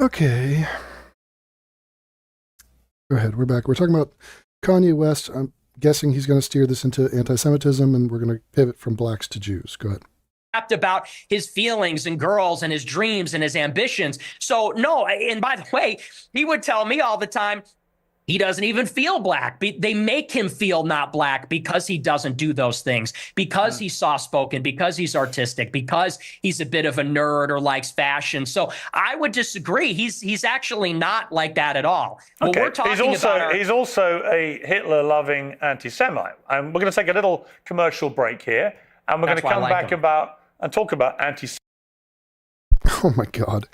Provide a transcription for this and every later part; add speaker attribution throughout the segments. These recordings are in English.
Speaker 1: Okay. Go ahead. We're back. We're talking about Kanye West. I'm guessing he's going to steer this into anti-Semitism, and we're going to pivot from blacks to Jews. Go ahead.
Speaker 2: About his feelings and girls and his dreams and his ambitions. So no, and by the way, he would tell me all the time, he doesn't even feel black. They make him feel not black because he doesn't do those things, because he's soft-spoken, because he's artistic, because he's a bit of a nerd or likes fashion. So I would disagree. He's actually not like that at all.
Speaker 3: Okay. We're talking he's also a Hitler-loving anti-Semite. And we're going to take a little commercial break here, and we're going to come back and talk about anti-Semitism.
Speaker 1: Oh my God.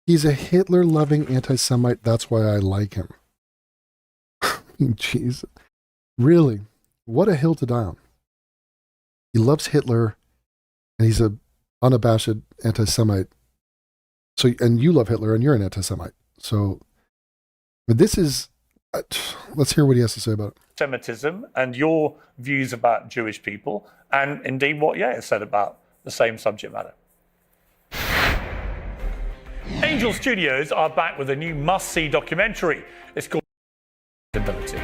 Speaker 1: He's a Hitler-loving anti-Semite. That's why I like him. Jeez. Really? What a hill to die on. He loves Hitler, and he's a unabashed anti-Semite. So, and you love Hitler, and you're an anti-Semite. So, but this is, let's hear what he has to say about it.
Speaker 3: Semitism and your views about Jewish people, and indeed what Yair said about the same subject matter. Angel Studios are back with a new must-see documentary. It's called Ability.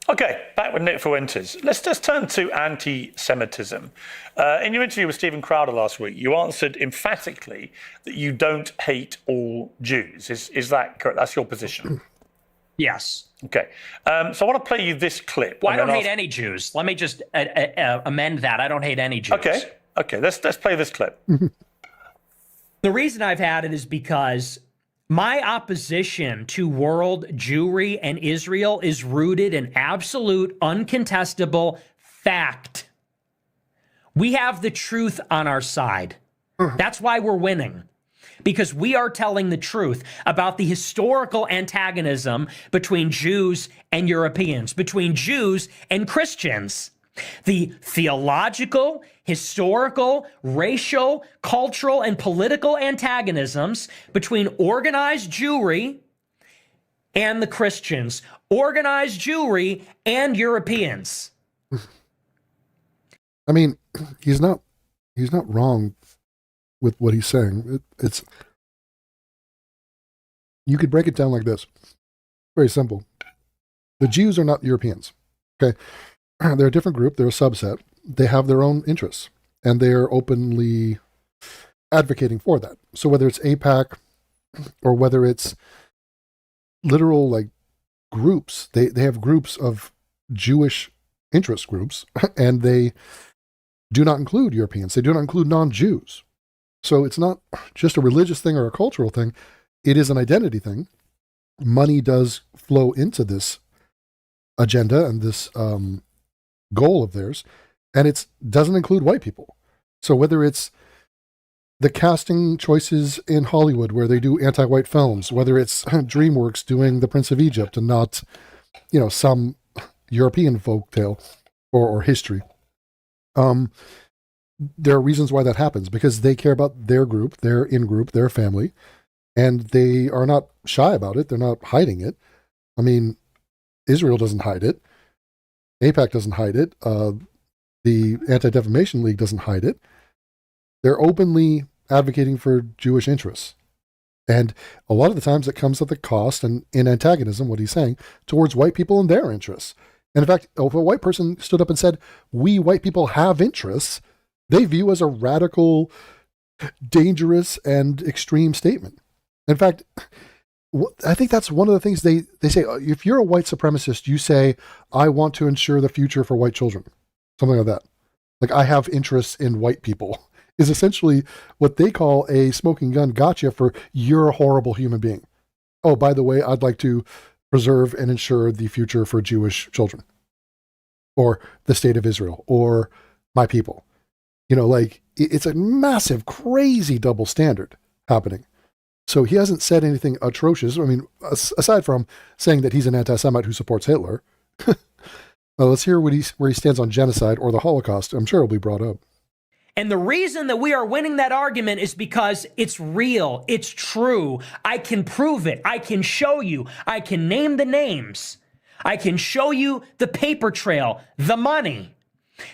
Speaker 3: Okay, back with Nick for Winters. Let's just turn to anti-Semitism. In your interview with Stephen Crowder last week, you answered emphatically that you don't hate all Jews. Is that correct? That's your position?
Speaker 2: Yes.
Speaker 3: Okay. So I want to play you this clip.
Speaker 2: Well, I don't hate any Jews. Let me just amend that. I don't hate any Jews.
Speaker 3: Okay. Let's play this clip.
Speaker 2: The reason I've had it is because my opposition to world Jewry and Israel is rooted in absolute, uncontestable fact. We have the truth on our side. That's why we're winning. Because we are telling the truth about the historical antagonism between Jews and Europeans, between Jews and Christians. The theological, historical, racial, cultural, and political antagonisms between organized Jewry and the Christians, organized Jewry and Europeans.
Speaker 1: I mean, he's not wrong with what he's saying. It's you could break it down like this. Very simple. The Jews are not Europeans. Okay. They're a different group. They're a subset. They have their own interests, and they're openly advocating for that. So whether it's AIPAC or whether it's literal like groups, they have groups of Jewish interest groups, and they do not include Europeans. They do not include non-Jews. So it's not just a religious thing or a cultural thing. It is an identity thing. Money does flow into this agenda and this goal of theirs, and it doesn't include white people. So whether it's the casting choices in Hollywood where they do anti-white films, whether it's DreamWorks doing The Prince of Egypt and not, some European folktale or history, there are reasons why that happens, because they care about their group, their in-group, their family, and they are not shy about it. They're not hiding it. I mean, Israel doesn't hide it. AIPAC doesn't hide it. The Anti-Defamation League doesn't hide it. They're openly advocating for Jewish interests. And a lot of the times it comes at the cost and in antagonism, what he's saying, towards white people and their interests. And in fact, if a white person stood up and said, we white people have interests, they view as a radical, dangerous, and extreme statement. In fact, I think that's one of the things they say. If you're a white supremacist, you say, I want to ensure the future for white children. Something like that. Like, I have interests in white people is essentially what they call a smoking gun gotcha for you're a horrible human being. Oh, by the way, I'd like to preserve and ensure the future for Jewish children or the state of Israel or my people. It's a massive, crazy double standard happening. So he hasn't said anything atrocious. I mean, aside from saying that he's an anti-Semite who supports Hitler. Well, let's hear where he stands on genocide or the Holocaust. I'm sure it'll be brought up.
Speaker 2: And the reason that we are winning that argument is because it's real. It's true. I can prove it. I can show you. I can name the names. I can show you the paper trail, the money.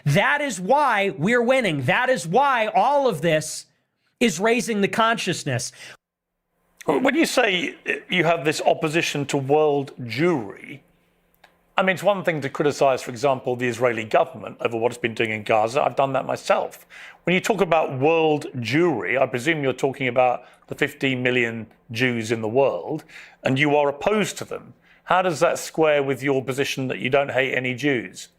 Speaker 2: That is why we're winning. That is why all of this is raising the consciousness.
Speaker 3: When you say you have this opposition to world Jewry, I mean, it's one thing to criticize, for example, the Israeli government over what it's been doing in Gaza. I've done that myself. When you talk about world Jewry, I presume you're talking about the 15 million Jews in the world, and you are opposed to them. How does that square with your position that you don't hate any Jews?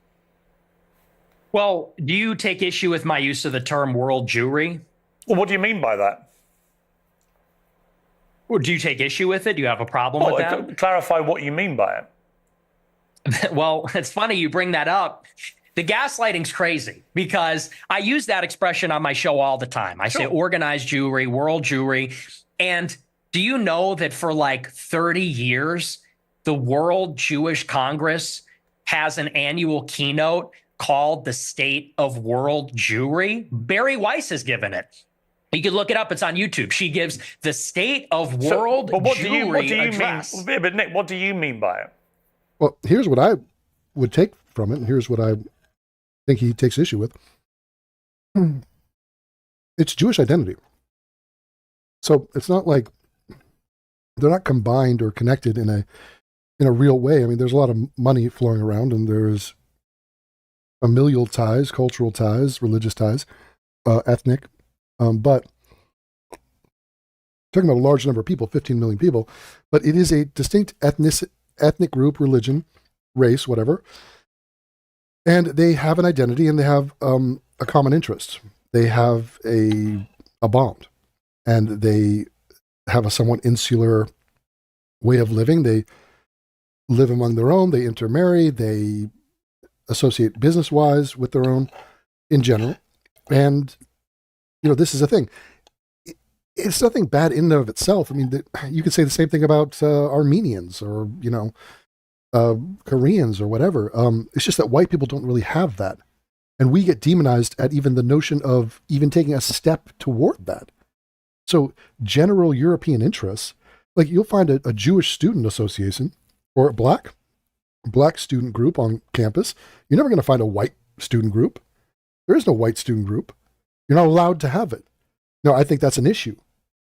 Speaker 2: Well, do you take issue with my use of the term world Jewry?
Speaker 3: Well, what do you mean by that?
Speaker 2: Or do you take issue with it? Do you have a problem with that?
Speaker 3: Clarify what you mean by it.
Speaker 2: Well, it's funny you bring that up. The gaslighting's crazy because I use that expression on my show all the time. I say organized Jewry, world Jewry. And do you know that for like 30 years, the World Jewish Congress has an annual keynote called the State of World Jewry? Barry Weiss has given it. You can look it up. It's on YouTube. She gives the State of World Jewry address.
Speaker 3: But Nick, what do you mean by it?
Speaker 1: Well, here's what I would take from it, and here's what I think he takes issue with. It's Jewish identity. So it's not like they're not combined or connected in a real way. I mean, there's a lot of money flowing around, and there's familial ties, cultural ties, religious ties, ethnic. But talking about a large number of people, 15 million people, but it is a distinct ethnic group, religion, race, whatever. And they have an identity, and they have a common interest. They have a bond, and they have a somewhat insular way of living. They live among their own. They intermarry. They associate business-wise with their own in general. And, you know, this is a thing. It's nothing bad in and of itself. I mean, you could say the same thing about Armenians or, you know, Koreans or whatever. It's just that white people don't really have that. And we get demonized at even the notion of even taking a step toward that. So general European interests, like you'll find a Jewish student association or a black student group on campus. You're never going to find a white student group. There is no white student group. You're not allowed to have it. No, I think that's an issue.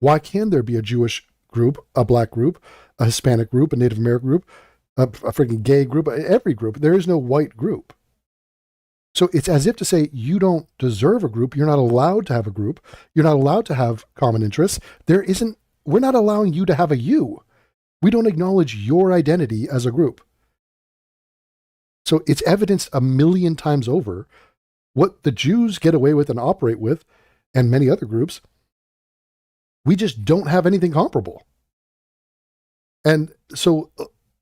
Speaker 1: Why can there be a Jewish group, a black group, a Hispanic group, a Native American group, a freaking gay group, every group? There is no white group. So it's as if to say you don't deserve a group. You're not allowed to have a group. You're not allowed to have common interests. We're not allowing you to have a you. We don't acknowledge your identity as a group. So it's evidenced a million times over what the Jews get away with and operate with, and many other groups. We just don't have anything comparable. And so,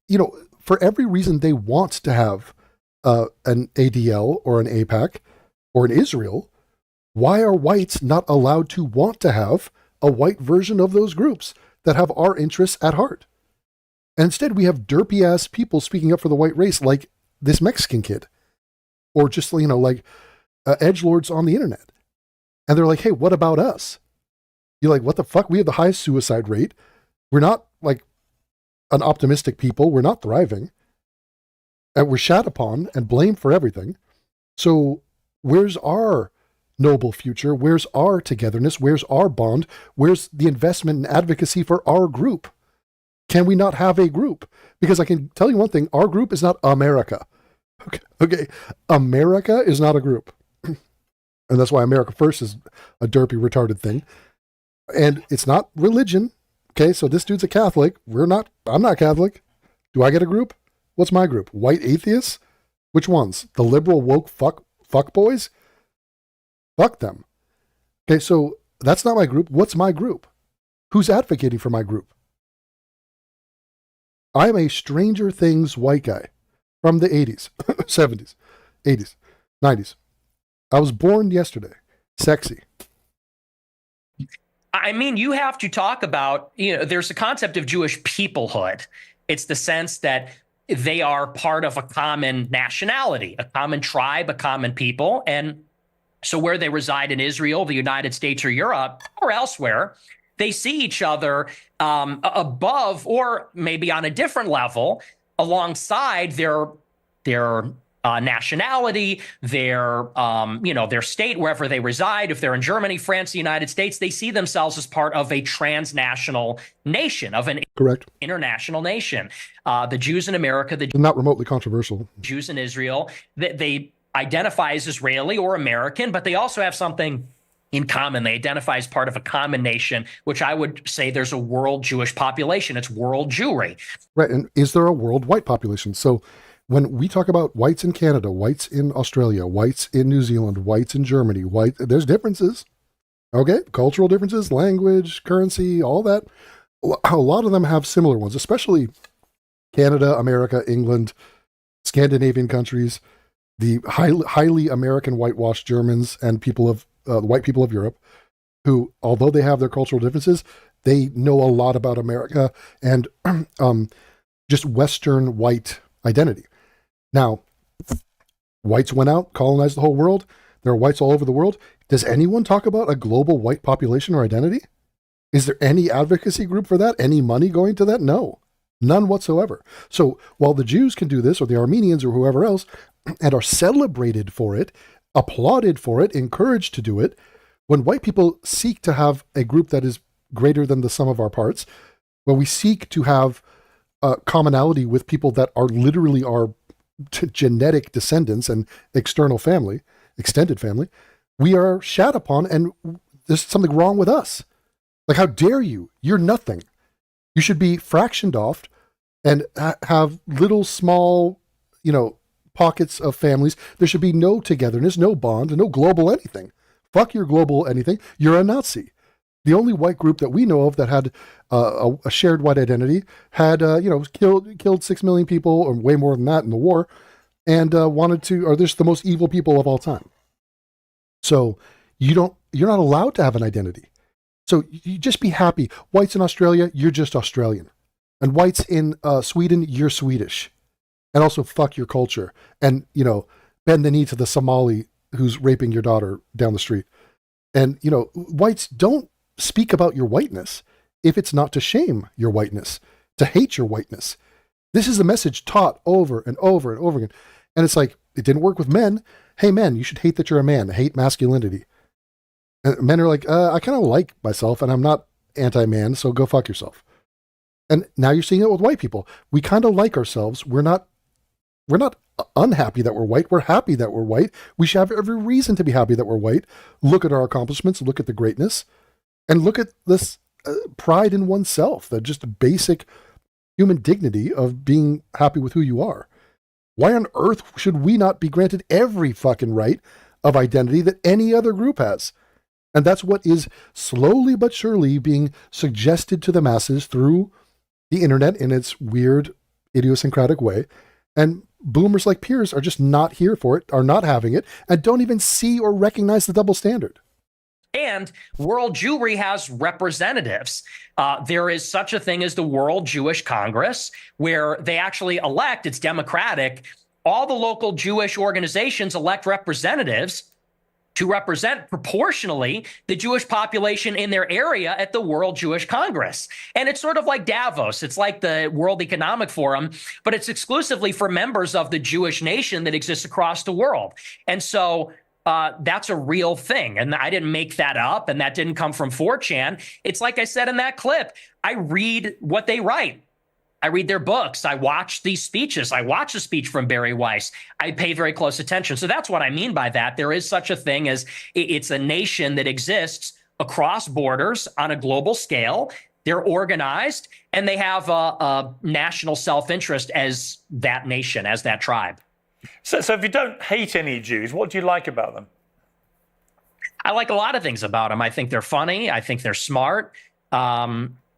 Speaker 1: you know, for every reason they want to have an ADL or an AIPAC or an Israel, why are whites not allowed to want to have a white version of those groups that have our interests at heart? And instead, we have derpy-ass people speaking up for the white race like this Mexican kid. Or just, you know, like edgelords on the internet. And they're like, hey, what about us? You're like, what the fuck? We have the highest suicide rate. We're not like an optimistic people. We're not thriving. And we're shat upon and blamed for everything. So where's our noble future? Where's our togetherness? Where's our bond? Where's the investment and advocacy for our group? Can we not have a group? Because I can tell you one thing, our group is not America. Okay. America is not a group. And that's why America First is a derpy, retarded thing. And it's not religion. Okay, so this dude's a Catholic. I'm not Catholic. Do I get a group? What's my group? White atheists? Which ones? The liberal woke fuck boys? Fuck them. Okay, so that's not my group. What's my group? Who's advocating for my group? I am a Stranger Things white guy from the 80s, 70s, 80s, 90s. I was born yesterday. Sexy.
Speaker 2: I mean, you have to talk about, you know, there's a concept of Jewish peoplehood. It's the sense that they are part of a common nationality, a common tribe, a common people. And so where they reside in Israel, the United States, or Europe, or elsewhere, they see each other above or maybe on a different level alongside their nationality, their state, wherever they reside. If they're in Germany, France, the United States, they see themselves as part of a transnational nation, of an
Speaker 1: Correct.
Speaker 2: international nation. The Jews in America, the
Speaker 1: Not remotely controversial.
Speaker 2: Jews in Israel, they identify as Israeli or American, but they also have something in common. They identify as part of a common nation, which I would say there's a world Jewish population. It's world Jewry.
Speaker 1: Right. And is there a world white population? So when we talk about whites in Canada, whites in Australia, whites in New Zealand, whites in Germany, there's differences. Okay. Cultural differences, language, currency, all that. A lot of them have similar ones, especially Canada, America, England, Scandinavian countries, the highly American whitewashed Germans and white people of Europe, who, although they have their cultural differences, they know a lot about America and just Western white identity. Now, whites went out, colonized the whole world. There are whites all over the world. Does anyone talk about a global white population or identity? Is there any advocacy group for that? Any money going to that? No, none whatsoever. So while the Jews can do this, or the Armenians or whoever else, and are celebrated for it, applauded for it, encouraged to do it, when white people seek to have a group that is greater than the sum of our parts, when we seek to have commonality with people that are literally our genetic descendants and external family, extended family, we are shat upon, and there's something wrong with us. Like, how dare you? You're nothing. You should be fractioned off and have little small, pockets of families. There should be no togetherness, no bond, no global anything. Fuck your global anything. You're a Nazi. The only white group that we know of that had a shared white identity had, killed 6 million people, or way more than that in the war, and are just the most evil people of all time. So you're not allowed to have an identity. So you just be happy. Whites in Australia, you're just Australian. And whites in Sweden, you're Swedish. And also fuck your culture. And, bend the knee to the Somali who's raping your daughter down the street. And, whites, don't speak about your whiteness if it's not to shame your whiteness, to hate your whiteness. This is a message taught over and over and over again. And it's like, it didn't work with men. Hey, men, you should hate that you're a man. Hate masculinity. And men are like, I kind of like myself and I'm not anti-man, so go fuck yourself. And now you're seeing it with white people. We kind of like ourselves. We're not unhappy that we're white. We're happy that we're white. We should have every reason to be happy that we're white. Look at our accomplishments, look at the greatness, and look at this pride in oneself, the just basic human dignity of being happy with who you are. Why on earth should we not be granted every fucking right of identity that any other group has? And that's what is slowly but surely being suggested to the masses through the internet in its weird, idiosyncratic way. And boomers like Piers are just not here for it, are not having it, and don't even see or recognize the double standard.
Speaker 2: And World Jewry has representatives. There is such a thing as the World Jewish Congress, where they actually elect, it's democratic, all the local Jewish organizations elect representatives to represent proportionally the Jewish population in their area at the World Jewish Congress. And it's sort of like Davos. It's like the World Economic Forum, but it's exclusively for members of the Jewish nation that exists across the world. And so that's a real thing. And I didn't make that up, and that didn't come from 4chan. It's like I said in that clip, I read what they write. I read their books. I watch these speeches. I watch a speech from Barry Weiss. I pay very close attention. So that's what I mean by that. There is such a thing as it's a nation that exists across borders on a global scale. They're organized, and they have a national self-interest as that nation, as that tribe.
Speaker 3: So if you don't hate any Jews, what do you like about them?
Speaker 2: I like a lot of things about them. I think they're funny. I think they're smart.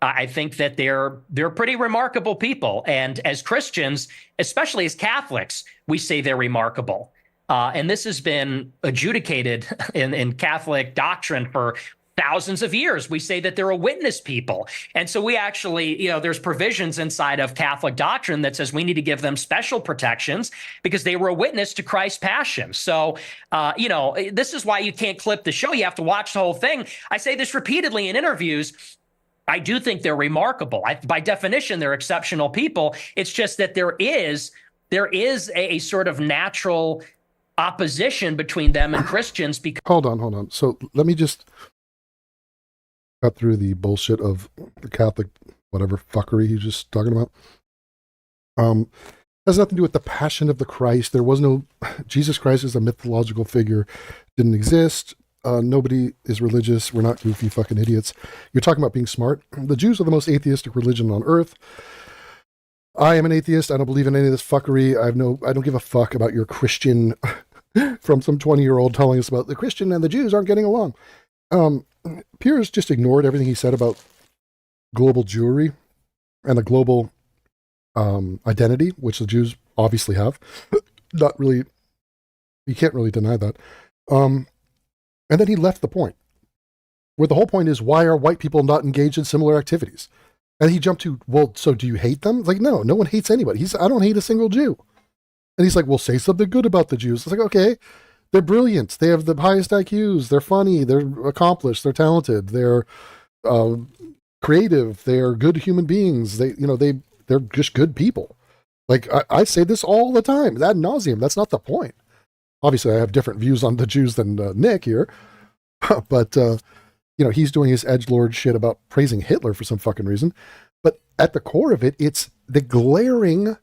Speaker 2: I think that they're pretty remarkable people. And as Christians, especially as Catholics, we say they're remarkable. And this has been adjudicated in Catholic doctrine for thousands of years. We say that they're a witness people. And so we actually, there's provisions inside of Catholic doctrine that says we need to give them special protections because they were a witness to Christ's passion. So, this is why you can't clip the show. You have to watch the whole thing. I say this repeatedly in interviews. I do think they're remarkable. By definition, they're exceptional people. It's just that there is there is a sort of natural opposition between them and Christians because
Speaker 1: Hold on. So let me just cut through the bullshit of the Catholic whatever fuckery he's just talking about. Has nothing to do with the passion of the Christ. There was no Jesus Christ is a mythological figure, didn't exist. Nobody is religious. We're not goofy fucking idiots. You're talking about being smart. The Jews are the most atheistic religion on earth. I am an atheist. I don't believe in any of this fuckery. I don't give a fuck about your Christian from some 20-year-old telling us about the Christian and the Jews aren't getting along. Piers just ignored everything he said about global Jewry and a global identity, which the Jews obviously have. Not really, you can't really deny that. And then he left the point, where the whole point is, why are white people not engaged in similar activities? And he jumped to, well, so do you hate them? It's like, no one hates anybody. I don't hate a single Jew. And he's like, well, say something good about the Jews. It's like, okay, they're brilliant. They have the highest IQs. They're funny. They're accomplished. They're talented. They're creative. They're good human beings. They're just good people. Like, I say this all the time, ad nauseum. That's not the point. Obviously, I have different views on the Jews than Nick here, but he's doing his edgelord shit about praising Hitler for some fucking reason. But at the core of it, it's the glaring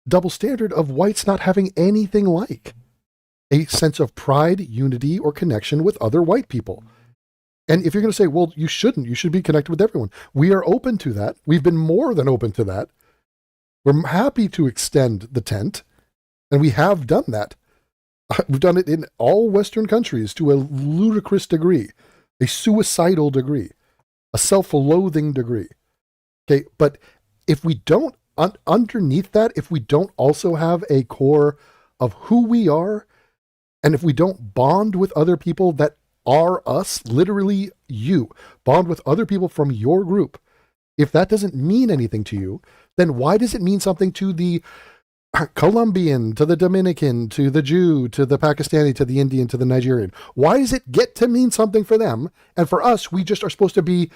Speaker 1: double standard of whites not having anything like a sense of pride, unity, or connection with other white people. And if you're going to say, well, you shouldn't, you should be connected with everyone. We are open to that. We've been more than open to that. We're happy to extend the tent, and we have done that. We've done it in all Western countries to a ludicrous degree, a suicidal degree, a self-loathing degree. Okay, but if we don't, underneath that, if we don't also have a core of who we are, and if we don't bond with other people that are us, literally you, bond with other people from your group, if that doesn't mean anything to you, then why does it mean something to the Colombian, to the Dominican, to the Jew, to the Pakistani, to the Indian, to the Nigerian? Why does it get to mean something for them? And for us, we just are supposed to be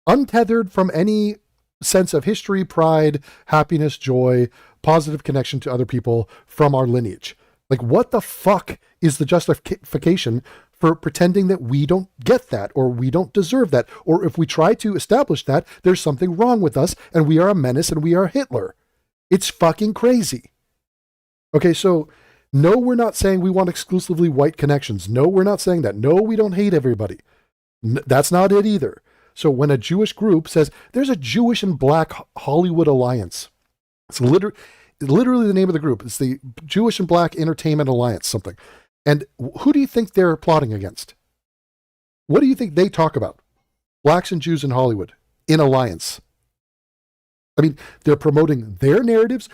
Speaker 1: untethered from any sense of history, pride, happiness, joy, positive connection to other people from our lineage. Like, what the fuck is the justification for pretending that we don't get that, or we don't deserve that, or if we try to establish that, there's something wrong with us and we are a menace and we are Hitler? It's fucking crazy. Okay, so no, we're not saying we want exclusively white connections. No, we're not saying that. No, we don't hate everybody. That's not it either. So when a Jewish group says there's a Jewish and Black Hollywood Alliance, it's literally the name of the group. It's the Jewish and Black Entertainment Alliance, something. And who do you think they're plotting against? What do you think they talk about? Blacks and Jews in Hollywood in alliance. I mean, they're promoting their narratives.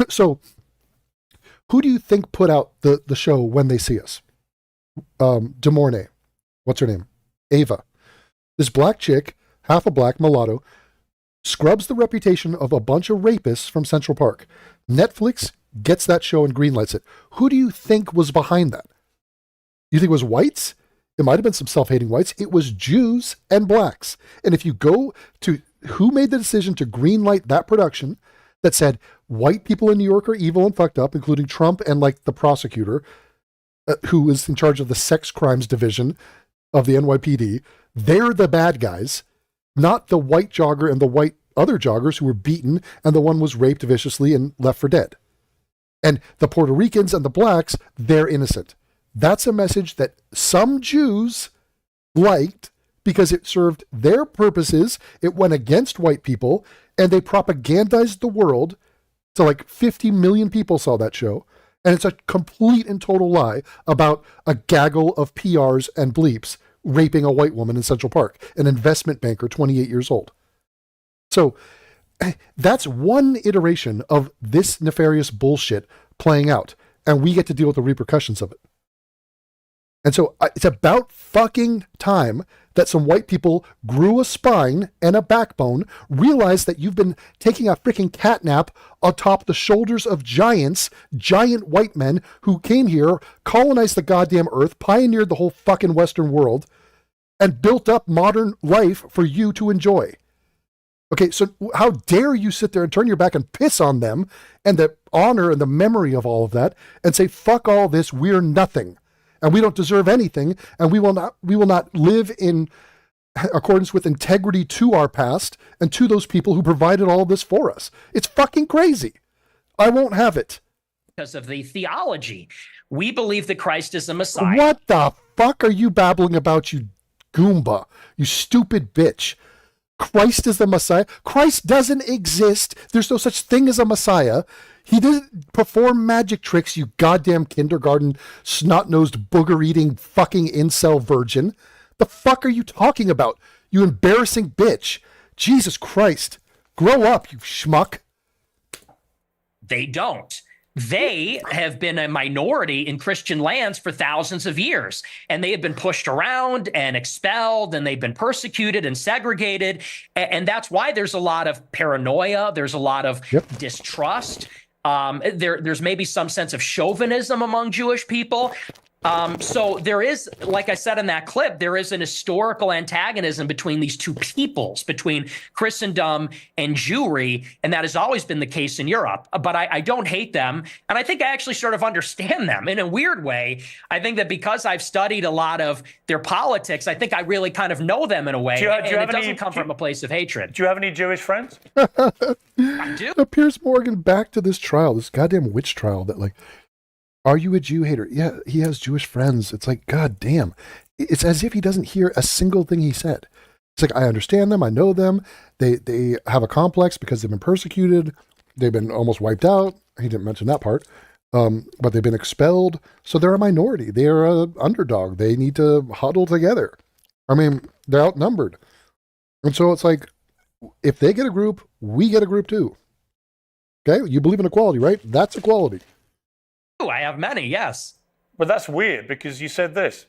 Speaker 1: So who do you think put out the show When They See Us? De Mornay. What's her name? Ava. This black chick, half a black mulatto, scrubs the reputation of a bunch of rapists from Central Park. Netflix gets that show and greenlights it. Who do you think was behind that? You think it was whites? It might have been some self-hating whites. It was Jews and blacks. And if you go to who made the decision to greenlight that production that said white people in New York are evil and fucked up, including Trump and like the prosecutor who was in charge of the sex crimes division of the NYPD, they're the bad guys, not the white jogger and the white other joggers who were beaten and the one was raped viciously and left for dead. And the Puerto Ricans and the blacks, they're innocent. That's a message that some Jews liked because it served their purposes. It went against white people, and they propagandized the world to like 50 million people saw that show. And it's a complete and total lie about a gaggle of PRs and bleeps raping a white woman in Central Park, an investment banker, 28 years old. So that's one iteration of this nefarious bullshit playing out, and we get to deal with the repercussions of it. And so it's about fucking time that some white people grew a spine and a backbone, realized that you've been taking a freaking catnap atop the shoulders of giant white men who came here, colonized the goddamn earth, pioneered the whole fucking Western world, and built up modern life for you to enjoy. Okay, so how dare you sit there and turn your back and piss on them and the honor and the memory of all of that and say, fuck all this, we're nothing. And we don't deserve anything, and we will not live in accordance with integrity to our past and to those people who provided all this for us. It's fucking crazy. I won't have it.
Speaker 2: Because of the theology. We believe that Christ is the Messiah.
Speaker 1: What the fuck are you babbling about, you Goomba? You stupid bitch. Christ is the Messiah. Christ doesn't exist. There's no such thing as a Messiah. He didn't perform magic tricks, you goddamn kindergarten, snot-nosed, booger-eating, fucking incel virgin. The fuck are you talking about, you embarrassing bitch? Jesus Christ. Grow up, you schmuck.
Speaker 2: They don't. They have been a minority in Christian lands for thousands of years, and they have been pushed around and expelled, and they've been persecuted and segregated. And that's why there's a lot of paranoia. There's a lot of distrust. There's maybe some sense of chauvinism among Jewish people. So there is, like I said in that clip, there is an historical antagonism between these two peoples, between Christendom and Jewry, and that has always been the case in Europe. But I don't hate them, and I think I actually sort of understand them in a weird way. I think that because I've studied a lot of their politics, I think I really kind of know them in a way, and it doesn't come from a place of hatred.
Speaker 3: Do you have any Jewish friends?
Speaker 2: I do.
Speaker 1: Piers Morgan, back to this trial, this goddamn witch trial that, like, are you a Jew hater? Yeah, he has Jewish friends. It's like, God damn. It's as if he doesn't hear a single thing he said. It's like, I understand them. I know them. They have a complex because they've been persecuted. They've been almost wiped out. He didn't mention that part. But they've been expelled. So they're a minority. They're an underdog. They need to huddle together. I mean, they're outnumbered. And so it's like, if they get a group, we get a group too. Okay? You believe in equality, right? That's equality.
Speaker 2: I have many, yes.
Speaker 3: But that's weird because you said this.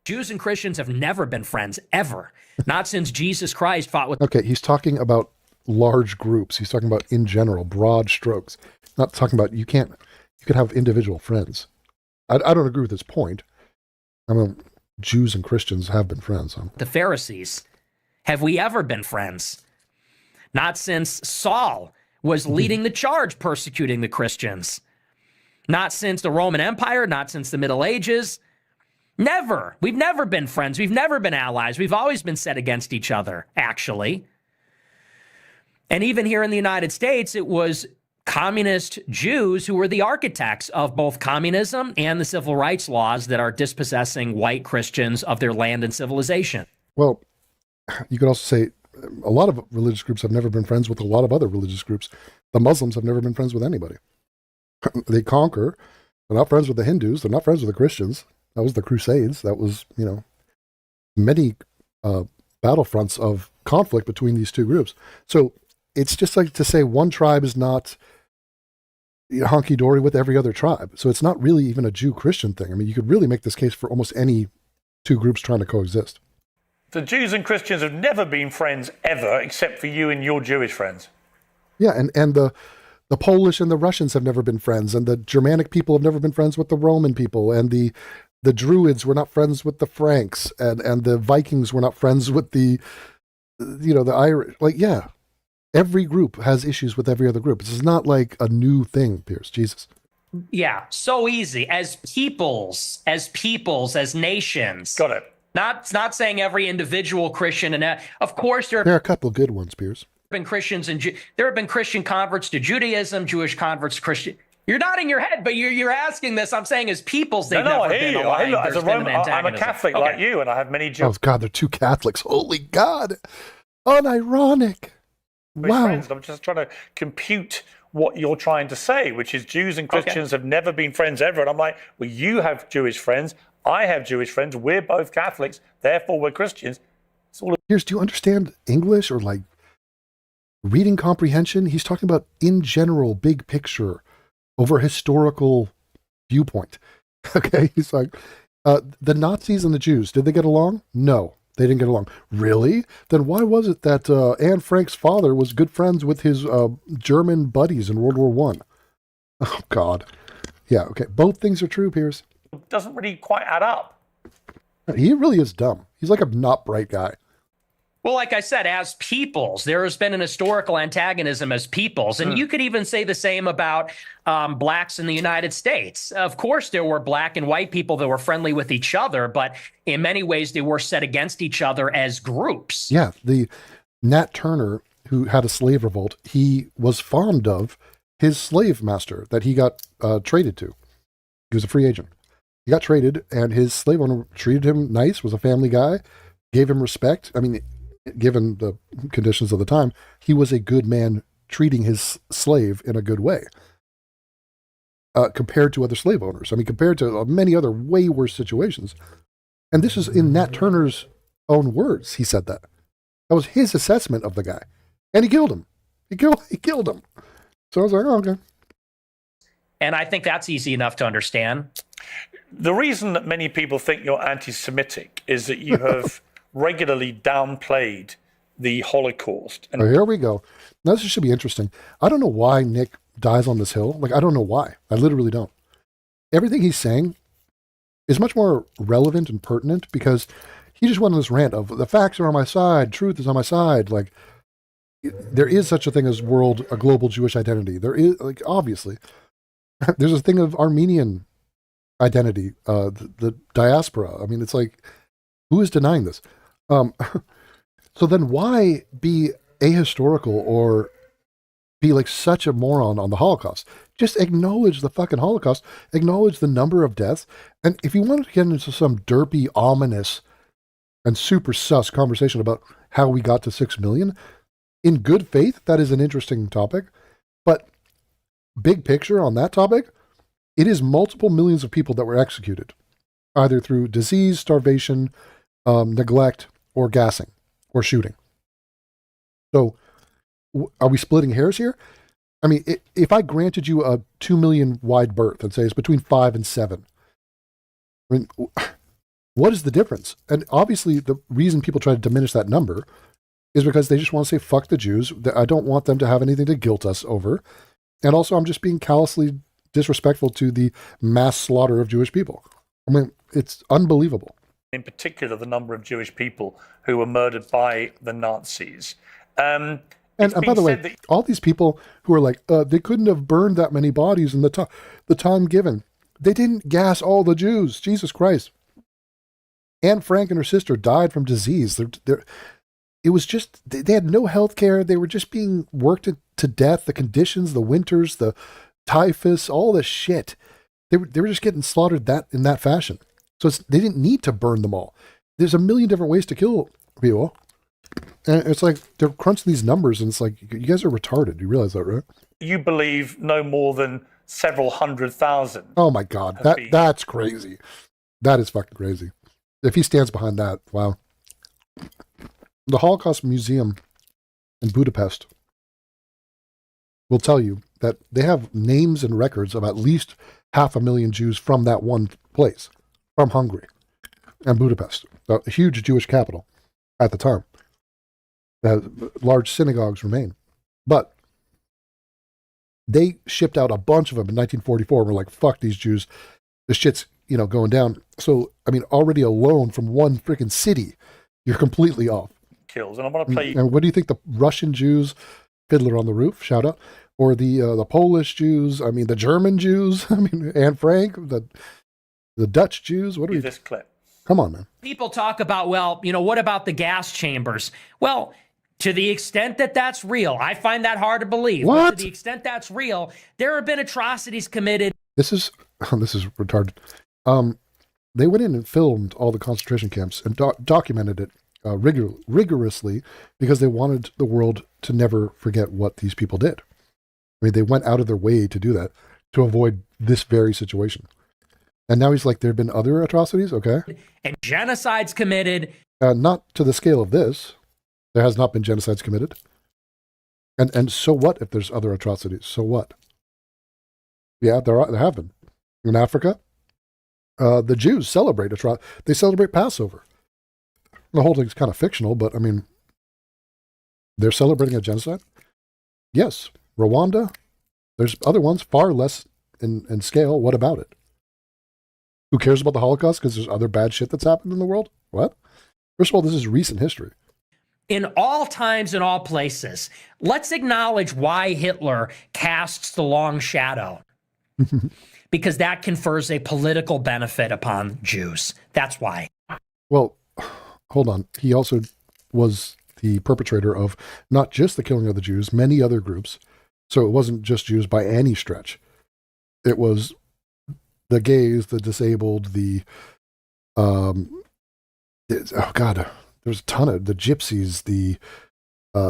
Speaker 2: Jews and Christians have never been friends, ever. Not since Jesus Christ fought with...
Speaker 1: Okay, he's talking about large groups. He's talking about in general, broad strokes. Not talking about, you could have individual friends. I don't agree with his point. I mean, Jews and Christians have been friends.
Speaker 2: The Pharisees. Have we ever been friends? Not since Saul was leading the charge persecuting the Christians. Not since the Roman Empire, not since the Middle Ages. Never. We've never been friends. We've never been allies. We've always been set against each other, actually. And even here in the United States, it was communist Jews who were the architects of both communism and the civil rights laws that are dispossessing white Christians of their land and civilization.
Speaker 1: Well, you could also say a lot of religious groups have never been friends with a lot of other religious groups. The Muslims have never been friends with anybody. They conquer. They're not friends with the Hindus. They're not friends with the Christians. That was the Crusades. That was, many battlefronts of conflict between these two groups. So it's just like to say one tribe is not honky-dory with every other tribe. So it's not really even a Jew-Christian thing. I mean, you could really make this case for almost any two groups trying to coexist.
Speaker 3: The Jews and Christians have never been friends ever, except for you and your Jewish friends.
Speaker 1: Yeah, and the Polish and the Russians have never been friends, and the Germanic people have never been friends with the Roman people, and the Druids were not friends with the Franks, and the Vikings were not friends with the Irish. Like, yeah, every group has issues with every other group. This is not like a new thing, Piers. Jesus.
Speaker 2: Yeah, so easy. As peoples, as nations.
Speaker 3: Got it.
Speaker 2: Not saying every individual Christian, and of course there
Speaker 1: are a couple of good ones, Piers.
Speaker 2: Been Christians and there have been Christian converts to Judaism, Jewish converts to Christian. You're nodding your head, but you're asking this. I'm saying as peoples, they've never been aligned.
Speaker 3: As a Roman, I'm a Catholic like you, and I have many Jews.
Speaker 1: Oh God, they're two Catholics. Holy God, unironic. Wow.
Speaker 3: Friends, I'm just trying to compute what you're trying to say, which is Jews and Christians have never been friends ever. And I'm like, well, you have Jewish friends. I have Jewish friends. We're both Catholics. Therefore, we're Christians.
Speaker 1: Piers, do you understand English or like reading comprehension? He's talking about in general, big picture over historical viewpoint. Okay. He's like, the Nazis and the Jews, did they get along? No, they didn't get along. Really? Then why was it that Anne Frank's father was good friends with his German buddies in World War One? Oh God. Yeah. Okay. Both things are true, Piers.
Speaker 3: Doesn't really quite add up.
Speaker 1: He really is dumb. He's like a not bright guy.
Speaker 2: Well, like I said, as peoples, there has been an historical antagonism as peoples. And you could even say the same about blacks in the United States. Of course, there were black and white people that were friendly with each other, but in many ways, they were set against each other as groups.
Speaker 1: Yeah, the Nat Turner, who had a slave revolt, he was fond of his slave master that he got traded to. He was a free agent. He got traded, and his slave owner treated him nice, was a family guy, gave him respect. I mean, given the conditions of the time, he was a good man treating his slave in a good way. Compared to other slave owners. I mean, compared to many other way worse situations. And this is in Nat Turner's own words. He said that. That was his assessment of the guy. And he killed him. He killed him. So I was like, oh, okay.
Speaker 2: And I think that's easy enough to understand.
Speaker 3: The reason that many people think you're anti-Semitic is that you have regularly downplayed the Holocaust.
Speaker 1: And here we go. Now this should be interesting. I don't know why Nick dies on this hill. Like, I don't know why. I literally don't. Everything he's saying is much more relevant and pertinent because he just went on this rant of the facts are on my side, truth is on my side. Like, there is such a thing as a global Jewish identity. There is, like, obviously. There's a thing of Armenian identity, the diaspora. I mean, it's like, who is denying this? So then why be ahistorical or be like such a moron on the Holocaust? Just acknowledge the fucking Holocaust, acknowledge the number of deaths. And if you wanted to get into some derpy, ominous, and super sus conversation about how we got to 6 million, in good faith, that is an interesting topic. But big picture on that topic, it is multiple millions of people that were executed, either through disease, starvation, neglect, or gassing, or shooting. So, are we splitting hairs here? I mean, if I granted you a 2 million wide berth and say it's between 5 and 7, I mean, what is the difference? And obviously, the reason people try to diminish that number is because they just want to say, fuck the Jews. I don't want them to have anything to guilt us over. And also, I'm just being callously disrespectful to the mass slaughter of Jewish people. I mean, it's unbelievable.
Speaker 3: In particular, the number of Jewish people who were murdered by the Nazis.
Speaker 1: And by the way, all these people who are like, they couldn't have burned that many bodies in the time given. They didn't gas all the Jews. Jesus Christ. Anne Frank and her sister died from disease. It was just, they had no health care. They were just being worked to death. The conditions, the winters, the typhus, all this shit. They were just getting slaughtered in that fashion. So they didn't need to burn them all. There's a million different ways to kill people. And it's like, they're crunching these numbers and it's like, you guys are retarded. You realize that, right?
Speaker 3: You believe no more than several 100,000.
Speaker 1: Oh my God. That's crazy. That is fucking crazy. If he stands behind that, wow. The Holocaust Museum in Budapest will tell you that they have names and records of at least 500,000 Jews from that one place, from Hungary and Budapest, a huge Jewish capital at the time. Large synagogues remain. But they shipped out a bunch of them in 1944 and were like, fuck these Jews. This shit's, going down. So, I mean, already alone from one freaking city, you're completely off.
Speaker 3: Kills. And I want to play.
Speaker 1: And what do you think the Russian Jews, Fiddler on the Roof, shout out, or the Polish Jews, I mean, the German Jews, I mean, Anne Frank, the Dutch Jews, what are
Speaker 3: this clip?
Speaker 1: Come on, man.
Speaker 2: People talk about, well, what about the gas chambers? Well, to the extent that that's real, I find that hard to believe.
Speaker 1: What?
Speaker 2: But to the extent that's real, there have been atrocities committed.
Speaker 1: This is retarded. They went in and filmed all the concentration camps and documented it rigorously because they wanted the world to never forget what these people did. I mean, they went out of their way to do that to avoid this very situation. And now he's like, there have been other atrocities, okay?
Speaker 2: And genocides committed.
Speaker 1: Not to the scale of this. There has not been genocides committed. And so what if there's other atrocities? So what? Yeah, there have been. In Africa, the Jews celebrate they celebrate Passover. The whole thing's kind of fictional, but I mean, they're celebrating a genocide? Yes. Rwanda, there's other ones far less in scale. What about it? Who cares about the Holocaust because there's other bad shit that's happened in the world? What? First of all, this is recent history.
Speaker 2: in all times and all places. Let's acknowledge why Hitler casts the long shadow. Because that confers a political benefit upon Jews. That's why.
Speaker 1: Well, hold on. He also was the perpetrator of not just the killing of the Jews, many other groups. So it wasn't just Jews by any stretch. It was the gays, the disabled, oh God, there's a ton of the gypsies, the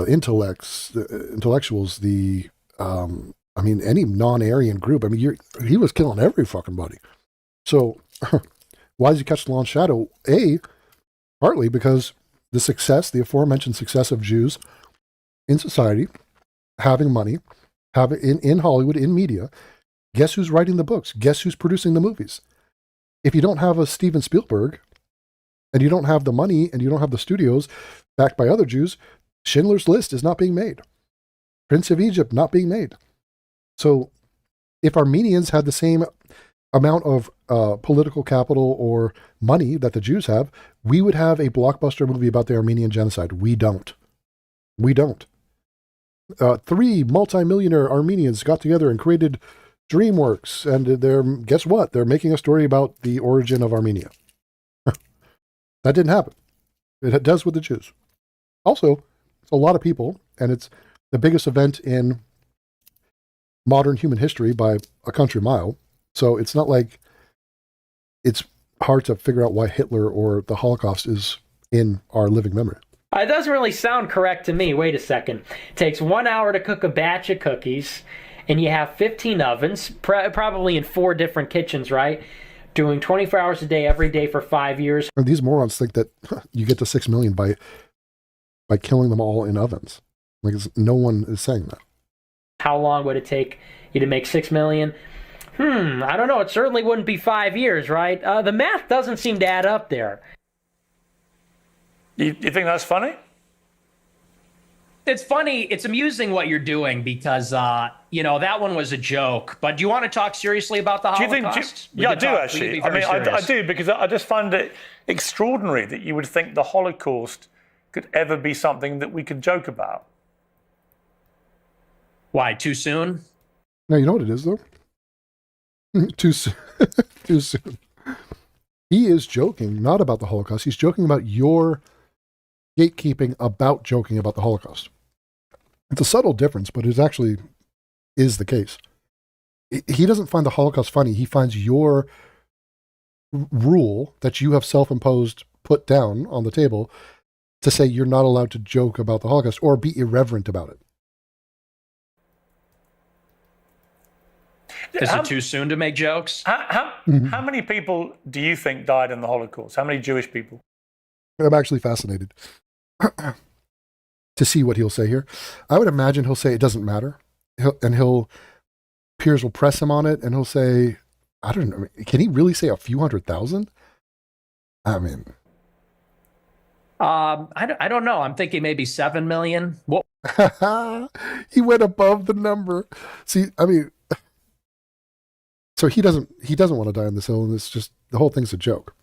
Speaker 1: intellectuals, any non-Aryan group. I mean, he was killing every fucking body. So why does he catch the long shadow? Partly because the aforementioned success of Jews in society, having money, in Hollywood, in media. Guess who's writing the books? Guess who's producing the movies? If you don't have a Steven Spielberg, and you don't have the money, and you don't have the studios backed by other Jews, Schindler's List is not being made. Prince of Egypt not being made. So if Armenians had the same amount of political capital or money that the Jews have, we would have a blockbuster movie about the Armenian genocide. We don't. 3 multimillionaire Armenians got together and created DreamWorks, and guess what? They're making a story about the origin of Armenia. That didn't happen. It does with the Jews. Also, it's a lot of people, and it's the biggest event in modern human history by a country mile. So it's not like it's hard to figure out why Hitler or the Holocaust is in our living memory.
Speaker 2: It doesn't really sound correct to me. Wait a second. It takes 1 hour to cook a batch of cookies, and you have 15 ovens, probably in 4 different kitchens, right? Doing 24 hours a day, every day for 5 years.
Speaker 1: And these morons think that you get to 6 million by killing them all in ovens. Like, no one is saying that.
Speaker 2: How long would it take you to make 6 million? I don't know. It certainly wouldn't be 5 years, right? The math doesn't seem to add up there.
Speaker 3: You think that's funny?
Speaker 2: It's funny. It's amusing what you're doing because, that one was a joke. But do you want to talk seriously about the Holocaust?
Speaker 3: I do, actually. I do, because I just find it extraordinary that you would think the Holocaust could ever be something that we could joke about.
Speaker 2: Why? Too soon?
Speaker 1: No, you know what it is, though? Too soon. Too soon. He is joking, not about the Holocaust. He's joking about your gatekeeping about joking about the Holocaust. It's a subtle difference, but it actually is the case. He doesn't find the Holocaust funny. He finds your rule that you have self-imposed put down on the table to say you're not allowed to joke about the Holocaust or be irreverent about it.
Speaker 2: Is it too soon to make jokes?
Speaker 3: How many people do you think died in the Holocaust? How many Jewish people?
Speaker 1: I'm actually fascinated to see what he'll say here. I would imagine he'll say it doesn't matter. Piers will press him on it, and he'll say, I don't know, can he really say a few 100,000? I mean...
Speaker 2: I don't know. I'm thinking maybe 7 million. What?
Speaker 1: He went above the number. See, I mean... So he doesn't want to die on this hill, and it's just, the whole thing's a joke.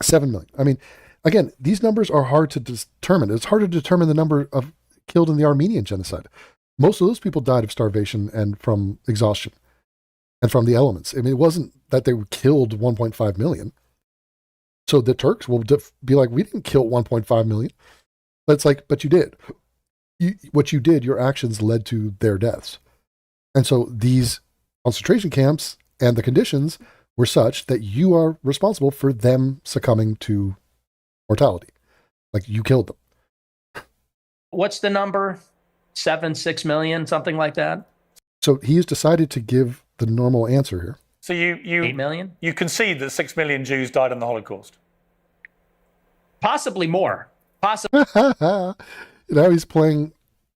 Speaker 1: 7 million. I mean, again, these numbers are hard to determine. It's hard to determine the number of killed in the Armenian genocide. Most of those people died of starvation and from exhaustion and from the elements. I mean, it wasn't that they killed 1.5 million. So the Turks will be like, we didn't kill 1.5 million. But it's like, but you did. What you did, your actions led to their deaths. And so these concentration camps and the conditions were such that you are responsible for them succumbing to mortality. Like, you killed them.
Speaker 2: What's the number? 6 million, something like that?
Speaker 1: So he has decided to give the normal answer here.
Speaker 3: So you
Speaker 2: 8 million?
Speaker 3: You concede that 6 million Jews died in the Holocaust?
Speaker 2: Possibly more. Possibly.
Speaker 1: Now he's playing,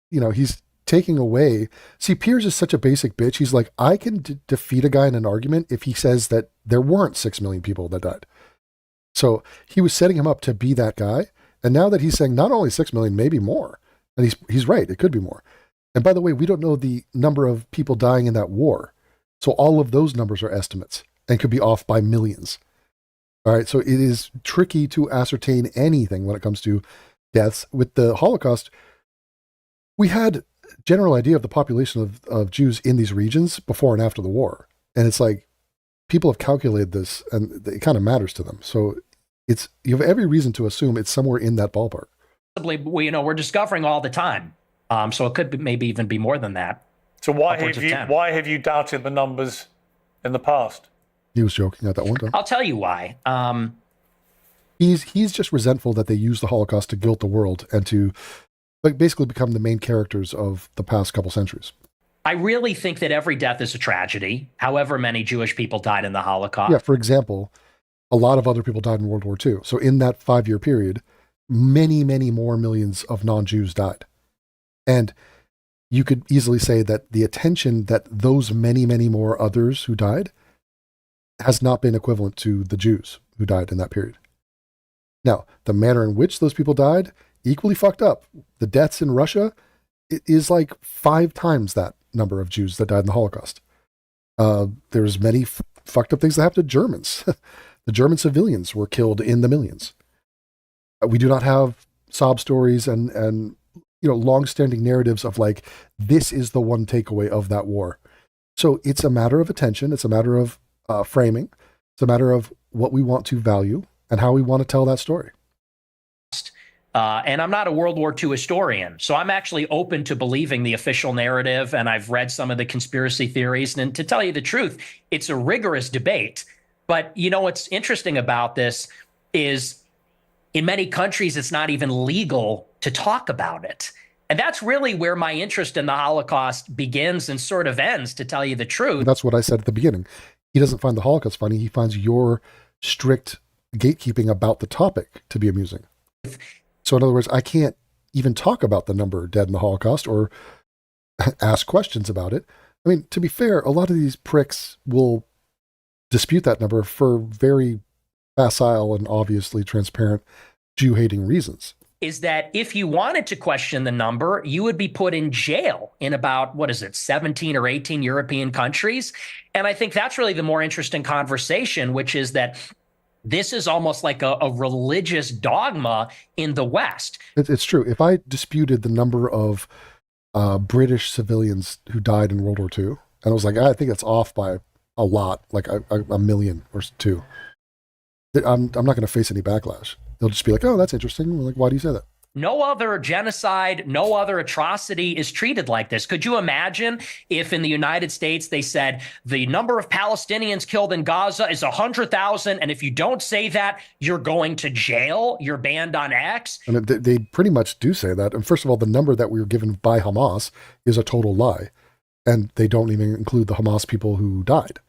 Speaker 1: he's taking away. See, Piers is such a basic bitch. He's like, I can defeat a guy in an argument if he says that there weren't 6 million people that died. So he was setting him up to be that guy. And now that he's saying not only 6 million, maybe more. And he's right, it could be more. And by the way, we don't know the number of people dying in that war. So all of those numbers are estimates and could be off by millions. All right, so it is tricky to ascertain anything when it comes to deaths. With the Holocaust, we had general idea of the population of Jews in these regions before and after the war. And it's like, people have calculated this and it kind of matters to them. So you have every reason to assume it's somewhere in that ballpark.
Speaker 2: We're discovering all the time. So it could maybe even be more than that.
Speaker 3: So why have you doubted the numbers in the past?
Speaker 1: He was joking at that one time.
Speaker 2: I'll tell you why.
Speaker 1: He's just resentful that they used the Holocaust to guilt the world and to basically become the main characters of the past couple centuries.
Speaker 2: I really think that every death is a tragedy, however many Jewish people died in the Holocaust.
Speaker 1: Yeah, for example, a lot of other people died in World War II. So in that 5-year period, many, many more millions of non-Jews died. And you could easily say that the attention that those many, many more others who died has not been equivalent to the Jews who died in that period. Now, the manner in which those people died, equally fucked up. The deaths in Russia, it is like 5 times that number of Jews that died in the Holocaust. There's many fucked up things that happened to Germans. The German civilians were killed in the millions. We do not have sob stories and long-standing narratives of like, this is the one takeaway of that war. So it's a matter of attention. It's a matter of framing. It's a matter of what we want to value and how we want to tell that story.
Speaker 2: And I'm not a World War II historian, so I'm actually open to believing the official narrative, and I've read some of the conspiracy theories. And to tell you the truth, it's a rigorous debate. But what's interesting about this is in many countries, it's not even legal to talk about it. And that's really where my interest in the Holocaust begins and sort of ends, to tell you the truth.
Speaker 1: That's what I said at the beginning. He doesn't find the Holocaust funny. He finds your strict gatekeeping about the topic to be amusing. So in other words, I can't even talk about the number dead in the Holocaust or ask questions about it. I mean, to be fair, a lot of these pricks will dispute that number for very facile and obviously transparent Jew-hating reasons.
Speaker 2: Is that if you wanted to question the number, you would be put in jail in about, 17 or 18 European countries? And I think that's really the more interesting conversation, which is that this is almost like a religious dogma in the West.
Speaker 1: It's true. If I disputed the number of British civilians who died in World War II, and I was like, I think that's off by a lot, like a million or 2, I'm not going to face any backlash. They'll just be like, oh, that's interesting. We're like, why do you say that?
Speaker 2: No other genocide, no other atrocity is treated like this. Could you imagine if in the United States they said the number of Palestinians killed in Gaza is 100,000, and if you don't say that, you're going to jail, you're banned on X?
Speaker 1: And they pretty much do say that. And first of all, the number that we were given by Hamas is a total lie. And they don't even include the Hamas people who died.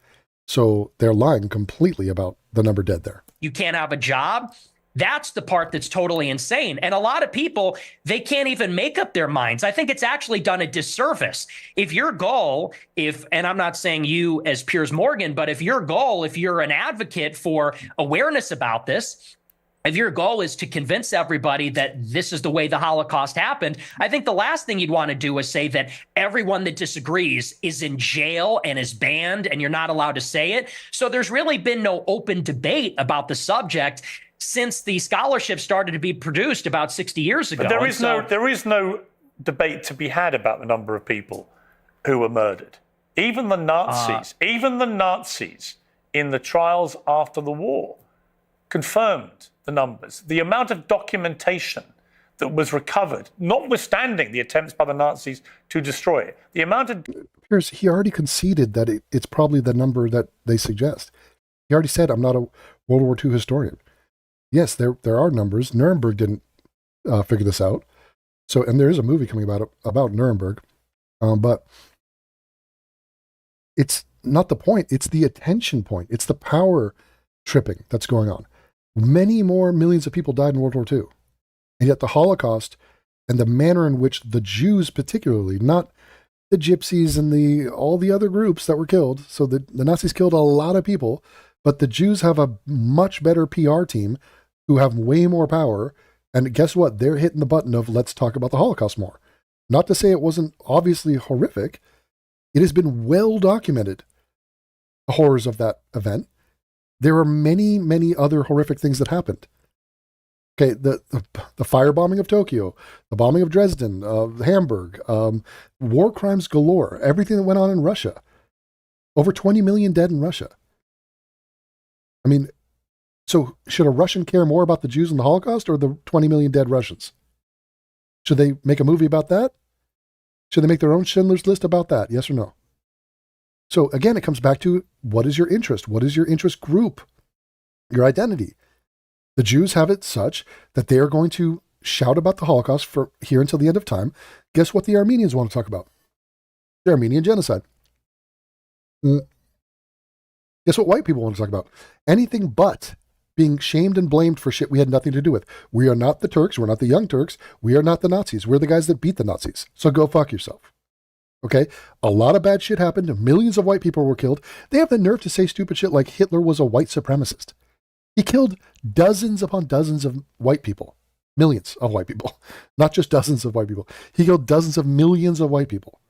Speaker 1: So they're lying completely about the number dead there.
Speaker 2: You can't have a job. That's the part that's totally insane. And a lot of people, they can't even make up their minds. I think it's actually done a disservice. If your goal, and I'm not saying you as Piers Morgan, but if your goal, if you're an advocate for awareness about this, if your goal is to convince everybody that this is the way the Holocaust happened, I think the last thing you'd want to do is say that everyone that disagrees is in jail and is banned and you're not allowed to say it. So there's really been no open debate about the subject since the scholarship started to be produced about 60 years ago.
Speaker 3: But there is no debate to be had about the number of people who were murdered. Even the Nazis in the trials after the war confirmed the numbers. The amount of documentation that was recovered, notwithstanding the attempts by the Nazis to destroy it, the amount of...
Speaker 1: Piers, he already conceded that it's probably the number that they suggest. He already said, I'm not a World War II historian. Yes, there are numbers. Nuremberg didn't figure this out. So, and there is a movie coming about Nuremberg, but it's not the point. It's the attention point. It's the power tripping that's going on. Many more millions of people died in World War II. And yet the Holocaust and the manner in which the Jews particularly, not the gypsies and all the other groups that were killed. So the Nazis killed a lot of people, but the Jews have a much better PR team who have way more power. And guess what? They're hitting the button of let's talk about the Holocaust more. Not to say it wasn't obviously horrific. It has been well documented, the horrors of that event. There are many, many other horrific things that happened. Okay, the firebombing of Tokyo, the bombing of Dresden, Hamburg, war crimes galore, everything that went on in Russia. Over 20 million dead in Russia. I mean, so should a Russian care more about the Jews and the Holocaust or the 20 million dead Russians? Should they make a movie about that? Should they make their own Schindler's List about that? Yes or no? So again, it comes back to, what is your interest? What is your interest group? Your identity. The Jews have it such that they are going to shout about the Holocaust for here until the end of time. Guess what the Armenians want to talk about? The Armenian genocide. Guess what white people want to talk about? Anything but being shamed and blamed for shit we had nothing to do with. We are not the Turks. We're not the Young Turks. We are not the Nazis. We're the guys that beat the Nazis. So go fuck yourself. Okay? A lot of bad shit happened. Millions of white people were killed. They have the nerve to say stupid shit like Hitler was a white supremacist. He killed dozens upon dozens of white people. Millions of white people. Not just dozens of white people. He killed dozens of millions of white people.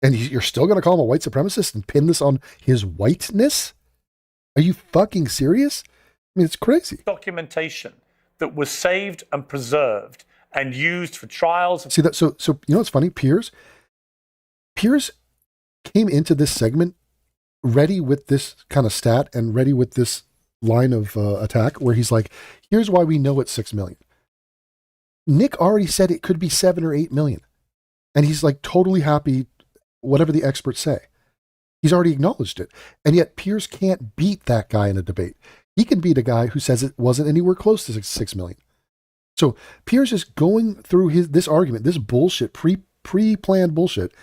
Speaker 1: And you're still going to call him a white supremacist and pin this on his whiteness? Are you fucking serious? I mean, it's crazy.
Speaker 3: Documentation that was saved and preserved and used for trials.
Speaker 1: See that? So you know what's funny? Piers came into this segment ready with this kind of stat and ready with this line of attack where he's like, here's why we know it's 6 million. Nick already said it could be 7 or 8 million. And he's like totally happy, whatever the experts say. He's already acknowledged it. And yet Piers can't beat that guy in a debate. He can beat a guy who says it wasn't anywhere close to 6 million. So Piers is going through this argument, this bullshit, pre-planned bullshit,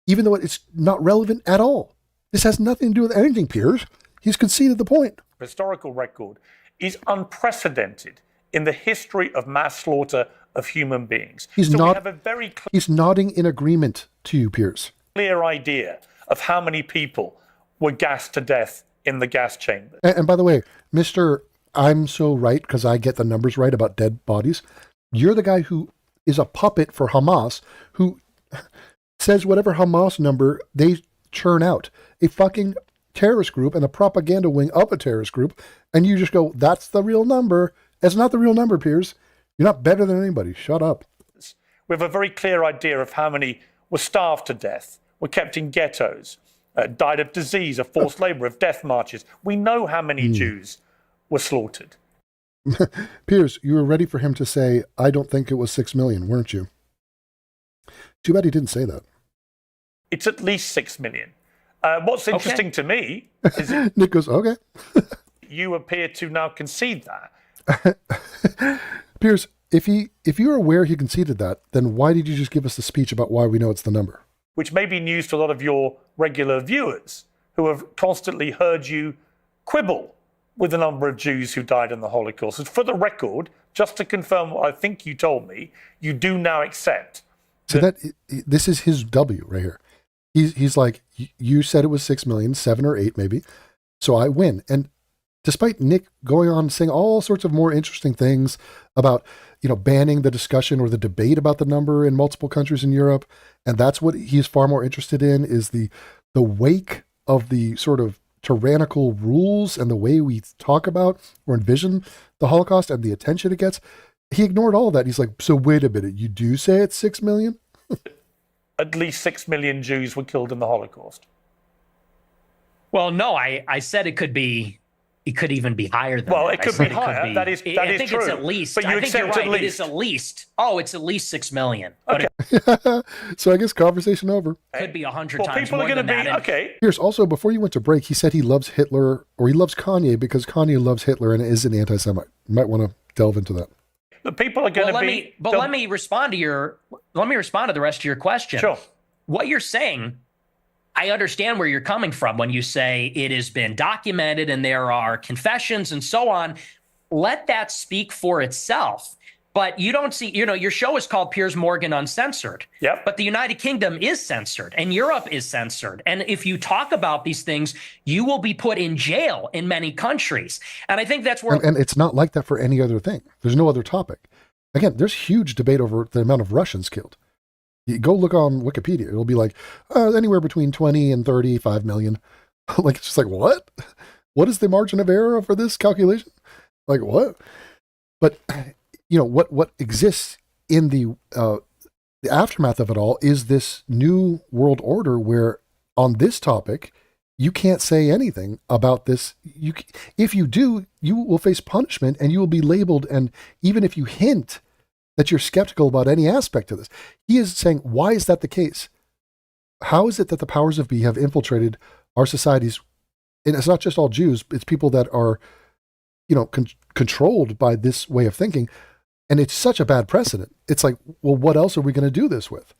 Speaker 1: even though it's not relevant at all. This has nothing to do with anything, Piers. He's conceded the point.
Speaker 3: Historical record is unprecedented in the history of mass slaughter of human beings. We have a very
Speaker 1: he's nodding in agreement to you, Piers.
Speaker 3: Clear idea of how many people were gassed to death in the gas chamber.
Speaker 1: And by the way, Mr. I'm so right because I get the numbers right about dead bodies. You're the guy who is a puppet for Hamas, who says whatever Hamas number they churn out. A fucking terrorist group and a propaganda wing of a terrorist group, and you just go, that's the real number. It's not the real number, Piers. You're not better than anybody. Shut up.
Speaker 3: We have a very clear idea of how many were starved to death, were kept in ghettos, died of disease, of forced labor, of death marches. We know how many Jews were slaughtered.
Speaker 1: Piers, you were ready for him to say, I don't think it was 6 million, weren't you? Too bad he didn't say that.
Speaker 3: It's at least 6 million. What's interesting to me is
Speaker 1: Nick goes, okay.
Speaker 3: You appear to now concede that.
Speaker 1: Piers, if you're aware he conceded that, then why did you just give us the speech about why we know it's the number?
Speaker 3: Which may be news to a lot of your regular viewers who have constantly heard you quibble with the number of Jews who died in the Holocaust. And for the record, just to confirm what I think you told me, you do now accept.
Speaker 1: So this is his W right here. He's like, you said it was 6 million, 7 or 8 maybe, so I win. And despite Nick going on saying all sorts of more interesting things about, banning the discussion or the debate about the number in multiple countries in Europe, and that's what he's far more interested in is the wake of the sort of tyrannical rules and the way we talk about or envision the Holocaust and the attention it gets. He ignored all of that. He's like, so wait a minute, you do say it's 6 million?
Speaker 3: At least 6 million Jews were killed in the Holocaust.
Speaker 2: Well, no, I said it could even be higher than
Speaker 3: that.
Speaker 2: It
Speaker 3: could be higher. That is
Speaker 2: I think
Speaker 3: true.
Speaker 2: It's at least.
Speaker 3: But you accept at least.
Speaker 2: It is at least. Oh, it's at least 6 million.
Speaker 3: Okay.
Speaker 1: So I guess conversation over.
Speaker 2: Could be 100 times
Speaker 3: people
Speaker 2: more
Speaker 3: are going
Speaker 2: than
Speaker 3: to be
Speaker 2: that.
Speaker 3: okay.
Speaker 1: Here's also, before you went to break, he said he loves Hitler, or he loves Kanye because Kanye loves Hitler and is an anti-Semite. You might want to delve into that.
Speaker 3: The people are going to be.
Speaker 2: Let me respond to the rest of your question.
Speaker 3: Sure.
Speaker 2: What you're saying, I understand where you're coming from when you say it has been documented and there are confessions and so on. Let that speak for itself. But you don't see, your show is called Piers Morgan Uncensored.
Speaker 3: Yep.
Speaker 2: But the United Kingdom is censored and Europe is censored. And if you talk about these things, you will be put in jail in many countries. And I think that's where.
Speaker 1: And it's not like that for any other thing. There's no other topic. Again, there's huge debate over the amount of Russians killed. You go look on Wikipedia. It'll be like anywhere between 20 and 35 million. Like, it's just like, what? What is the margin of error for this calculation? Like, what? But what exists in the aftermath of it all is this new world order where on this topic you can't say anything about this. If you do, you will face punishment and you will be labeled. And even if you hint that you're skeptical about any aspect of this, he is saying, why is that the case? How is it that the powers of be have infiltrated our societies? And it's not just all Jews, it's people that are, controlled by this way of thinking. And it's such a bad precedent. It's like, well, what else are we going to do this with?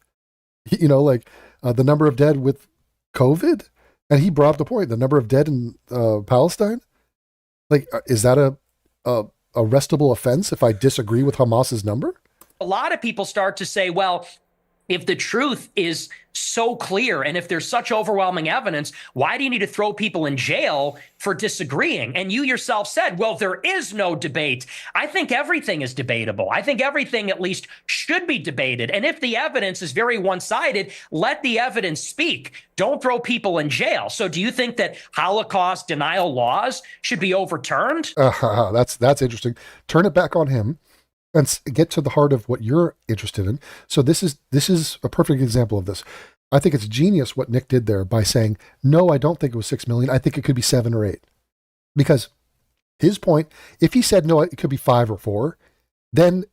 Speaker 1: The number of dead with COVID. And he brought up the point, the number of dead in Palestine. Like, is that a arrestable offense if I disagree with Hamas's number?
Speaker 2: A lot of people start to say, well, if the truth is so clear and if there's such overwhelming evidence, why do you need to throw people in jail for disagreeing? And you yourself said, well, there is no debate. I think everything is debatable. I think everything at least should be debated. And if the evidence is very one-sided, let the evidence speak. Don't throw people in jail. So do you think that Holocaust denial laws should be overturned?
Speaker 1: That's interesting. Turn it back on him. And get to the heart of what you're interested in. So this is a perfect example of this. I think it's genius what Nick did there by saying, no, I don't think it was 6 million. I think it could be 7 or 8. Because his point, if he said, no, it could be 5 or 4, then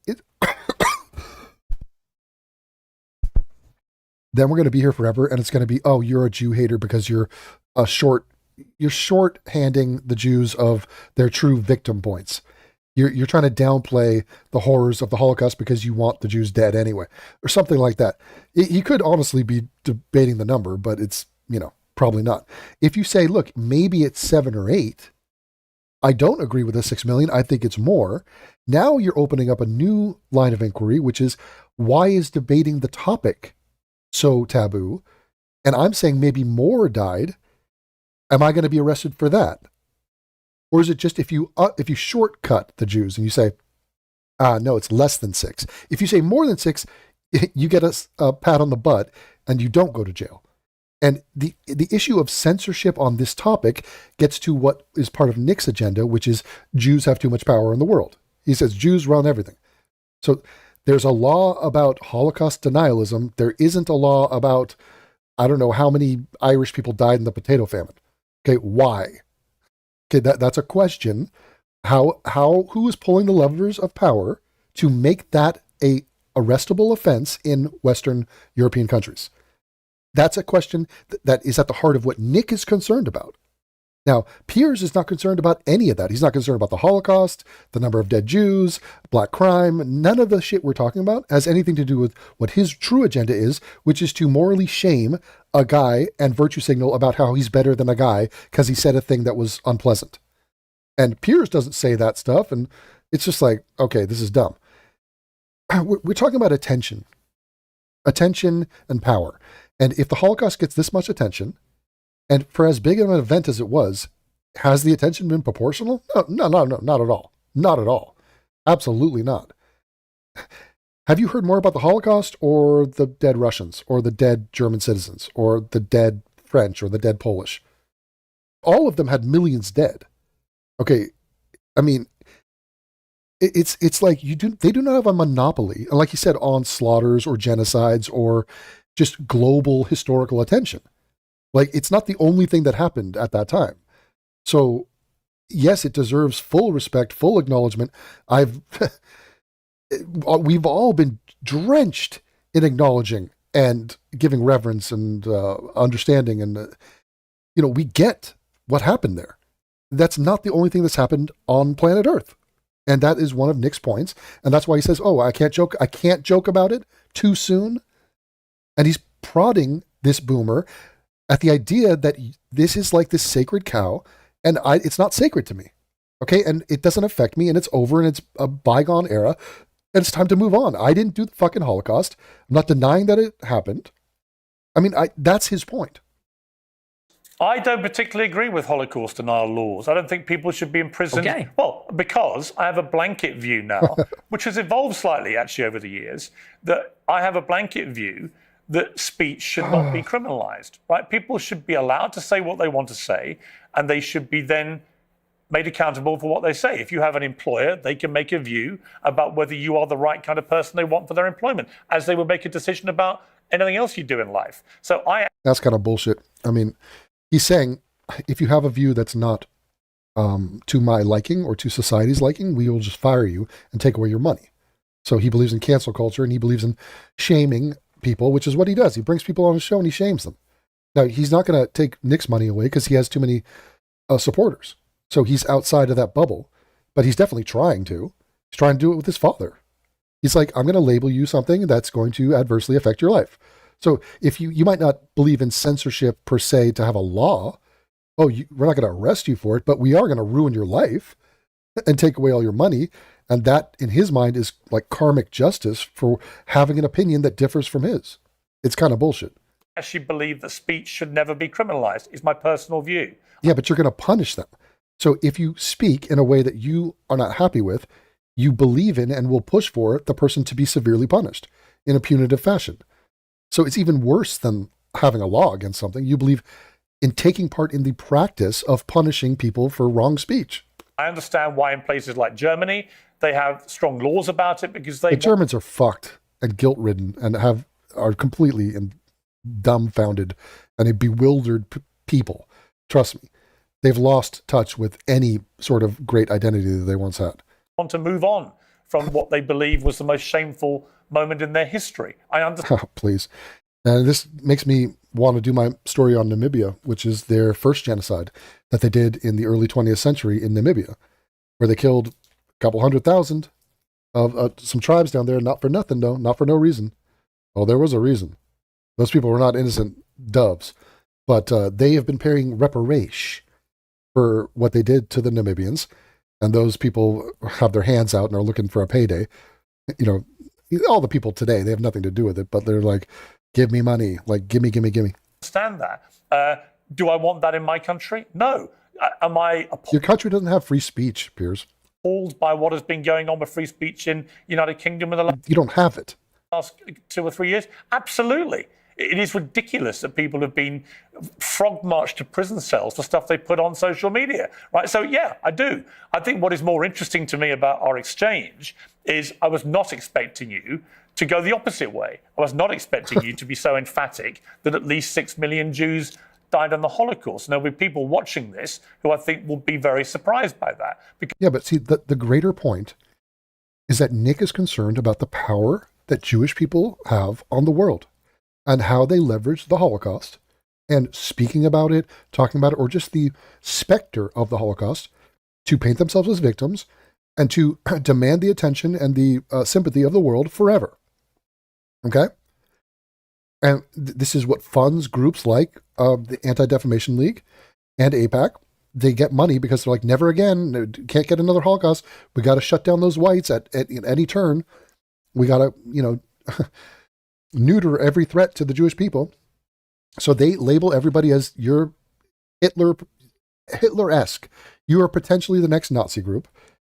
Speaker 1: then we're going to be here forever. And it's going to be, oh, you're a Jew hater because you're short-handing the Jews of their true victim points. You're trying to downplay the horrors of the Holocaust because you want the Jews dead anyway, or something like that. He could honestly be debating the number, but it's, probably not. If you say, look, maybe it's 7 or 8, I don't agree with the 6 million. I think it's more. Now you're opening up a new line of inquiry, which is, why is debating the topic so taboo? And I'm saying maybe more died. Am I going to be arrested for that? Or is it just if you shortcut the Jews and you say, no, it's less than 6. If you say more than 6, you get a pat on the butt and you don't go to jail. And the issue of censorship on this topic gets to what is part of Nick's agenda, which is Jews have too much power in the world. He says Jews run everything. So there's a law about Holocaust denialism. There isn't a law about, I don't know how many Irish people died in the potato famine. Okay, why? Okay, that's a question. Who is pulling the levers of power to make that a arrestable offense in Western European countries? That's a question that is at the heart of what Nick is concerned about. Now, Piers is not concerned about any of that. He's not concerned about the Holocaust, the number of dead Jews, black crime. None of the shit we're talking about has anything to do with what his true agenda is, which is to morally shame a guy and virtue signal about how he's better than a guy because he said a thing that was unpleasant. And Piers doesn't say that stuff, and it's just like, okay, this is dumb. We're talking about attention and power. And if the Holocaust gets this much attention, and for as big of an event as it was, has the attention been proportional? No, not at all. Not at all. Absolutely not. Have you heard more about the Holocaust or the dead Russians or the dead German citizens or the dead French or the dead Polish? All of them had millions dead. Okay, I mean, it's like they do not have a monopoly, like you said, on slaughters or genocides or just global historical attention. Like, it's not the only thing that happened at that time. So, yes, it deserves full respect, full acknowledgement. We've all been drenched in acknowledging and giving reverence and understanding. And, we get what happened there. That's not the only thing that's happened on planet Earth. And that is one of Nick's points. And that's why he says, I can't joke about it too soon. And he's prodding this boomer at the idea that this is like this sacred cow, and it's not sacred to me. Okay, and it doesn't affect me, and it's over, and it's a bygone era, and it's time to move on. I didn't do the fucking Holocaust. I'm not denying that it happened. I mean, that's his point.
Speaker 3: I don't particularly agree with Holocaust denial laws. I don't think people should be imprisoned.
Speaker 2: Okay.
Speaker 3: Well, because I have a blanket view now, which has evolved slightly actually over the years, that I have a blanket view that speech should not be criminalized, right? People should be allowed to say what they want to say, and they should be then made accountable for what they say. If you have an employer, they can make a view about whether you are the right kind of person they want for their employment, as they would make a decision about anything else you do in life. So
Speaker 1: that's kind of bullshit. I mean, he's saying, if you have a view that's not to my liking or to society's liking, we will just fire you and take away your money. So he believes in cancel culture, and he believes in shaming people, which is what he does. He brings people on his show and he shames them. Now, he's not going to take Nick's money away because he has too many supporters. So he's outside of that bubble, but he's definitely trying to. He's trying to do it with his father. He's like, I'm going to label you something that's going to adversely affect your life. So if you might not believe in censorship per se to have a law, we're not going to arrest you for it, but we are going to ruin your life and take away all your money. And that, in his mind, is like karmic justice for having an opinion that differs from his. It's kind of bullshit.
Speaker 3: I actually believe that speech should never be criminalized, is my personal view.
Speaker 1: Yeah, but you're going to punish them. So if you speak in a way that you are not happy with, you believe in and will push for the person to be severely punished in a punitive fashion. So it's even worse than having a law against something. You believe in taking part in the practice of punishing people for wrong speech.
Speaker 3: I understand why in places like Germany, they have strong laws about it because
Speaker 1: the Germans are fucked and guilt-ridden and are completely dumbfounded and a bewildered people. Trust me, they've lost touch with any sort of great identity that they once had.
Speaker 3: Want to move on from what they believe was the most shameful moment in their history. I understand.
Speaker 1: Oh, please. And this makes me want to do my story on Namibia, which is their first genocide that they did in the early 20th century in Namibia, where they killed a couple 100,000 of some tribes down there, not for nothing, though, not for no reason. Well, there was a reason. Those people were not innocent doves, but they have been paying reparation for what they did to the Namibians, and those people have their hands out and are looking for a payday. You know, all the people today, they have nothing to do with it, but they're like, give me money, like, gimme.
Speaker 3: Understand that. Do I want that in my country? No. Am I
Speaker 1: Your country doesn't have free speech, Piers.
Speaker 3: appalled by what has been going on with free speech in United Kingdom in the
Speaker 1: You don't have it.
Speaker 3: last 2 or 3 years? Absolutely. It is ridiculous that people have been frog marched to prison cells for stuff they put on social media, right? So yeah, I do. I think what is more interesting to me about our exchange is I was not expecting you to go the opposite way. I was not expecting you to be so emphatic that at least 6 million Jews died in the Holocaust. And there'll be people watching this who I think will be very surprised by that.
Speaker 1: Yeah, but see, the greater point is that Nick is concerned about the power that Jewish people have on the world and how they leverage the Holocaust and speaking about it, talking about it, or just the specter of the Holocaust to paint themselves as victims and to demand the attention and the sympathy of the world forever. Okay? And this is what funds groups like the Anti-Defamation League and AIPAC. They get money because they're like, never again, can't get another Holocaust. We got to shut down those whites at any turn. We got to, neuter every threat to the Jewish people. So they label everybody as you're Hitler-esque. You are potentially the next Nazi group.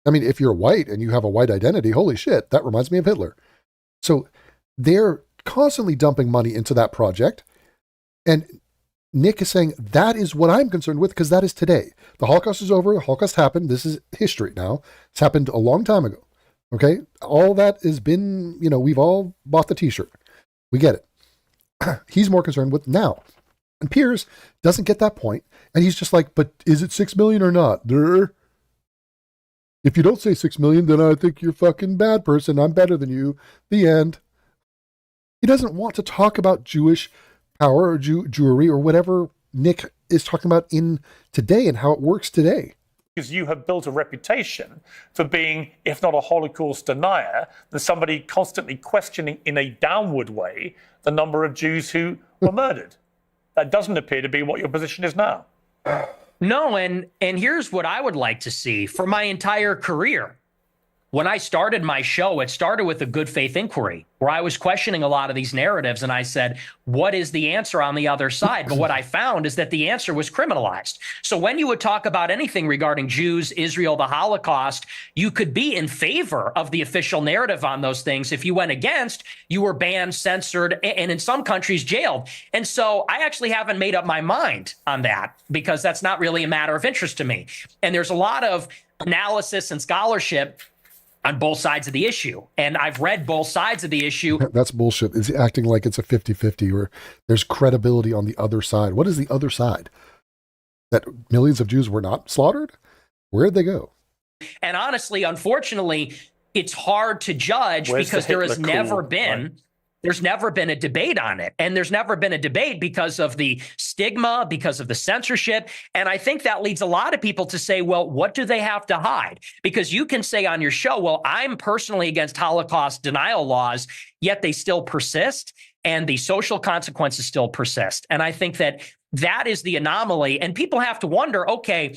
Speaker 1: I mean, if you're white and you have a white identity, holy shit, that reminds me of Hitler. So they're constantly dumping money into that project. And Nick is saying, that is what I'm concerned with, because that is today. The Holocaust is over. The Holocaust happened. This is history now. It's happened a long time ago. Okay? All that has been, we've all bought the t-shirt. We get it. He's more concerned with now. And Piers doesn't get that point. And he's just like, but is it 6 million or not? Durr. If you don't say 6 million, then I think you're a fucking bad person. I'm better than you. The end. He doesn't want to talk about Jewish power or Jewry or whatever Nick is talking about in today and how it works today.
Speaker 3: Because you have built a reputation for being, if not a Holocaust denier, then somebody constantly questioning in a downward way the number of Jews who were murdered. That doesn't appear to be what your position is now.
Speaker 2: No, and here's what I would like to see for my entire career. When I started my show, it started with a good faith inquiry where I was questioning a lot of these narratives. And I said, what is the answer on the other side? But what I found is that the answer was criminalized. So when you would talk about anything regarding Jews, Israel, the Holocaust, you could be in favor of the official narrative on those things. If you went against, you were banned, censored, and in some countries jailed. And so I actually haven't made up my mind on that because that's not really a matter of interest to me. And there's a lot of analysis and scholarship on both sides of the issue. And I've read both sides of the issue.
Speaker 1: That's bullshit. It's acting like it's a 50-50 or there's credibility on the other side. What is the other side? That millions of Jews were not slaughtered? Where'd they go?
Speaker 2: And honestly, unfortunately, it's hard to judge because there has never been... There's never been a debate on it. And there's never been a debate because of the stigma, because of the censorship. And I think that leads a lot of people to say, well, what do they have to hide? Because you can say on your show, well, I'm personally against Holocaust denial laws, yet they still persist and the social consequences still persist. And I think that that is the anomaly. And people have to wonder, okay,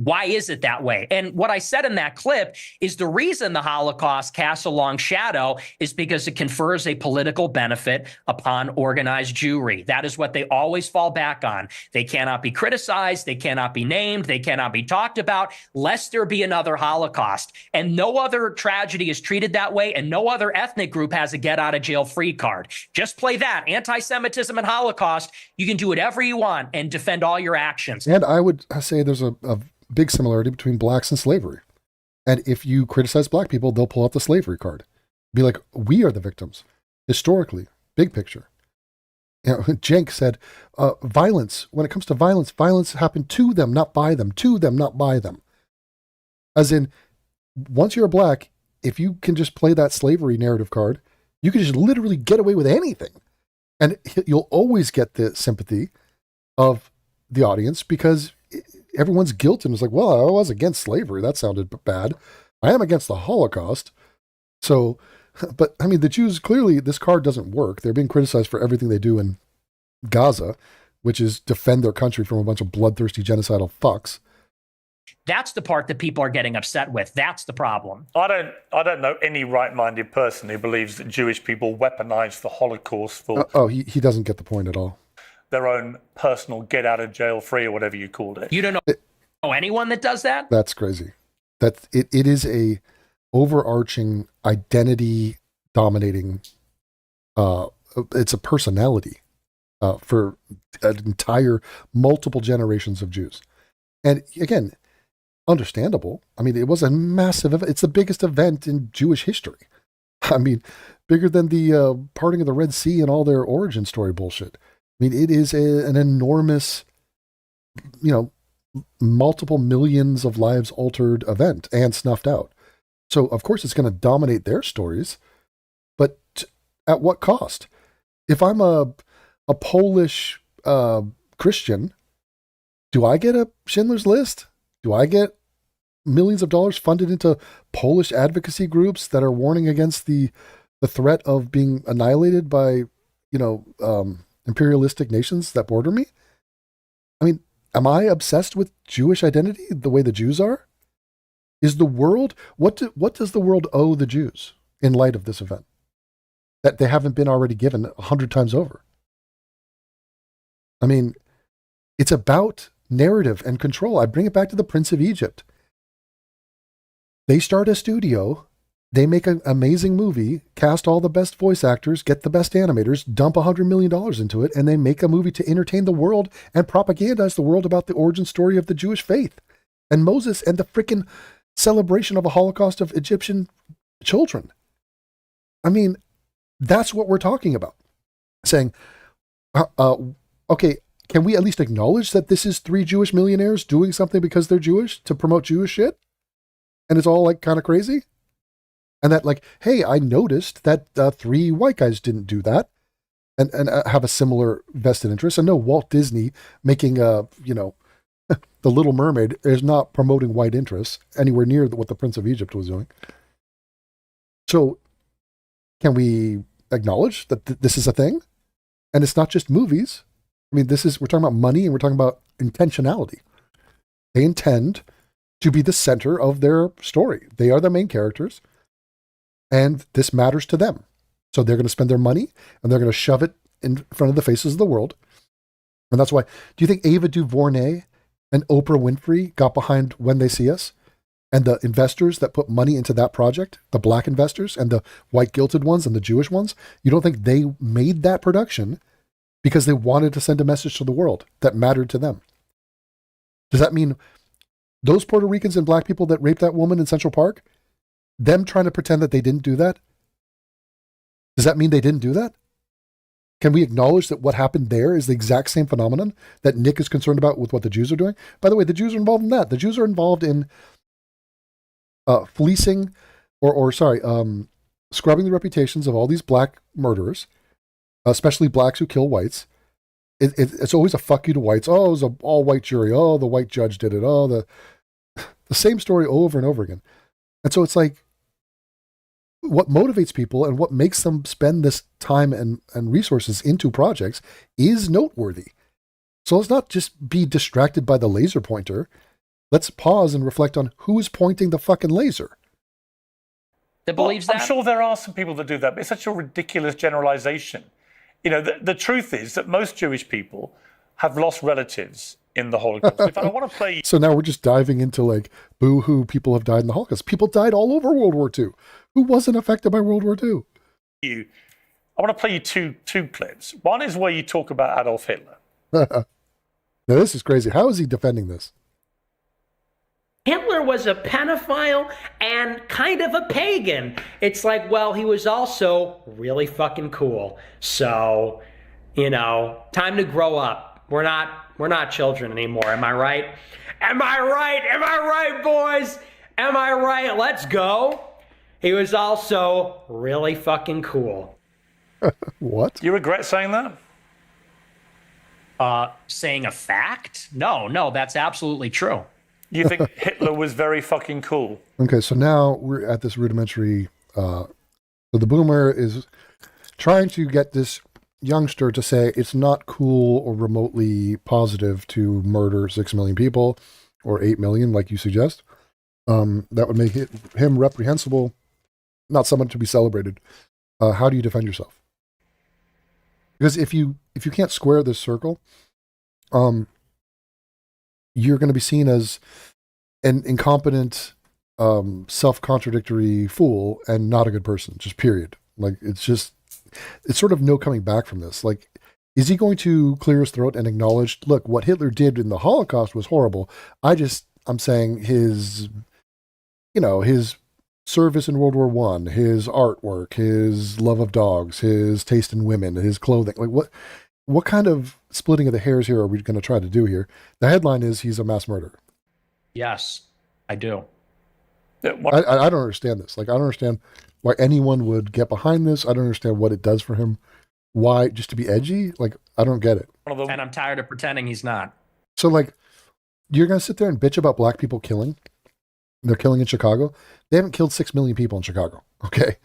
Speaker 2: why is it that way? And what I said in that clip is the reason the Holocaust casts a long shadow is because it confers a political benefit upon organized Jewry. That is what they always fall back on. They cannot be criticized. They cannot be named. They cannot be talked about, lest there be another Holocaust. And no other tragedy is treated that way. And no other ethnic group has a get out of jail free card. Just play that. Anti-Semitism and Holocaust. You can do whatever you want and defend all your actions.
Speaker 1: And I would say there's a big similarity between blacks and slavery. And if you criticize black people, they'll pull out the slavery card. Be like, we are the victims. Historically, big picture. You know, Cenk said, violence, when it comes to violence, violence happened to them, not by them. To them, not by them. As in, once you're black, if you can just play that slavery narrative card, you can just literally get away with anything. And you'll always get the sympathy of the audience because everyone's guilt and is like, well, I was against slavery. That sounded bad. I am against the Holocaust. So, but I mean, the Jews, clearly this card doesn't work. They're being criticized for everything they do in Gaza, which is defend their country from a bunch of bloodthirsty genocidal fucks.
Speaker 2: That's the part that people are getting upset with. That's the problem.
Speaker 3: I don't know any right-minded person who believes that Jewish people weaponized the Holocaust for
Speaker 1: he doesn't get the point at all.
Speaker 3: Their own personal get out of jail free or whatever you called it.
Speaker 2: You don't know anyone that does that?
Speaker 1: That's crazy. That it is a overarching identity dominating. It's a personality for an entire multiple generations of Jews. And again, understandable. I mean, it was a massive event. It's the biggest event in Jewish history. I mean, bigger than the parting of the Red Sea and all their origin story bullshit. I mean, it is an enormous, multiple millions of lives altered event and snuffed out. So, of course, it's going to dominate their stories, but at what cost? If I'm a Polish Christian, do I get a Schindler's List? Do I get millions of dollars funded into Polish advocacy groups that are warning against the threat of being annihilated by, imperialistic nations that border me? I mean, am I obsessed with Jewish identity the way the Jews are? Is the world, what does the world owe the Jews in light of this event that they haven't been already given 100 times over? I mean, it's about narrative and control. I bring it back to the Prince of Egypt. They start a studio, they make an amazing movie, cast all the best voice actors, get the best animators, dump $100 million into it, and they make a movie to entertain the world and propagandize the world about the origin story of the Jewish faith and Moses and the freaking celebration of a Holocaust of Egyptian children. I mean, that's what we're talking about. Saying, okay, can we at least acknowledge that this is 3 Jewish millionaires doing something because they're Jewish to promote Jewish shit? And it's all like kind of crazy? And that like, hey, I noticed that 3 white guys didn't do that and have a similar vested interest. And no, Walt Disney making, The Little Mermaid is not promoting white interests anywhere near what the Prince of Egypt was doing. So can we acknowledge that this is a thing? And it's not just movies. I mean, we're talking about money and we're talking about intentionality. They intend to be the center of their story. They are the main characters, and this matters to them. So they're going to spend their money, and they're going to shove it in front of the faces of the world. And that's why, do you think Ava DuVernay and Oprah Winfrey got behind When They See Us? And the investors that put money into that project, the black investors and the white guilted ones and the Jewish ones, you don't think they made that production because they wanted to send a message to the world that mattered to them? Does that mean those Puerto Ricans and black people that raped that woman in Central Park, them trying to pretend that they didn't do that? Does that mean they didn't do that? Can we acknowledge that what happened there is the exact same phenomenon that Nick is concerned about with what the Jews are doing? By the way, the Jews are involved in that. The Jews are involved in fleecing scrubbing the reputations of all these black murderers, especially blacks who kill whites. It's always a fuck you to whites. Oh, it was an all white jury. Oh, the white judge did it. Oh, the same story over and over again. And so it's like, what motivates people and what makes them spend this time and resources into projects is noteworthy. So let's not just be distracted by the laser pointer. Let's pause and reflect on who is pointing the fucking laser.
Speaker 2: That believes that?
Speaker 3: I'm sure there are some people that do that, but it's such a ridiculous generalization. You know, the truth is that most Jewish people have lost relatives in the Holocaust. If I want to play...
Speaker 1: So now we're just diving into like, boo-hoo, people have died in the Holocaust. People died all over World War II. Who wasn't affected by World War II?
Speaker 3: I want to play you two clips. One is where you talk about Adolf Hitler.
Speaker 1: Now this is crazy. How is he defending this?
Speaker 2: Hitler was a pedophile and kind of a pagan. It's like, well, he was also really fucking cool. So, you know, time to grow up. We're not children anymore. Am I right? Am I right? Am I right, boys? Am I right? Let's go. He was also really fucking cool.
Speaker 1: What?
Speaker 3: You regret saying that?
Speaker 2: Saying a fact? No, that's absolutely true.
Speaker 3: You think Hitler was very fucking cool?
Speaker 1: Okay, so now we're at this rudimentary. So the boomer is trying to get this youngster to say it's not cool or remotely positive to murder 6 million people or 8 million, like you suggest. That would make him reprehensible, not someone to be celebrated. How do you defend yourself? Because if you can't square this circle, you're going to be seen as an incompetent, self-contradictory fool and not a good person, just period. Like, it's sort of no coming back from this. Like, is he going to clear his throat and acknowledge, look, what Hitler did in the Holocaust was horrible. I'm saying his service in World War I, his artwork, his love of dogs, his taste in women, his clothing, like what kind of splitting of the hairs here are we going to try to do here? The headline is he's a mass murderer.
Speaker 2: Yes, I do.
Speaker 1: I don't understand this. Like, I don't understand why anyone would get behind this. I don't understand what it does for him. Why? Just to be edgy? Like, I don't get it.
Speaker 2: And I'm tired of pretending he's not.
Speaker 1: So, like, you're going to sit there and bitch about black people killing? They're killing in Chicago. They haven't killed 6 million people in Chicago. Okay.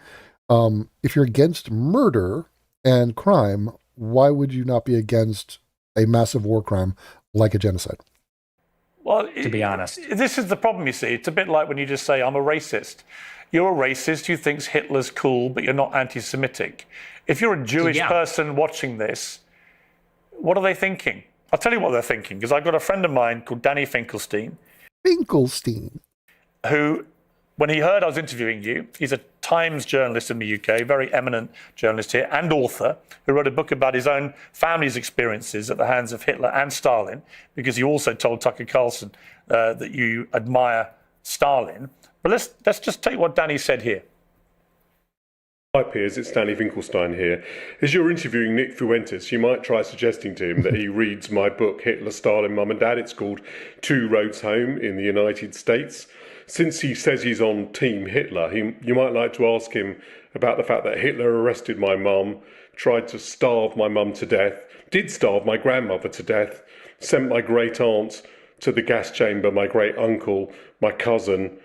Speaker 1: If you're against murder and crime, why would you not be against a massive war crime like a genocide?
Speaker 3: Well,
Speaker 2: to be honest,
Speaker 3: this is the problem, you see. It's a bit like when you just say, I'm a racist. You're a racist who thinks Hitler's cool, but you're not anti-Semitic. If you're a Jewish person watching this, what are they thinking? I'll tell you what they're thinking, because I've got a friend of mine called Danny Finkelstein. Who, when he heard I was interviewing you, he's a Times journalist in the UK, very eminent journalist here, and author, who wrote a book about his own family's experiences at the hands of Hitler and Stalin, because you also told Tucker Carlson that you admire Stalin. But let's just take what Danny said here.
Speaker 4: Hi Piers, it's Danny Finkelstein here. As you're interviewing Nick Fuentes, you might try suggesting to him that he reads my book, Hitler, Stalin, Mum and Dad. It's called Two Roads Home in the United States. Since he says he's on Team Hitler, you might like to ask him about the fact that Hitler arrested my mum, tried to starve my mum to death, did starve my grandmother to death, sent my great aunt to the gas chamber, my great uncle, my cousin.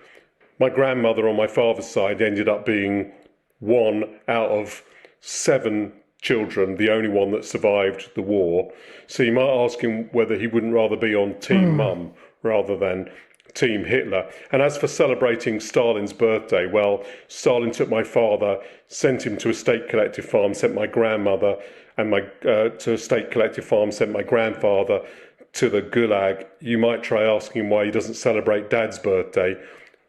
Speaker 4: My grandmother on my father's side ended up being 1 out of 7 children, the only one that survived the war. So you might ask him whether he wouldn't rather be on Team Mum rather than Team Hitler. And as for celebrating Stalin's birthday, well, Stalin took my father, sent him to a state collective farm, sent my grandmother and to a state collective farm, sent my grandfather to the Gulag. You might try asking him why he doesn't celebrate Dad's birthday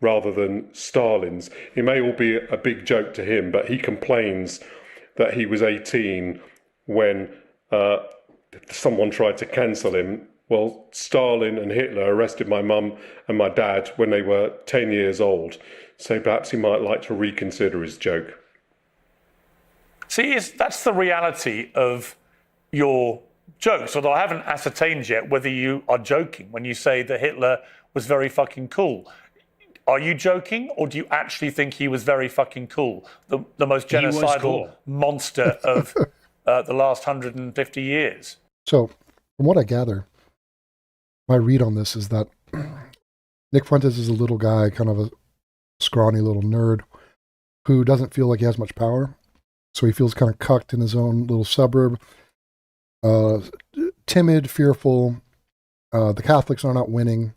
Speaker 4: rather than Stalin's. It may all be a big joke to him, but he complains that he was 18 when someone tried to cancel him. Well, Stalin and Hitler arrested my mum and my dad when they were 10 years old. So perhaps he might like to reconsider his joke.
Speaker 3: See, that's the reality of your jokes, although I haven't ascertained yet whether you are joking when you say that Hitler was very fucking cool. Are you joking, or do you actually think he was very fucking cool? The most genocidal monster of the last 150 years?
Speaker 1: So, from what I gather, my read on this is that Nick Fuentes is a little guy, kind of a scrawny little nerd who doesn't feel like he has much power. So he feels kind of cucked in his own little suburb, timid, fearful. The Catholics are not winning.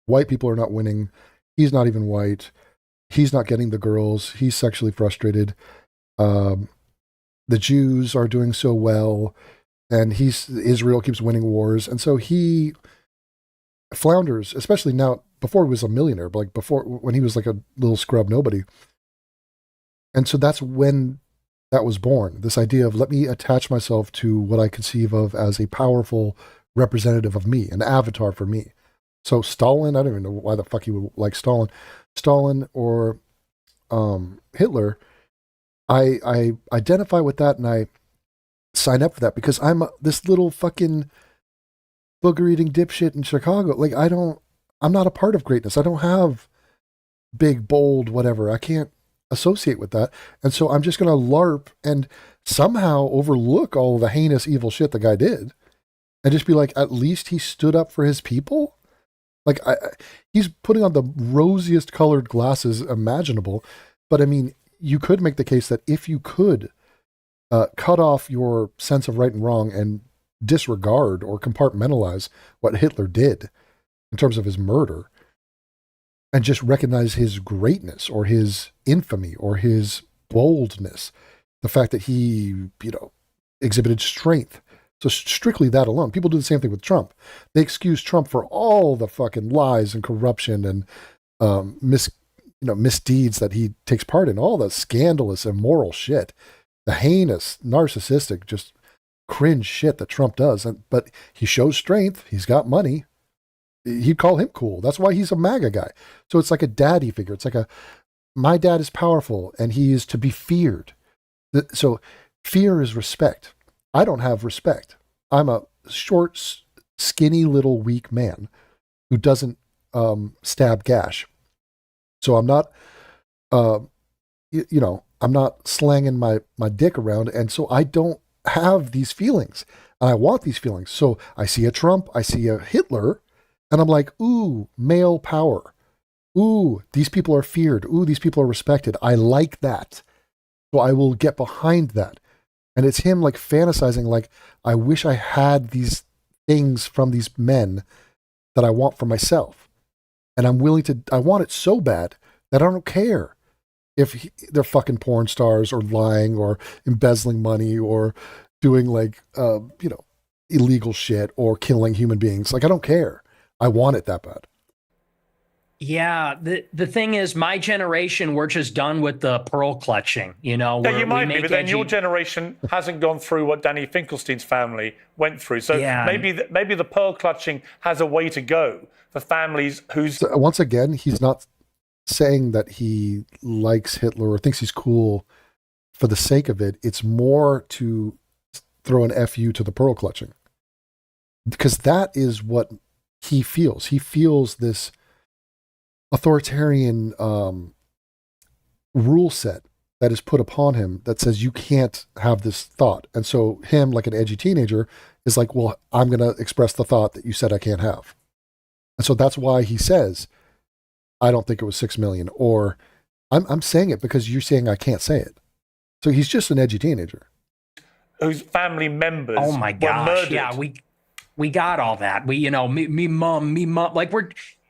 Speaker 1: White people are not winning. He's not even white. He's not getting the girls. He's sexually frustrated. The Jews are doing so well, and Israel keeps winning wars. And so he flounders, especially now, before he was a millionaire, but like before, when he was like a little scrub nobody. And so that's when that was born, this idea of, let me attach myself to what I conceive of as a powerful representative of me, an avatar for me. So Stalin, I don't even know why the fuck he would like Stalin or Hitler. I identify with that, and I sign up for that because I'm this little fucking booger eating dipshit in Chicago. Like, I'm not a part of greatness. I don't have big, bold, whatever. I can't associate with that. And so I'm just going to LARP and somehow overlook all the heinous, evil shit the guy did and just be like, at least he stood up for his people. Like, he's putting on the rosiest colored glasses imaginable. But I mean, you could make the case that if you could cut off your sense of right and wrong and disregard or compartmentalize what Hitler did in terms of his murder, and just recognize his greatness or his infamy or his boldness, the fact that he, exhibited strength. So strictly that alone. People do the same thing with Trump. They excuse Trump for all the fucking lies and corruption and misdeeds that he takes part in, all the scandalous, immoral shit, the heinous, narcissistic, just cringe shit that Trump does. But he shows strength. He's got money. He'd call him cool. That's why he's a MAGA guy. So it's like a daddy figure. It's like my dad is powerful and he is to be feared. So fear is respect. I don't have respect. I'm a short, skinny, little, weak man who doesn't stab gash. So I'm not, I'm not slanging my dick around. And so I don't have these feelings. And I want these feelings. So I see a Trump, I see a Hitler, and I'm like, ooh, male power. Ooh, these people are feared. Ooh, these people are respected. I like that. So I will get behind that. And it's him like fantasizing, like, I wish I had these things from these men that I want for myself. And I want it so bad that I don't care if they're fucking porn stars or lying or embezzling money or doing like, illegal shit or killing human beings. Like, I don't care. I want it that bad.
Speaker 2: Yeah, the thing is, my generation, we're just done with the pearl clutching.
Speaker 3: Yeah, you might be, but then your generation hasn't gone through what Danny Finkelstein's family went through. So maybe the pearl clutching has a way to go for families whose...
Speaker 1: So once again, he's not saying that he likes Hitler or thinks he's cool for the sake of it. It's more to throw an FU to the pearl clutching. Because that is what he feels. He feels this authoritarian rule set that is put upon him that says you can't have this thought. And so him, like an edgy teenager, is like, well, I'm going to express the thought that you said I can't have. And so that's why he says, I don't think it was 6 million, or I'm saying it because you're saying I can't say it. So he's just an edgy teenager.
Speaker 3: Whose family members
Speaker 2: oh my gosh,
Speaker 3: were murdered.
Speaker 2: Yeah, we got all that. Me mom, like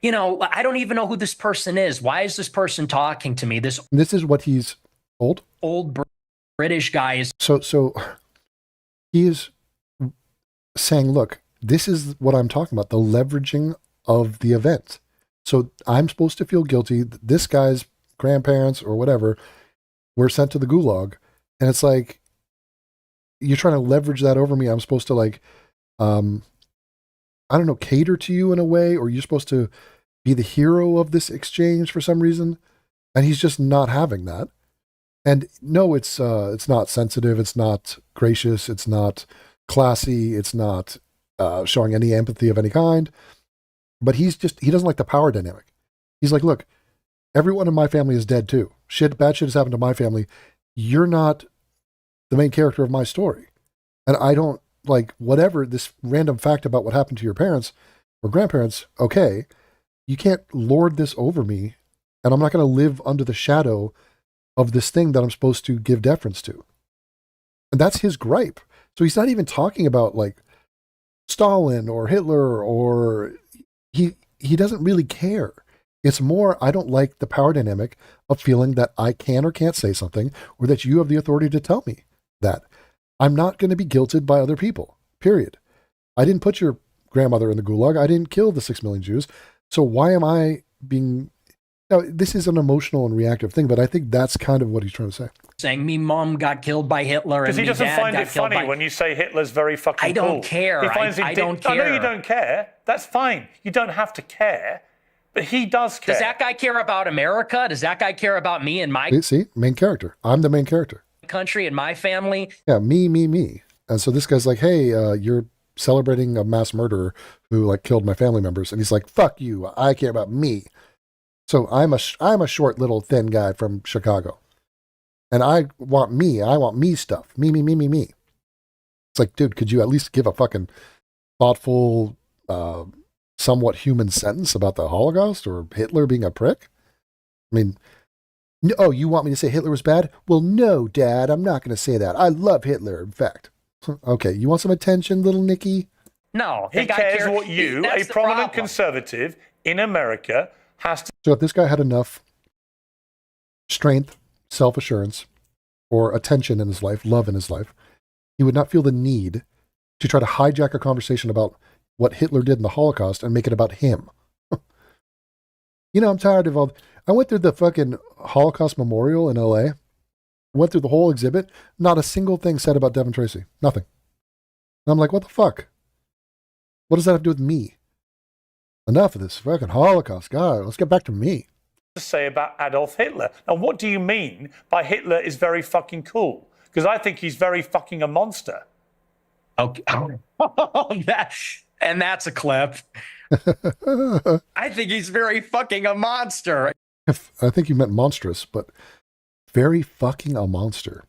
Speaker 2: You know, I don't even know who this person is. Why is this person talking to me? This
Speaker 1: This is what he's told.
Speaker 2: old British guy is.
Speaker 1: So he is saying, look, this is what I'm talking about, the leveraging of the event. So I'm supposed to feel guilty. This guy's grandparents or whatever were sent to the gulag. And it's like, you're trying to leverage that over me. I'm supposed to like, I don't know, cater to you in a way, or you're supposed to be the hero of this exchange for some reason. And he's just not having that. And no, it's not sensitive. It's not gracious. It's not classy. It's not showing any empathy of any kind. But he doesn't like the power dynamic. He's like, look, everyone in my family is dead too. Bad shit has happened to my family. You're not the main character of my story. And I don't like whatever this random fact about what happened to your parents or grandparents. Okay. You can't lord this over me. And I'm not going to live under the shadow of this thing that I'm supposed to give deference to. And that's his gripe. So he's not even talking about like Stalin or Hitler, or he doesn't really care. It's more, I don't like the power dynamic of feeling that I can or can't say something, or that you have the authority to tell me that. I'm not going to be guilted by other people, period. I didn't put your grandmother in the gulag. I didn't kill the 6 million Jews. So why am I being... Now, this is an emotional and reactive thing, but I think that's kind of what he's trying to say.
Speaker 2: Saying me mom got killed by Hitler.
Speaker 3: Because he doesn't find it funny when you say Hitler's very fucking cool.
Speaker 2: I don't care.
Speaker 3: He finds
Speaker 2: I don't care.
Speaker 3: I know you don't care. That's fine. You don't have to care. But he does care.
Speaker 2: Does that guy care about America? Does that guy care about me and my
Speaker 1: See, main character. I'm the main character.
Speaker 2: country and my family?
Speaker 1: Yeah, me. And so this guy's like, hey, you're celebrating a mass murderer who like killed my family members. And he's like, fuck you. I care about me. So I'm a short little thin guy from Chicago. And I want me stuff. Me. It's like, dude, could you at least give a fucking thoughtful, somewhat human sentence about the Holocaust or Hitler being a prick? I mean, oh, you want me to say Hitler was bad? Well, no, Dad, I'm not going to say that. I love Hitler, in fact. Okay, you want some attention, little Nicky?
Speaker 2: No.
Speaker 3: He cares what you, a prominent conservative in America, has to...
Speaker 1: So if this guy had enough strength, self-assurance, or attention in his life, love in his life, he would not feel the need to try to hijack a conversation about what Hitler did in the Holocaust and make it about him. You know, I'm tired of all... I went through the fucking Holocaust Memorial in LA. Went through the whole exhibit. Not a single thing said about devontracey. Nothing. And I'm like, what the fuck? What does that have to do with me? Enough of this fucking Holocaust. God, let's get back to me.
Speaker 3: say about Adolf Hitler. Now, what do you mean by Hitler is very fucking cool? Because I think he's very fucking a monster.
Speaker 2: Okay. And that's a clip. I think he's very fucking a monster.
Speaker 1: I think you meant monstrous, but very fucking a monster.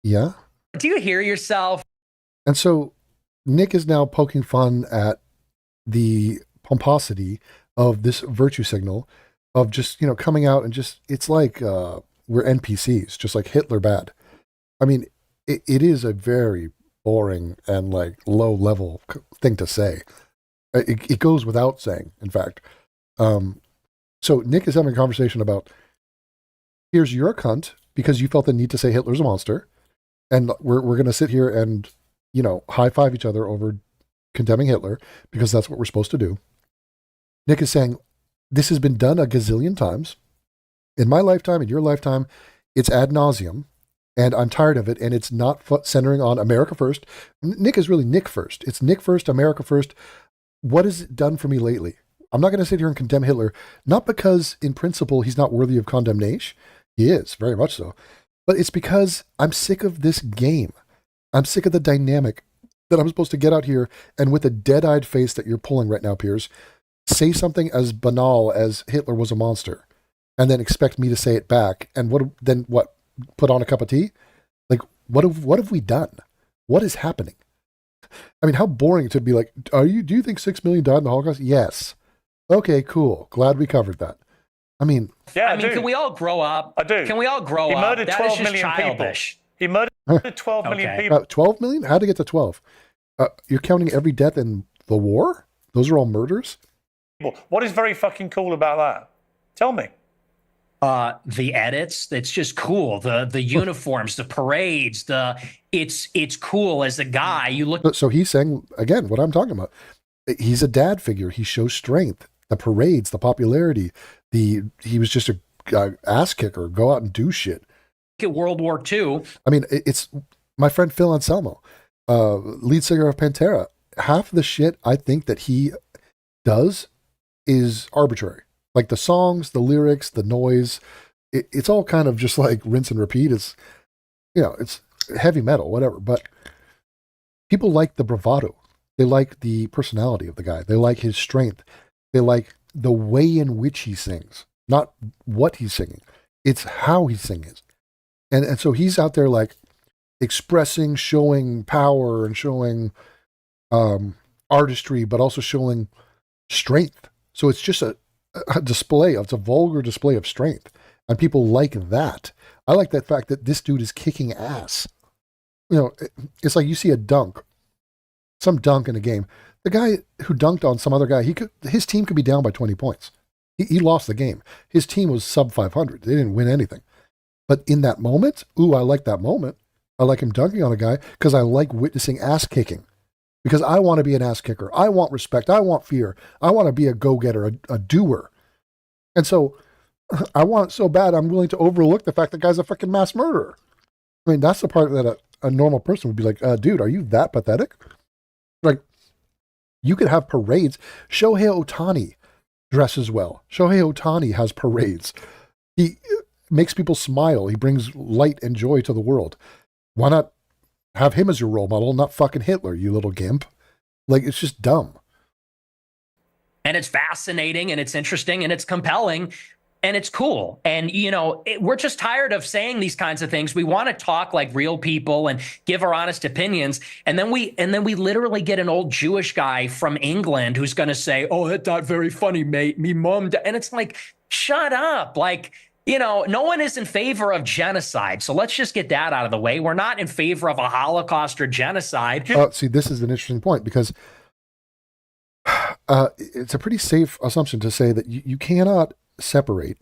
Speaker 1: Yeah?
Speaker 2: Do you hear yourself?
Speaker 1: And so Nick is now poking fun at the pomposity of this virtue signal of just, you know, coming out and just, it's like we're NPCs, just like Hitler bad. I mean, it is a very boring and like low level thing to say. It goes without saying, in fact. So Nick is having a conversation about, here's your cunt because you felt the need to say Hitler's a monster. And we're going to sit here and, you know, high five each other over condemning Hitler because that's what we're supposed to do. Nick is saying, this has been done a gazillion times. In my lifetime, in your lifetime, it's ad nauseum. And I'm tired of it. And it's not centering on America first. Nick is really Nick first. It's Nick first, America first. What has it done for me lately? I'm not going to sit here and condemn Hitler, not because in principle he's not worthy of condemnation. He is, very much so. But it's because I'm sick of this game. I'm sick of the dynamic that I'm supposed to get out here and with a dead-eyed face that you're pulling right now, Piers, say something as banal as Hitler was a monster and then expect me to say it back. And what, put on a cup of tea? Like, what have we done? What is happening? I mean, how boring to be like, do you think 6 million died in the Holocaust? Yes. Okay, cool. Glad we covered that. I mean,
Speaker 3: yeah,
Speaker 2: can we all grow up?
Speaker 3: I do.
Speaker 2: Can we all grow up?
Speaker 3: He murdered 12 million
Speaker 2: childish.
Speaker 3: people. He murdered 12 million people.
Speaker 1: 12 million? How'd it get to 12? You're counting every death in the war? Those are all murders?
Speaker 3: What is very fucking cool about that? Tell me.
Speaker 2: The edits, it's just cool. The uniforms, the parades, it's cool as a guy. You look.
Speaker 1: So he's saying, again, what I'm talking about. He's a dad figure. He shows strength. The parades, the popularity, he was just a ass kicker. Go out and do shit.
Speaker 2: At World War II.
Speaker 1: I mean, it's my friend Phil Anselmo, lead singer of Pantera. Half the shit I think that he does is arbitrary. Like the songs, the lyrics, the noise, it's all kind of just like rinse and repeat. It's, it's heavy metal, whatever. But people like the bravado. They like the personality of the guy. They like his strength. They like the way in which he sings, not what he's singing. It's how he sings. And so he's out there like expressing, showing power and showing artistry, but also showing strength. So it's just a display. It's a vulgar display of strength. And people like that. I like that fact that this dude is kicking ass. It's like you see a dunk, some dunk in a game. The guy who dunked on some other guy, his team could be down by 20 points. He lost the game. His team was sub 500. They didn't win anything. But in that moment, I like that moment. I like him dunking on a guy because I like witnessing ass kicking. Because I want to be an ass kicker. I want respect. I want fear. I want to be a go-getter, a doer. And so I want it so bad I'm willing to overlook the fact that guy's a fucking mass murderer. I mean, that's the part that a normal person would be like, dude, are you that pathetic? Like, you could have parades. Shohei Ohtani dresses well. Shohei Ohtani has parades. He makes people smile. He brings light and joy to the world. Why not have him as your role model, not fucking Hitler, you little gimp? Like, it's just dumb.
Speaker 2: And it's fascinating and it's interesting and it's compelling and it's cool. And, we're just tired of saying these kinds of things. We want to talk like real people and give our honest opinions. And then we literally get an old Jewish guy from England who's going to say, oh, that's not very funny, mate. Me mom. And it's like, shut up. Like, no one is in favor of genocide. So let's just get that out of the way. We're not in favor of a Holocaust or genocide.
Speaker 1: See, this is an interesting point because it's a pretty safe assumption to say that you cannot separate,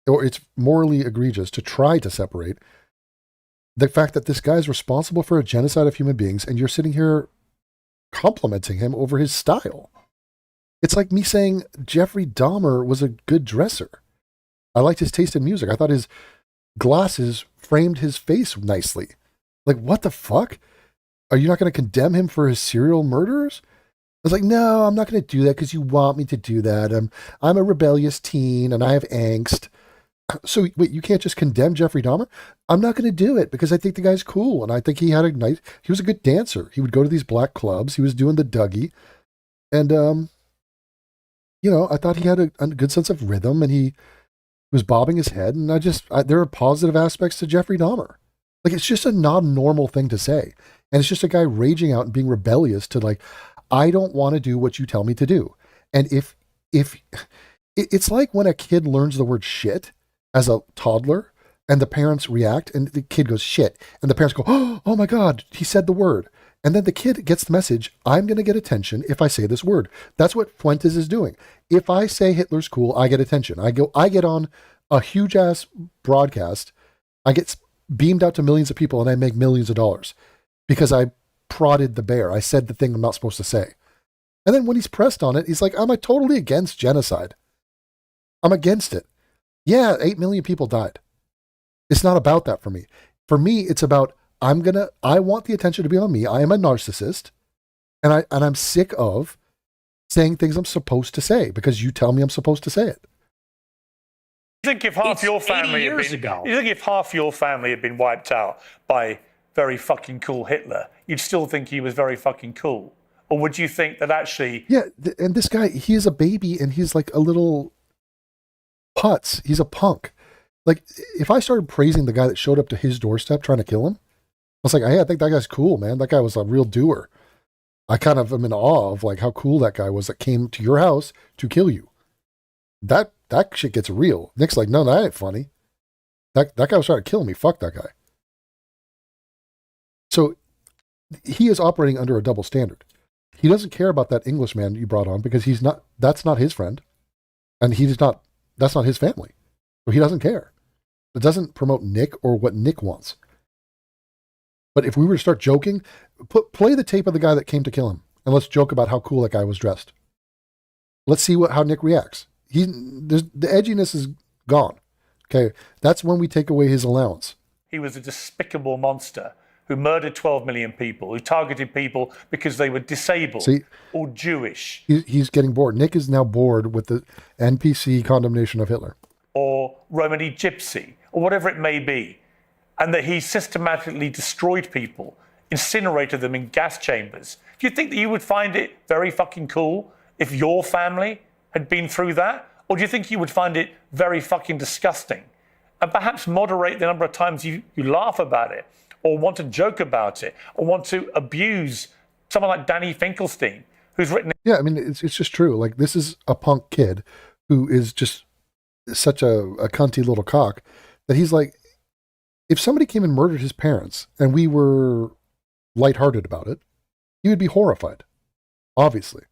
Speaker 1: or it's morally egregious to try to separate the fact that this guy's responsible for a genocide of human beings and you're sitting here complimenting him over his style. It's like me saying Jeffrey Dahmer was a good dresser. I liked his taste in music. I thought his glasses framed his face nicely. Like, what the fuck? Are you not going to condemn him for his serial murderers? I was like, no, I'm not going to do that because you want me to do that. I'm a rebellious teen and I have angst. So wait, you can't just condemn Jeffrey Dahmer? I'm not going to do it because I think the guy's cool and I think he was a good dancer. He would go to these black clubs. He was doing the Dougie. And, I thought he had a good sense of rhythm and he was bobbing his head. And there are positive aspects to Jeffrey Dahmer. Like, it's just a non-normal thing to say. And it's just a guy raging out and being rebellious to like, I don't want to do what you tell me to do. And if it's like when a kid learns the word shit as a toddler and the parents react and the kid goes shit and the parents go, oh my God, he said the word. And then the kid gets the message, I'm going to get attention if I say this word. That's what Fuentes is doing. If I say Hitler's cool, I get attention. I get on a huge ass broadcast. I get beamed out to millions of people and I make millions of dollars because I prodded the bear. I said the thing I'm not supposed to say. And then when he's pressed on it, he's like, I'm totally against genocide. I'm against it. Yeah, 8 million people died. It's not about that for me. For me, it's about, I want the attention to be on me. I am a narcissist. And I'm sick of saying things I'm supposed to say because you tell me I'm supposed to say it.
Speaker 3: You think if half your family had been wiped out by very fucking cool Hitler, you'd still think he was very fucking cool? Or would you think that actually...
Speaker 1: Yeah, and this guy, he is a baby and he's like a little putz. He's a punk. Like, if I started praising the guy that showed up to his doorstep trying to kill him, I was like, hey, I think that guy's cool, man. That guy was a real doer. I kind of am in awe of like how cool that guy was that came to your house to kill you. That shit gets real. Nick's like, no, that ain't funny. That guy was trying to kill me. Fuck that guy. So he is operating under a double standard. he doesn't care about that Englishman you brought on because that's not his friend. And that's not his family. So he doesn't care. It doesn't promote Nick or what Nick wants. But if we were to start joking, play the tape of the guy that came to kill him, and let's joke about how cool that guy was dressed. Let's see how Nick reacts. The edginess is gone. Okay, that's when we take away his allowance.
Speaker 3: He was a despicable monster who murdered 12 million people, who targeted people because they were disabled or Jewish.
Speaker 1: He's getting bored. Nick is now bored with the NPC condemnation of Hitler.
Speaker 3: Or Romany Gypsy, or whatever it may be. And that he systematically destroyed people, incinerated them in gas chambers. Do you think that you would find it very fucking cool if your family had been through that? Or do you think you would find it very fucking disgusting? And perhaps moderate the number of times you laugh about it, or want to joke about it, or want to abuse someone like Danny Finkelstein, who's written...
Speaker 1: Yeah, I mean, it's just true. Like, this is a punk kid who is just such a cunty little cock that he's like, if somebody came and murdered his parents and we were lighthearted about it, he would be horrified, obviously.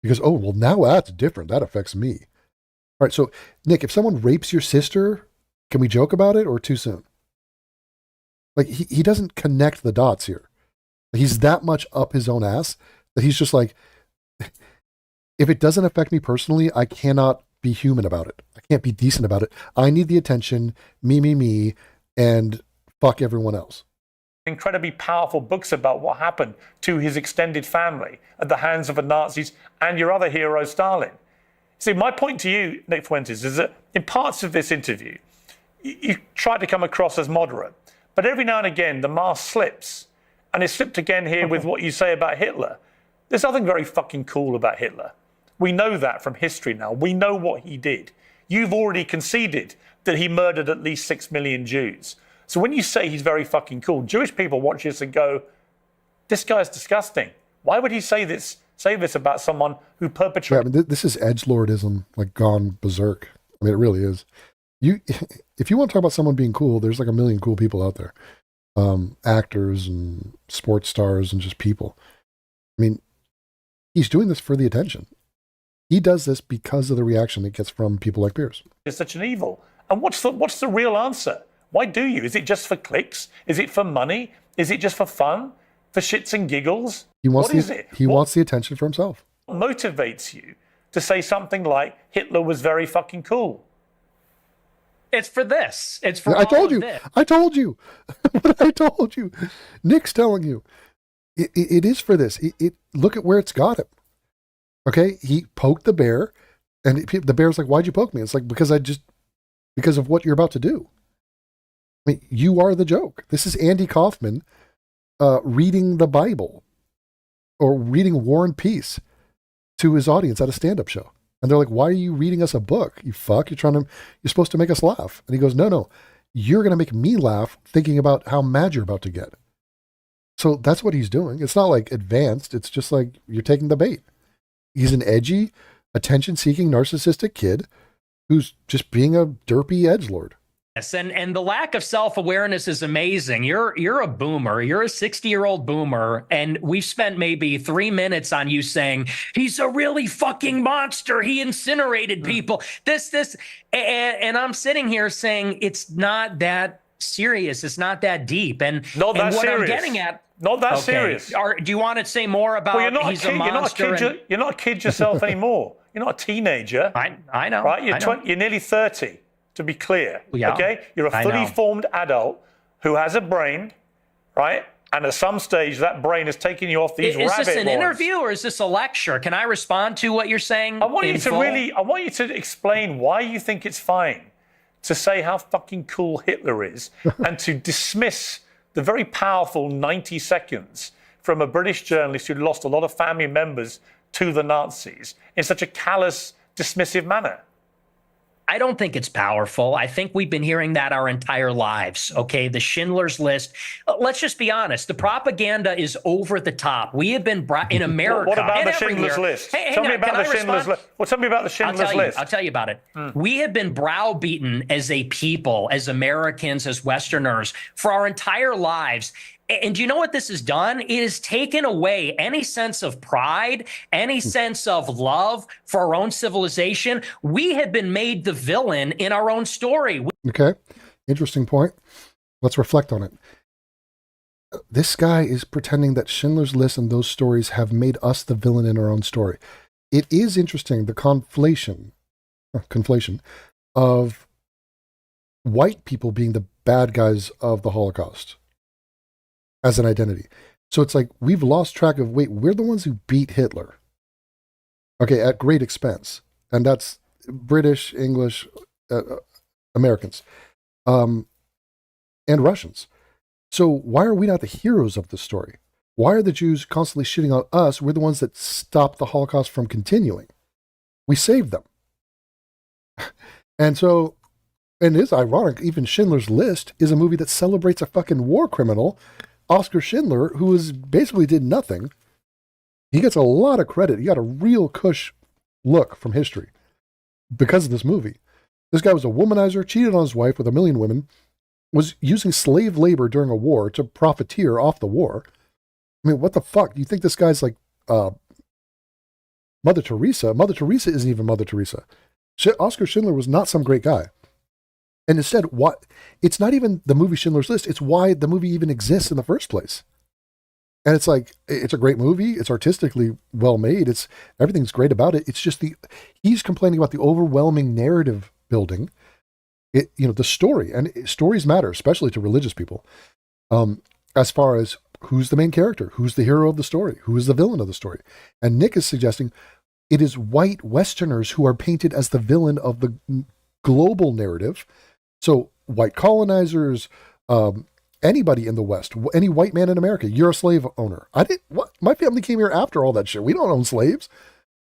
Speaker 1: Because, oh, well, now that's different. That affects me. All right, so, Nick, if someone rapes your sister, can we joke about it or too soon? Like, he doesn't connect the dots here. He's that much up his own ass that he's just like, if it doesn't affect me personally, I cannot be human about it. I can't be decent about it. I need the attention, me, and fuck everyone else.
Speaker 3: Incredibly powerful books about what happened to his extended family at the hands of the Nazis and your other hero, Stalin. See, my point to you, Nick Fuentes, is that in parts of this interview, you try to come across as moderate, but every now and again, the mask slips. And it slipped again here with what you say about Hitler. There's nothing very fucking cool about Hitler. We know that from history now. We know what he did. You've already conceded that he murdered at least 6 million Jews. So when you say he's very fucking cool, Jewish people watch this and go, this guy's disgusting. Why would he say this about someone who perpetrated...
Speaker 1: Yeah, I mean, this is edgelordism, like, gone berserk. I mean, it really is. If you want to talk about someone being cool, there's like a million cool people out there. Actors and sports stars and just people. I mean, he's doing this for the attention. He does this because of the reaction it gets from people like Piers.
Speaker 3: It's such an evil. And what's the real answer? Why do you? Is it just for clicks? Is it for money? Is it just for fun? For shits and giggles? What is it?
Speaker 1: He wants the attention for himself.
Speaker 3: What motivates you to say something like Hitler was very fucking cool?
Speaker 2: It's for this. It's for
Speaker 1: I told you.
Speaker 2: This.
Speaker 1: I told you. I told you. Nick's telling you. It is for this. Look at where it's got him. Okay? He poked the bear, and the bear's like, why'd you poke me? It's like, because of what you're about to do. I mean, you are the joke. This is Andy Kaufman reading the Bible or reading War and Peace to his audience at a stand-up show. And they're like, why are you reading us a book? You fuck, you're supposed to make us laugh. And he goes, no, you're going to make me laugh thinking about how mad you're about to get. So that's what he's doing. It's not like advanced. It's just like you're taking the bait. He's an edgy, attention-seeking, narcissistic kid who's just being a derpy edgelord.
Speaker 2: Yes, and the lack of self-awareness is amazing. You're a boomer. You're a 60-year-old boomer, and we've spent maybe 3 minutes on you saying he's a really fucking monster. He incinerated people. And I'm sitting here saying it's not that serious. It's not that deep. And
Speaker 3: not that
Speaker 2: what
Speaker 3: serious.
Speaker 2: I'm getting at.
Speaker 3: Not that serious.
Speaker 2: Do you want to say more about he's a monster?
Speaker 3: You're not a kid yourself anymore. You're not a teenager.
Speaker 2: I know.
Speaker 3: Right? You're nearly 30. To be clear,
Speaker 2: yeah,
Speaker 3: okay? You're a fully formed adult who has a brain, right? And at some stage, that brain is taking you off these rabbit warrens.
Speaker 2: Is this an interview or is this a lecture? Can I respond to what you're saying?
Speaker 3: I want you to explain why you think it's fine to say how fucking cool Hitler is and to dismiss the very powerful 90 seconds from a British journalist who lost a lot of family members to the Nazis in such a callous, dismissive manner.
Speaker 2: I don't think it's powerful. I think we've been hearing that our entire lives. Okay, the Schindler's List. Let's just be honest. The propaganda is over the top. We have been brought in America.
Speaker 3: What about the Schindler's List? Tell me about the Schindler's List. Well, tell me about the Schindler's List.
Speaker 2: I'll tell you about it. We have been browbeaten as a people, as Americans, as Westerners, for our entire lives. And do you know what this has done? It has taken away any sense of pride, any sense of love for our own civilization. We have been made the villain in our own story.
Speaker 1: Okay, interesting point. Let's reflect on it. This guy is pretending that Schindler's List and those stories have made us the villain in our own story. It is interesting, the conflation of white people being the bad guys of the Holocaust as an identity. So it's like we've lost track of, wait, we're the ones who beat Hitler. Okay, at great expense. And that's British, English, Americans, and Russians. So why are we not the heroes of the story? Why are the Jews constantly shitting on us? We're the ones that stopped the Holocaust from continuing. We saved them. And so, and it is ironic, even Schindler's List is a movie that celebrates a fucking war criminal, Oskar Schindler, who basically did nothing. He gets a lot of credit. He got a real cush look from history because of this movie. This guy was a womanizer, cheated on his wife with 1 million women, was using slave labor during a war to profiteer off the war. I mean, what the fuck? You think this guy's like Mother Teresa? Mother Teresa isn't even Mother Teresa. Oskar Schindler was not some great guy. And instead, it's not even the movie Schindler's List. It's why the movie even exists in the first place. And it's like, it's a great movie. It's artistically well made. Everything's great about it. It's just he's complaining about the overwhelming narrative building. The story, and stories matter, especially to religious people. As far as who's the main character, who's the hero of the story, who is the villain of the story. And Nick is suggesting it is white Westerners who are painted as the villain of the global narrative. So white colonizers, anybody in the West, any white man in America, you're a slave owner. My family came here after all that shit. We don't own slaves.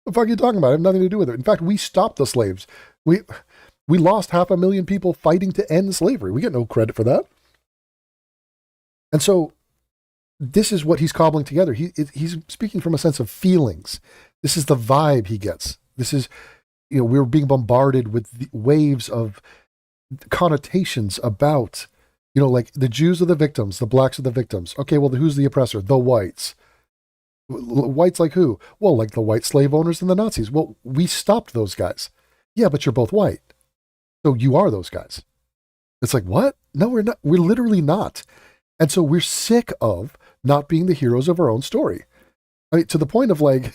Speaker 1: What the fuck are you talking about? I have nothing to do with it. In fact, we stopped the slaves. We lost 500,000 people fighting to end slavery. We get no credit for that. And so this is what he's cobbling together. He's speaking from a sense of feelings. This is the vibe he gets. This is, we're being bombarded with the waves of connotations about, like the Jews are the victims, the blacks are the victims. Okay, well, who's the oppressor? The whites. Whites like who? Well, like the white slave owners and the Nazis. Well, we stopped those guys. Yeah, but you're both white. So you are those guys. It's like, what? No, we're not. We're literally not. And so we're sick of not being the heroes of our own story. I mean, to the point of like,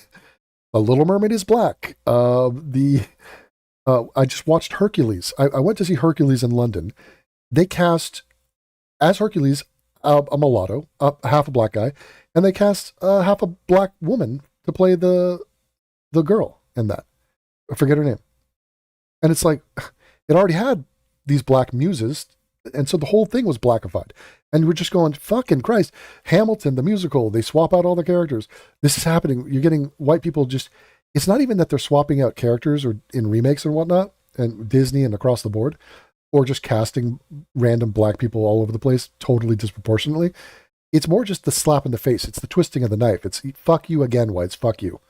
Speaker 1: The Little Mermaid is black. I just watched Hercules. I went to see Hercules in London. They cast, as Hercules, a mulatto, half a black guy, and they cast half a black woman to play the girl in that. I forget her name. And it's like, it already had these black muses, and so the whole thing was blackified. And we're just going, fucking Christ. Hamilton, the musical, they swap out all the characters. This is happening. You're getting white people it's not even that they're swapping out characters or in remakes and whatnot, and Disney and across the board, or just casting random black people all over the place, totally disproportionately. It's more just the slap in the face. It's the twisting of the knife. It's fuck you again, whites, fuck you.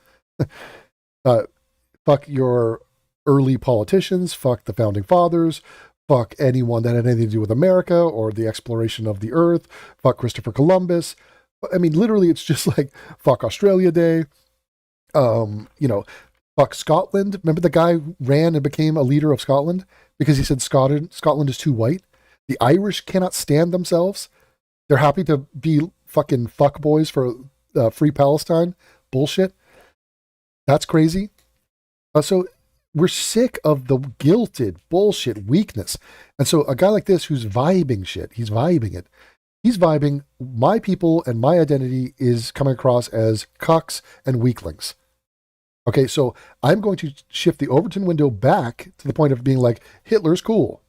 Speaker 1: Fuck your early politicians, fuck the founding fathers, fuck anyone that had anything to do with America or the exploration of the earth, fuck Christopher Columbus. I mean, literally, it's just like, fuck Australia Day, fuck Scotland. Remember the guy who ran and became a leader of Scotland because he said Scotland is too white? The Irish cannot stand themselves. They're happy to be fucking fuck boys for free Palestine. Bullshit. That's crazy. So we're sick of the guilted bullshit weakness. And so a guy like this who's vibing shit, he's vibing it. He's vibing my people and my identity is coming across as cucks and weaklings. Okay, so I'm going to shift the Overton window back to the point of being like, Hitler's cool.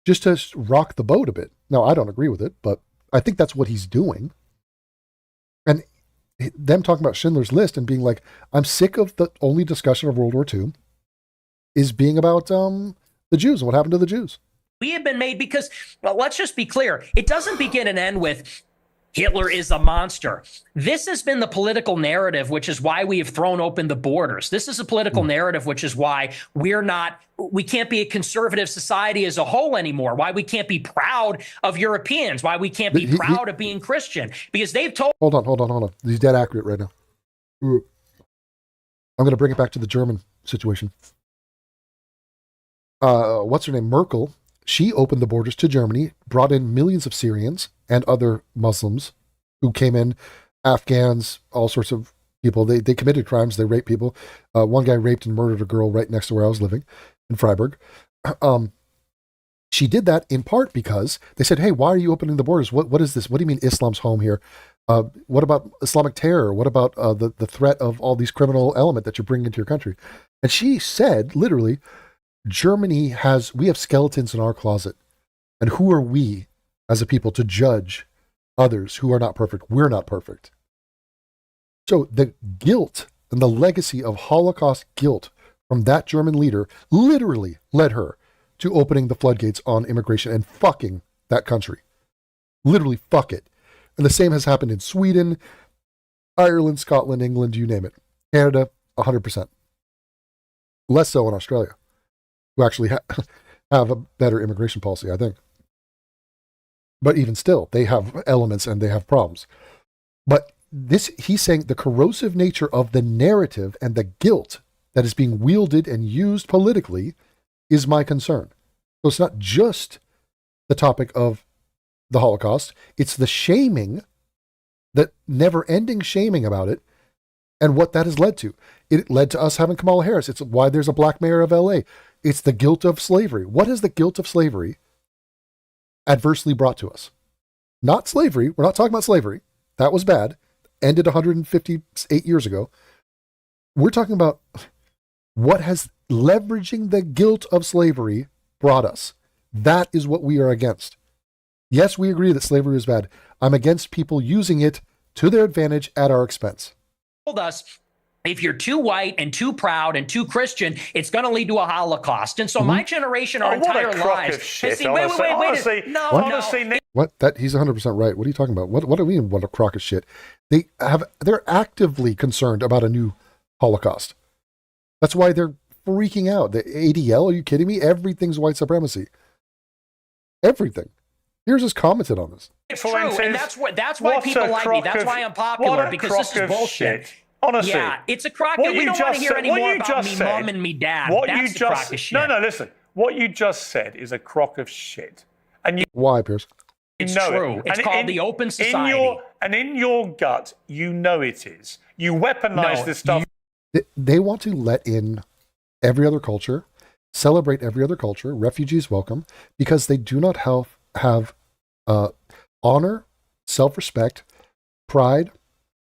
Speaker 1: Just to rock the boat a bit. Now, I don't agree with it, but I think that's what he's doing. And them talking about Schindler's List and being like, I'm sick of the only discussion of World War II is being about the Jews and what happened to the Jews.
Speaker 2: We have been made because, well, let's just be clear. It doesn't begin and end with Hitler is a monster. This has been the political narrative, which is why we have thrown open the borders. This is a political narrative, which is why we can't be a conservative society as a whole anymore, why we can't be proud of Europeans, why we can't be proud of being Christian, because they've told.
Speaker 1: Hold on. He's dead accurate right now. I'm going to bring it back to the German situation. What's her name? Merkel. She opened the borders to Germany, brought in millions of Syrians and other Muslims who came in, Afghans, all sorts of people. They committed crimes. They raped people. One guy raped and murdered a girl right next to where I was living in Freiburg. She did that in part because they said, hey, why are you opening the borders? What is this? What do you mean Islam's home here? What about Islamic terror? What about the threat of all these criminal element that you're bringing into your country? And she said, literally, we have skeletons in our closet. And who are we as a people to judge others who are not perfect? We're not perfect. So the guilt and the legacy of Holocaust guilt from that German leader literally led her to opening the floodgates on immigration and fucking that country. Literally fuck it. And the same has happened in Sweden, Ireland, Scotland, England, you name it. Canada, 100%. Less so in Australia, who actually have a better immigration policy, I think. But even still, they have elements and they have problems. But he's saying the corrosive nature of the narrative and the guilt that is being wielded and used politically is my concern. So it's not just the topic of the Holocaust, it's the shaming, that never-ending shaming about it, and what that has led to. It led to us having Kamala Harris. It's why there's a black mayor of LA. It's the guilt of slavery. What has the guilt of slavery adversely brought to us? Not slavery. We're not talking about slavery. That was bad. Ended 158 years ago. We're talking about what has leveraging the guilt of slavery brought us. That is what we are against. Yes, we agree that slavery is bad. I'm against people using it to their advantage at our expense.
Speaker 2: Told us, if you're too white and too proud and too Christian, it's going to lead to a Holocaust. And so my generation, our entire lives, has seen, wait. No.
Speaker 1: What? He's 100% right. What are you talking about? What do we mean? What a crock of shit? They're actively concerned about a new Holocaust. That's why they're freaking out. The ADL, are you kidding me? Everything's white supremacy. Everything. Piers has commented on this.
Speaker 2: It's true, and that's why people like me. That's why I'm popular, because this is bullshit.
Speaker 3: Shit. Honestly,
Speaker 2: yeah, it's a crock. We don't want to hear any more about me mom and me dad. That's the crock of shit.
Speaker 3: No, listen. What you just said is a crock of shit. And
Speaker 1: why, Piers?
Speaker 2: It's true. It's called the open society.
Speaker 3: In your gut, you know it is. You weaponize this stuff.
Speaker 1: They want to let in every other culture, celebrate every other culture, refugees welcome, because they do not have honor, self-respect, pride,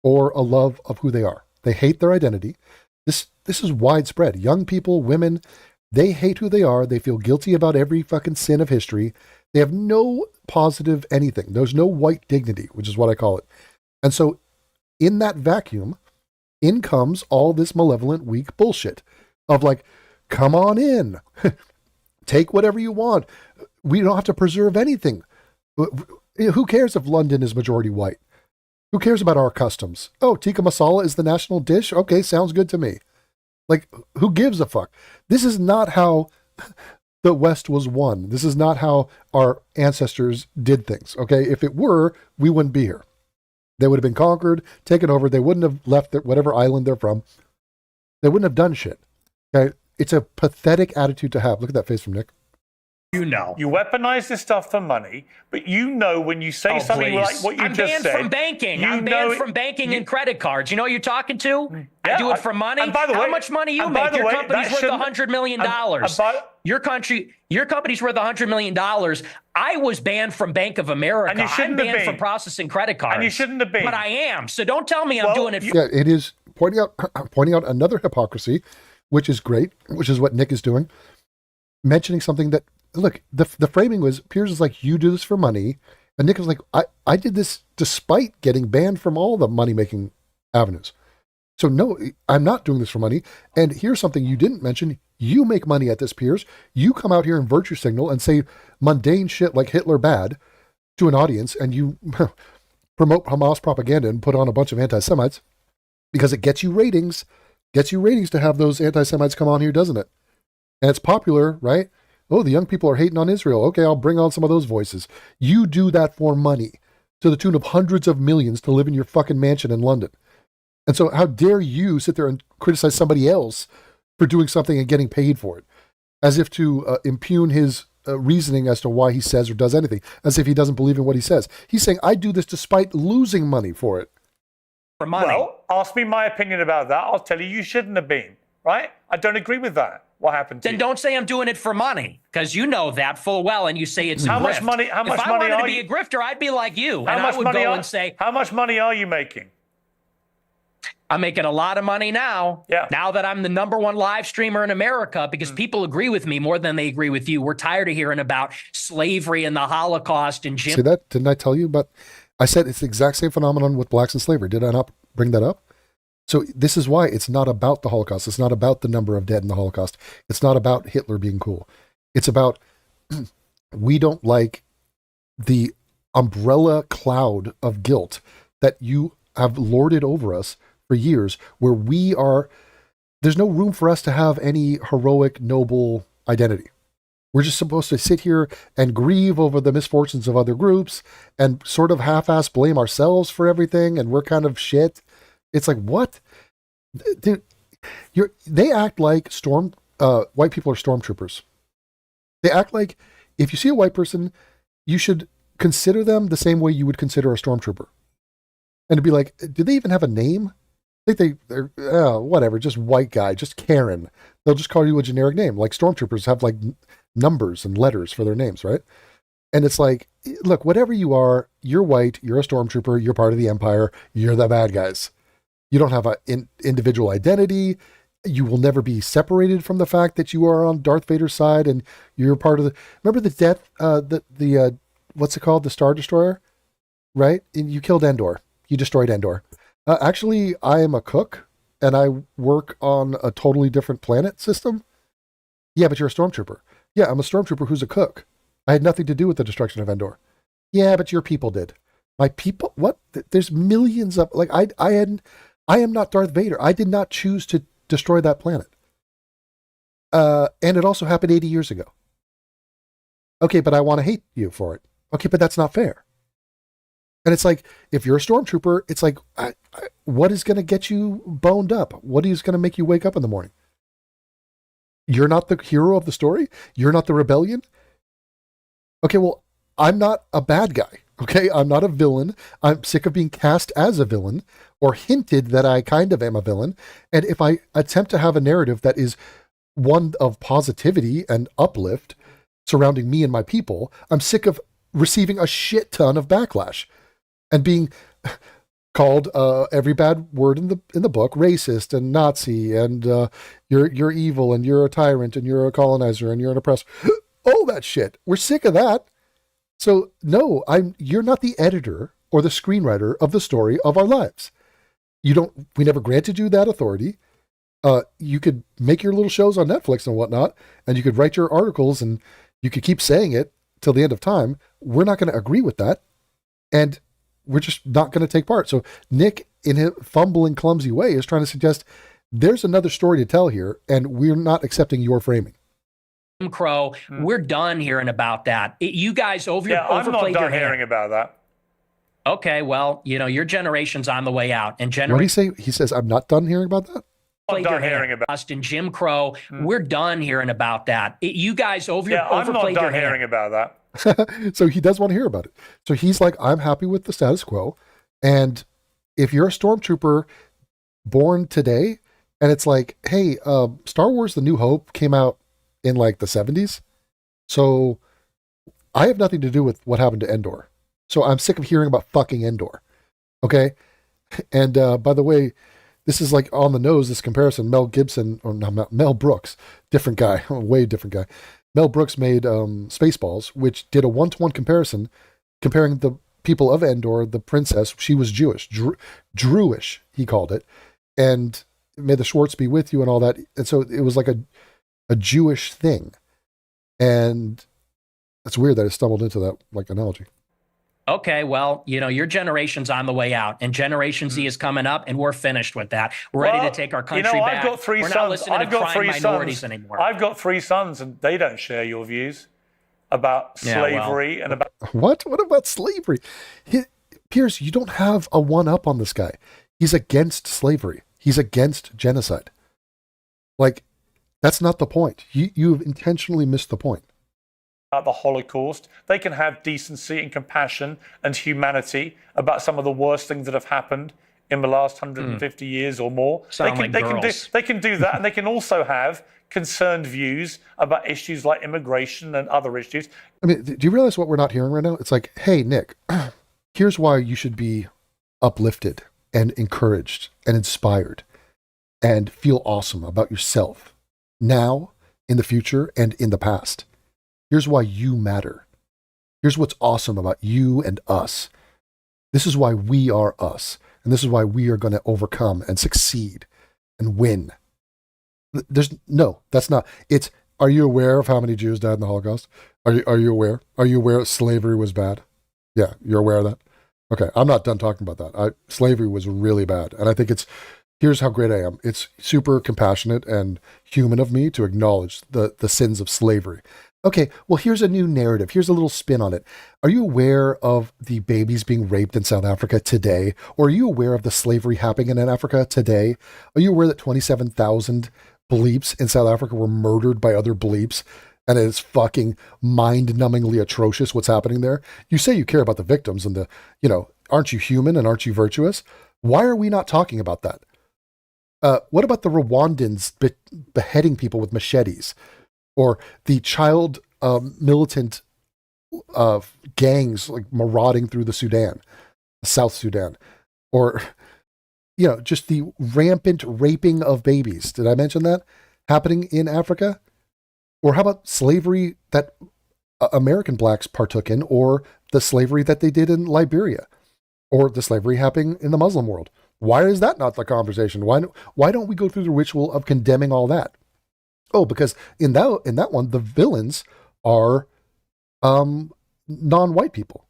Speaker 1: or a love of who they are. They hate their identity. This is widespread. Young people, women, they hate who they are. They feel guilty about every fucking sin of history. They have no positive anything. There's no white dignity, which is what I call it. And so in that vacuum, in comes all this malevolent, weak bullshit of like, come on in, take whatever you want. We don't have to preserve anything. Who cares if London is majority white? Who cares about our customs? Oh, tikka masala is the national dish? Okay, sounds good to me. Like, who gives a fuck? This is not how the West was won. This is not how our ancestors did things, okay? If it were, we wouldn't be here. They would have been conquered, taken over. They wouldn't have left whatever island they're from. They wouldn't have done shit, okay? It's a pathetic attitude to have. Look at that face from Nick.
Speaker 2: You know.
Speaker 3: You weaponize this stuff for money, but you know when you say something like what you just said.
Speaker 2: I'm banned from banking. I'm banned from banking and credit cards. You know who you're talking to? Yeah, I do it for money.
Speaker 3: And by the way,
Speaker 2: how much money you make? Your company's worth $100 million. Your company's worth $100 million. I was banned from Bank of America.
Speaker 3: And you shouldn't
Speaker 2: I'm banned from processing credit cards.
Speaker 3: And you shouldn't have been.
Speaker 2: But I am. So don't tell me I'm doing it.
Speaker 1: Yeah, it is pointing out another hypocrisy, which is great, which is what Nick is doing. Mentioning something that, look, the framing was, Piers is like, you do this for money. And Nick was like, I did this despite getting banned from all the money-making avenues. So no, I'm not doing this for money. And here's something you didn't mention. You make money at this, Piers. You come out here and virtue signal and say mundane shit like Hitler bad to an audience, and you promote Hamas propaganda and put on a bunch of anti-Semites because it gets you ratings to have those anti-Semites come on here, doesn't it? And it's popular, right? Oh, the young people are hating on Israel. Okay, I'll bring on some of those voices. You do that for money to the tune of hundreds of millions to live in your fucking mansion in London. And so how dare you sit there and criticize somebody else for doing something and getting paid for it, as if to impugn his reasoning as to why he says or does anything, as if he doesn't believe in what he says. He's saying, I do this despite losing money for it.
Speaker 2: For money.
Speaker 3: Well, ask me my opinion about that. I'll tell you shouldn't have been, right? I don't agree with that. What happened to you?
Speaker 2: Then don't say I'm doing it for money, because you know that full well, and you say it's
Speaker 3: How
Speaker 2: a
Speaker 3: much
Speaker 2: grift.
Speaker 3: money? How much
Speaker 2: if I
Speaker 3: money
Speaker 2: wanted
Speaker 3: are
Speaker 2: to be
Speaker 3: you?
Speaker 2: a grifter, I'd be like you,
Speaker 3: How
Speaker 2: and
Speaker 3: much
Speaker 2: I would
Speaker 3: money
Speaker 2: go
Speaker 3: are,
Speaker 2: and say,
Speaker 3: how much money are you making?
Speaker 2: I'm making a lot of money now.
Speaker 3: Yeah.
Speaker 2: Now that I'm the #1 live streamer in America, because people agree with me more than they agree with you. We're tired of hearing about slavery and the Holocaust and
Speaker 1: See that? Didn't I tell you about? I said it's the exact same phenomenon with blacks and slavery. Did I not bring that up? So this is why it's not about the Holocaust. It's not about the number of dead in the Holocaust. It's not about Hitler being cool. It's about we don't like the umbrella cloud of guilt that you have lorded over us for years, where there's no room for us to have any heroic, noble identity. We're just supposed to sit here and grieve over the misfortunes of other groups and sort of half-ass blame ourselves for everything, and we're kind of shit. It's like, what? Dude, they act like white people are stormtroopers. They act like if you see a white person, you should consider them the same way you would consider a stormtrooper. And to be like, do they even have a name? I think they're whatever, just white guy, just Karen. They'll just call you a generic name. Like stormtroopers have like numbers and letters for their names, right? And it's like, look, whatever you are, you're white, you're a stormtrooper, you're part of the Empire, you're the bad guys. You don't have an individual identity. You will never be separated from the fact that you are on Darth Vader's side and you're part of remember the death, what's it called? The Star Destroyer, right? And you killed Endor. You destroyed Endor. Actually, I am a cook and I work on a totally different planet system. Yeah, but you're a stormtrooper. Yeah, I'm a stormtrooper who's a cook. I had nothing to do with the destruction of Endor. Yeah, but your people did. My people? What? There's millions of, like, I am not Darth Vader. I did not choose to destroy that planet. And it also happened 80 years ago. Okay, but I want to hate you for it. Okay, but that's not fair. And it's like, if you're a stormtrooper, it's like, what is going to get you boned up? What is going to make you wake up in the morning? You're not the hero of the story? You're not the rebellion? Okay, well, I'm not a bad guy. Okay, I'm not a villain. I'm sick of being cast as a villain or hinted that I kind of am a villain. And if I attempt to have a narrative that is one of positivity and uplift surrounding me and my people, I'm sick of receiving a shit ton of backlash and being called every bad word in the book, racist and Nazi, and you're evil and you're a tyrant and you're a colonizer and you're an oppressor. All that shit. We're sick of that. So no, you're not the editor or the screenwriter of the story of our lives. We never granted you that authority. You could make your little shows on Netflix and whatnot, and you could write your articles and you could keep saying it till the end of time. We're not going to agree with that. And we're just not going to take part. So Nick, in his fumbling, clumsy way, is trying to suggest there's another story to tell here, and we're not accepting your framing.
Speaker 2: Jim Crow, we're done hearing about that. You guys
Speaker 3: I'm not
Speaker 2: overplayed your
Speaker 3: done
Speaker 2: hand.
Speaker 3: hearing about that.
Speaker 2: Okay, well, your generation's on the way out. And
Speaker 1: What did he say? He says, I'm not done hearing about that?
Speaker 3: I'm done hearing about
Speaker 2: Austin, Jim Crow, we're done hearing about that. You guys
Speaker 3: I'm not
Speaker 2: overplayed your
Speaker 3: done hearing
Speaker 2: hand.
Speaker 3: about that.
Speaker 1: So he does want to hear about it. So he's like, I'm happy with the status quo. And if you're a stormtrooper born today, and it's like, hey, Star Wars The New Hope came out in like the 70s. So I have nothing to do with what happened to Endor. So I'm sick of hearing about fucking Endor. Okay. And by the way, this is like on the nose, this comparison. Mel Brooks, different guy, way different guy. Mel Brooks made Spaceballs, which did a 1-to-1 comparison, comparing the people of Endor, the princess. She was Jewish, Druish, he called it, and may the Schwartz be with you and all that. And so it was like a Jewish thing, and it's weird that I stumbled into that like analogy.
Speaker 2: okay, well, your generation's on the way out, and Generation Z is coming up, and we're finished with that. We're ready to take our country back.
Speaker 3: I've got three
Speaker 2: we're
Speaker 3: sons.
Speaker 2: not listening
Speaker 3: I've
Speaker 2: to
Speaker 3: got
Speaker 2: crime
Speaker 3: three
Speaker 2: minorities
Speaker 3: sons
Speaker 2: anymore.
Speaker 3: I've got 3 sons, and they don't share your views about slavery and about.
Speaker 1: What about slavery? Piers, you don't have a one-up on this guy. He's against slavery. He's against genocide. Like, that's not the point. You've intentionally missed the point.
Speaker 3: The Holocaust. They can have decency and compassion and humanity about some of the worst things that have happened in the last 150 years or more. They can do that, and they can also have concerned views about issues like immigration and other issues.
Speaker 1: I mean, do you realize what we're not hearing right now? It's like, hey, Nick, here's why you should be uplifted and encouraged and inspired and feel awesome about yourself now, in the future, and in the past. Here's why you matter. Here's what's awesome about you and us. This is why we are us. And this is why we are going to overcome and succeed and win. That's not. It's, are you aware of how many Jews died in the Holocaust? Are you aware? Are you aware that slavery was bad? Yeah, you're aware of that? Okay, I'm not done talking about that. Slavery was really bad. And I think here's how great I am. It's super compassionate and human of me to acknowledge the sins of slavery. Okay, well, here's a new narrative. Here's a little spin on it. Are you aware of the babies being raped in South Africa today? Or are you aware of the slavery happening in Africa today? Are you aware that 27,000 bleeps in South Africa were murdered by other bleeps? And it's fucking mind-numbingly atrocious what's happening there. You say you care about the victims and aren't you human and aren't you virtuous? Why are we not talking about that? What about the Rwandans beheading people with machetes? Or the child militant gangs like marauding through the South Sudan? Or, just the rampant raping of babies. Did I mention that? Happening in Africa? Or how about slavery that American blacks partook in, or the slavery that they did in Liberia, or the slavery happening in the Muslim world? Why is that not the conversation? Why don't we go through the ritual of condemning all that? Oh, because in that one, the villains are non-white people.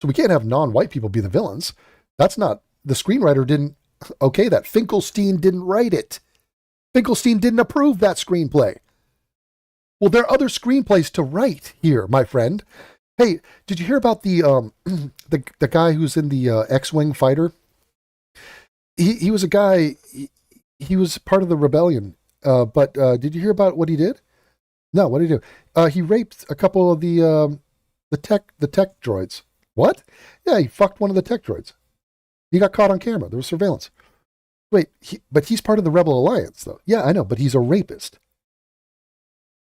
Speaker 1: So we can't have non-white people be the villains. That's not, the screenwriter didn't okay that. Finkelstein didn't write it. Finkelstein didn't approve that screenplay. Well, there are other screenplays to write here, my friend. Hey, did you hear about the guy who's in the X-Wing fighter? He was a guy, he was part of the rebellion. But did you hear about what he did? No, what did he do? He raped a couple of the tech droids. What? Yeah, he fucked one of the tech droids. He got caught on camera. There was surveillance. Wait, but he's part of the Rebel Alliance, though. Yeah, I know, but he's a rapist.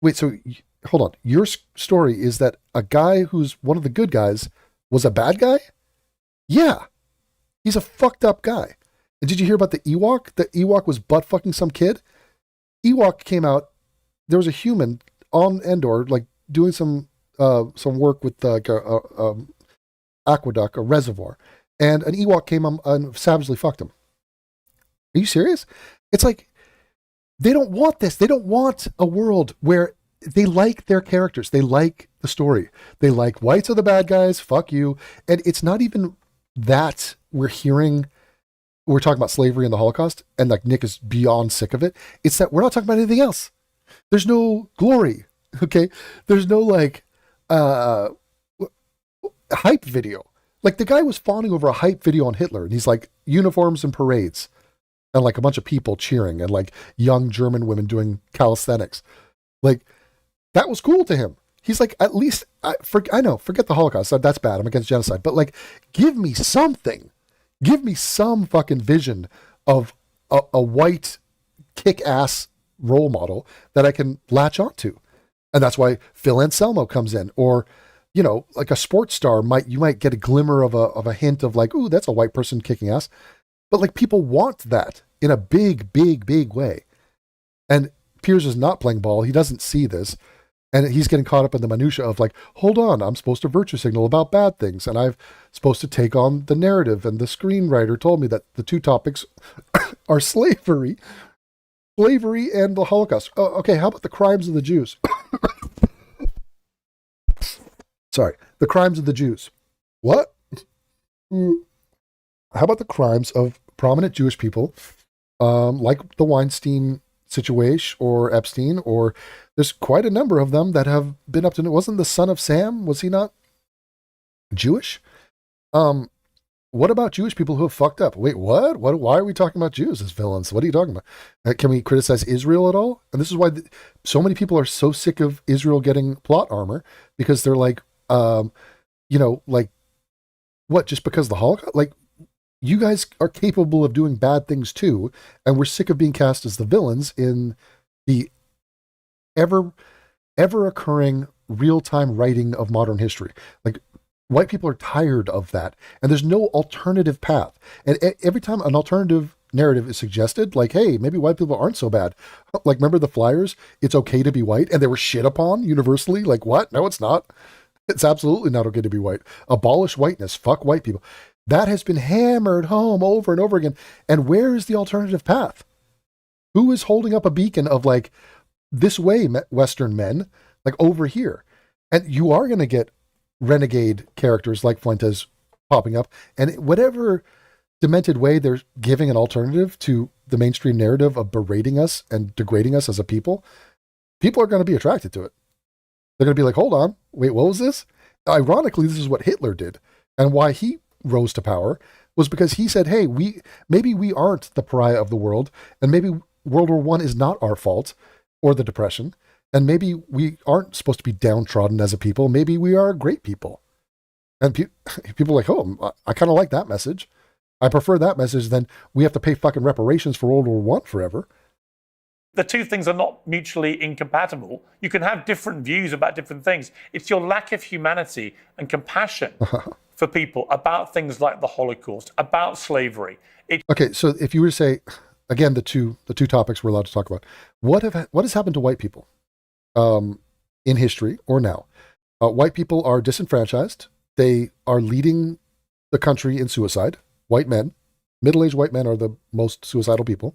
Speaker 1: Wait, so hold on. Your story is that a guy who's one of the good guys was a bad guy? Yeah, he's a fucked up guy. And did you hear about the Ewok? The Ewok was butt fucking some kid. Ewok came out. There was a human on Endor, like doing some work with the aqueduct, a reservoir, and an Ewok came and savagely fucked him. Are you serious? It's like they don't want this. They don't want a world where they like their characters. They like the story. They like whites are the bad guys. Fuck you. And it's not even that we're talking about slavery and the Holocaust, and like Nick is beyond sick of it. It's that we're not talking about anything else. There's no glory, okay? There's no like hype video. Like the guy was fawning over a hype video on Hitler, and he's like uniforms and parades, and like a bunch of people cheering, and like young German women doing calisthenics. Like that was cool to him. He's like, at least I know, forget the Holocaust. That's bad. I'm against genocide, but like, give me something. Give me some fucking vision of a white kick-ass role model that I can latch onto. And that's why Phil Anselmo comes in. Or, like a sports star, you might get a glimmer of a hint of like, ooh, that's a white person kicking ass. But like people want that in a big, big, big way. And Piers is not playing ball. He doesn't see this. And he's getting caught up in the minutia of like, hold on, I'm supposed to virtue signal about bad things. And I'm supposed to take on the narrative. And the screenwriter told me that the two topics are slavery and the Holocaust. Oh, okay, how about the crimes of the Jews? Sorry, the crimes of the Jews. What? How about the crimes of prominent Jewish people, like the Weinstein situation or Epstein, or there's quite a number of them that have been up to. Wasn't the son of Sam? Was he not Jewish? What about Jewish people who have fucked up? Wait, what? Why are we talking about Jews as villains? What are you talking about? Can we criticize Israel at all? And this is why so many people are so sick of Israel getting plot armor, because they're like, like, what? Just because the Holocaust? Like, you guys are capable of doing bad things too, and we're sick of being cast as the villains in the ever occurring real time writing of modern history. Like, white people are tired of that, and there's no alternative path. And every time an alternative narrative is suggested, like, hey, maybe white people aren't so bad. Like, remember the Flyers? It's okay to be white, and they were shit upon universally. Like, what? No, it's not. It's absolutely not okay to be white. Abolish whiteness. Fuck white people. That has been hammered home over and over again. And where is the alternative path? Who is holding up a beacon of, like, this way, Western men, like, over here? And you are going to get renegade characters like Fuentes popping up, and whatever demented way they're giving an alternative to the mainstream narrative of berating us and degrading us as a people are going to be attracted to it. They're going to be like, hold on, wait, what was this? Ironically, this is what Hitler did, and why he rose to power was because he said, hey, maybe we aren't the pariah of the world, and maybe World War I is not our fault, or the Depression. And maybe we aren't supposed to be downtrodden as a people. Maybe we are great people. And people are like, oh, I kind of like that message. I prefer that message than we have to pay fucking reparations for World War I forever.
Speaker 3: The two things are not mutually incompatible. You can have different views about different things. It's your lack of humanity and compassion for people about things like the Holocaust, about slavery.
Speaker 1: Okay, so if you were to say, again, the two topics we're allowed to talk about, what has happened to white people? In history or now, white people are disenfranchised. They are leading the country in suicide. White men, middle-aged white men, are the most suicidal people.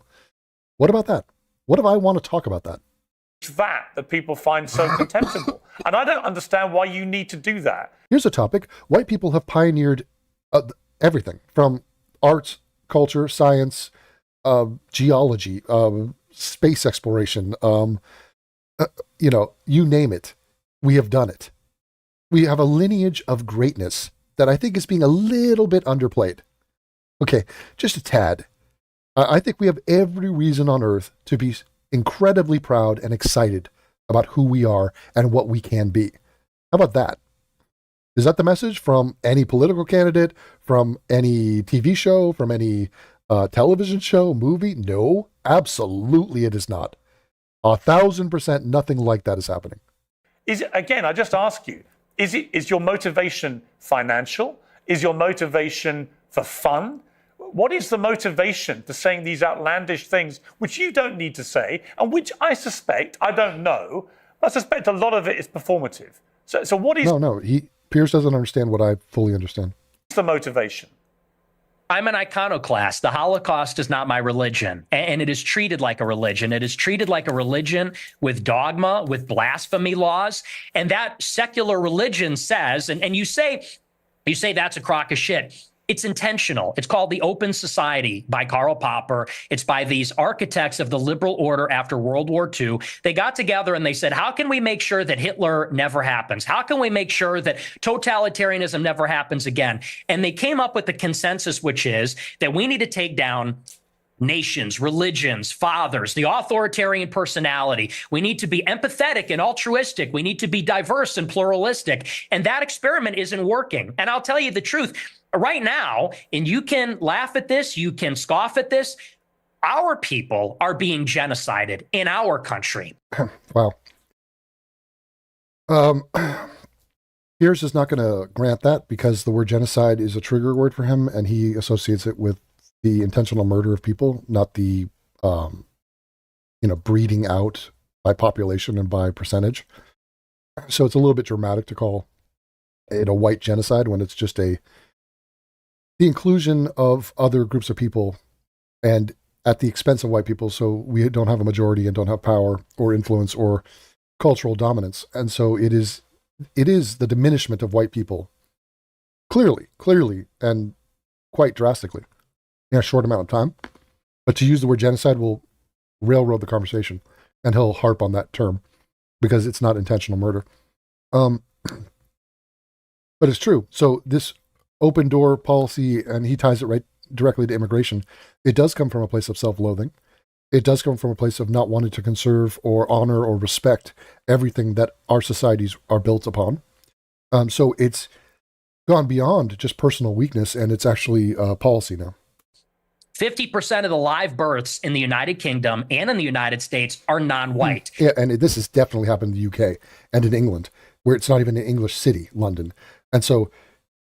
Speaker 1: What about that? What if I want to talk about that?
Speaker 3: It's that people find so contemptible. And I don't understand why you need to do that.
Speaker 1: Here's a topic. White people have pioneered everything from art, culture, science, geology, space exploration, you name it, we have done it. We have a lineage of greatness that I think is being a little bit underplayed. Okay, just a tad. I think we have every reason on earth to be incredibly proud and excited about who we are and what we can be. How about that? Is that the message from any political candidate, from any TV show, from any television show, movie? No, absolutely it is not. 1,000% nothing like that is happening.
Speaker 3: Is it, again, I just ask you, is your motivation financial? Is your motivation for fun? What is the motivation for saying these outlandish things, which you don't need to say, and which I suspect, I don't know, I suspect a lot of it is performative. So what is...
Speaker 1: No, Piers doesn't understand what I fully understand.
Speaker 3: What's the motivation?
Speaker 2: I'm an iconoclast. The Holocaust is not my religion, and it is treated like a religion. It is treated like a religion with dogma, with blasphemy laws, and that secular religion says, and you say that's a crock of shit. It's intentional. It's called The Open Society by Karl Popper. It's by these architects of the liberal order after World War II. They got together and they said, how can we make sure that Hitler never happens? How can we make sure that totalitarianism never happens again? And they came up with the consensus, which is that we need to take down nations, religions, fathers, the authoritarian personality. We need to be empathetic and altruistic. We need to be diverse and pluralistic. And that experiment isn't working. And I'll tell you the truth. Right now, and you can laugh at this, you can scoff at this, our people are being genocided in our country.
Speaker 1: Wow. Piers is not going to grant that because the word genocide is a trigger word for him, and he associates it with the intentional murder of people, not the, breeding out by population and by percentage. So it's a little bit dramatic to call it a white genocide when it's just the inclusion of other groups of people and at the expense of white people. So we don't have a majority and don't have power or influence or cultural dominance. And so it is the diminishment of white people clearly. And quite drastically in a short amount of time. But to use the word genocide will railroad the conversation, and he'll harp on that term because it's not intentional murder. But it's true. So this open door policy, and he ties it right directly to immigration, it does come from a place of self-loathing. It does come from a place of not wanting to conserve or honor or respect everything that our societies are built upon. So it's gone beyond just personal weakness, and it's actually policy now.
Speaker 2: 50% of the live births in the United Kingdom and in the United States are non-white.
Speaker 1: Yeah, and this has definitely happened in the UK and in England, where it's not even an English city, London. And so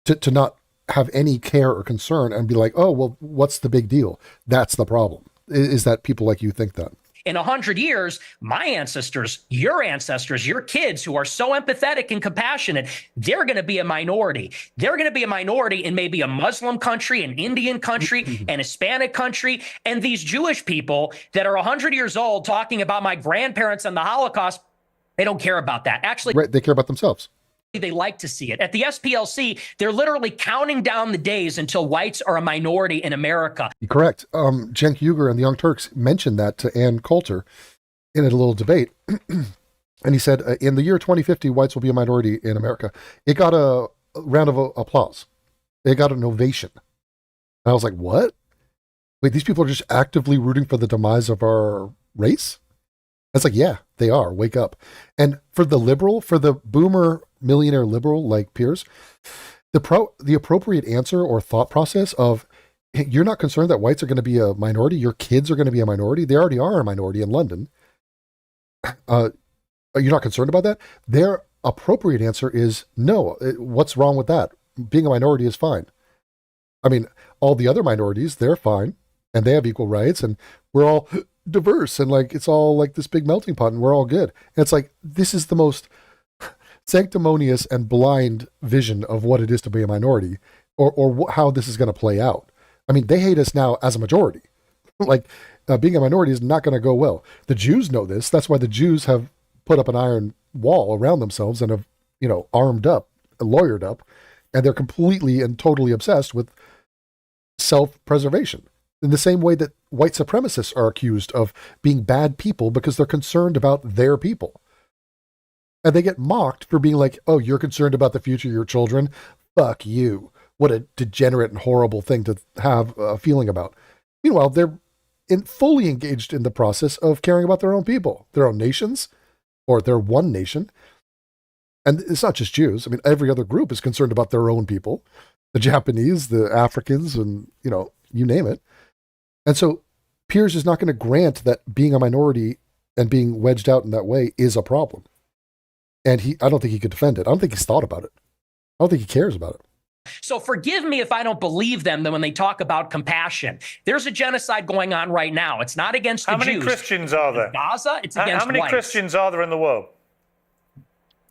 Speaker 1: to not have any care or concern and be like, oh, well, what's the big deal? That's the problem, is that people like you think that.
Speaker 2: In 100 years, my ancestors, your kids who are so empathetic and compassionate, they're going to be a minority. They're going to be a minority in maybe a Muslim country, an Indian country, an Hispanic country. And these Jewish people that are 100 years old talking about my grandparents and the Holocaust, they don't care about that. Actually,
Speaker 1: right, they care about themselves.
Speaker 2: They like to see it. At the SPLC, they're literally counting down the days until whites are a minority in America.
Speaker 1: Correct. Cenk Uygur and the Young Turks mentioned that to Ann Coulter in a little debate. And he said, in the year 2050, whites will be a minority in America. It got a round of applause. It got an ovation. And I was like, what? Wait, these people are just actively rooting for the demise of our race? It's like, yeah, they are. Wake up. And for the boomer millionaire liberal like Piers, the appropriate answer or thought process of, hey, you're not concerned that whites are going to be a minority, your kids are going to be a minority, they already are a minority in London. Are you not concerned about that? Their appropriate answer is no. What's wrong with that? Being a minority is fine. I mean, all the other minorities, they're fine, and they have equal rights, and we're all diverse, and like it's all like this big melting pot, and we're all good. And it's like, this is the most sanctimonious and blind vision of what it is to be a minority, or how this is going to play out. I mean, they hate us now as a majority. Like, being a minority is not going to go well. The Jews know this. That's why the Jews have put up an iron wall around themselves and have, armed up, lawyered up, and they're completely and totally obsessed with self-preservation. In the same way that white supremacists are accused of being bad people because they're concerned about their people. And they get mocked for being like, oh, you're concerned about the future of your children? Fuck you. What a degenerate and horrible thing to have a feeling about. Meanwhile, they're fully engaged in the process of caring about their own people, their own nations, or their one nation. And it's not just Jews. I mean, every other group is concerned about their own people. The Japanese, the Africans, and, you name it. And so Piers is not going to grant that being a minority and being wedged out in that way is a problem. And I don't think he could defend it. I don't think he's thought about it. I don't think he cares about it.
Speaker 2: So forgive me if I don't believe them when they talk about compassion. There's a genocide going on right now. It's not against the Jews.
Speaker 3: How many Christians are there?
Speaker 2: In Gaza, it's against
Speaker 3: How many
Speaker 2: whites.
Speaker 3: Christians are there in the world?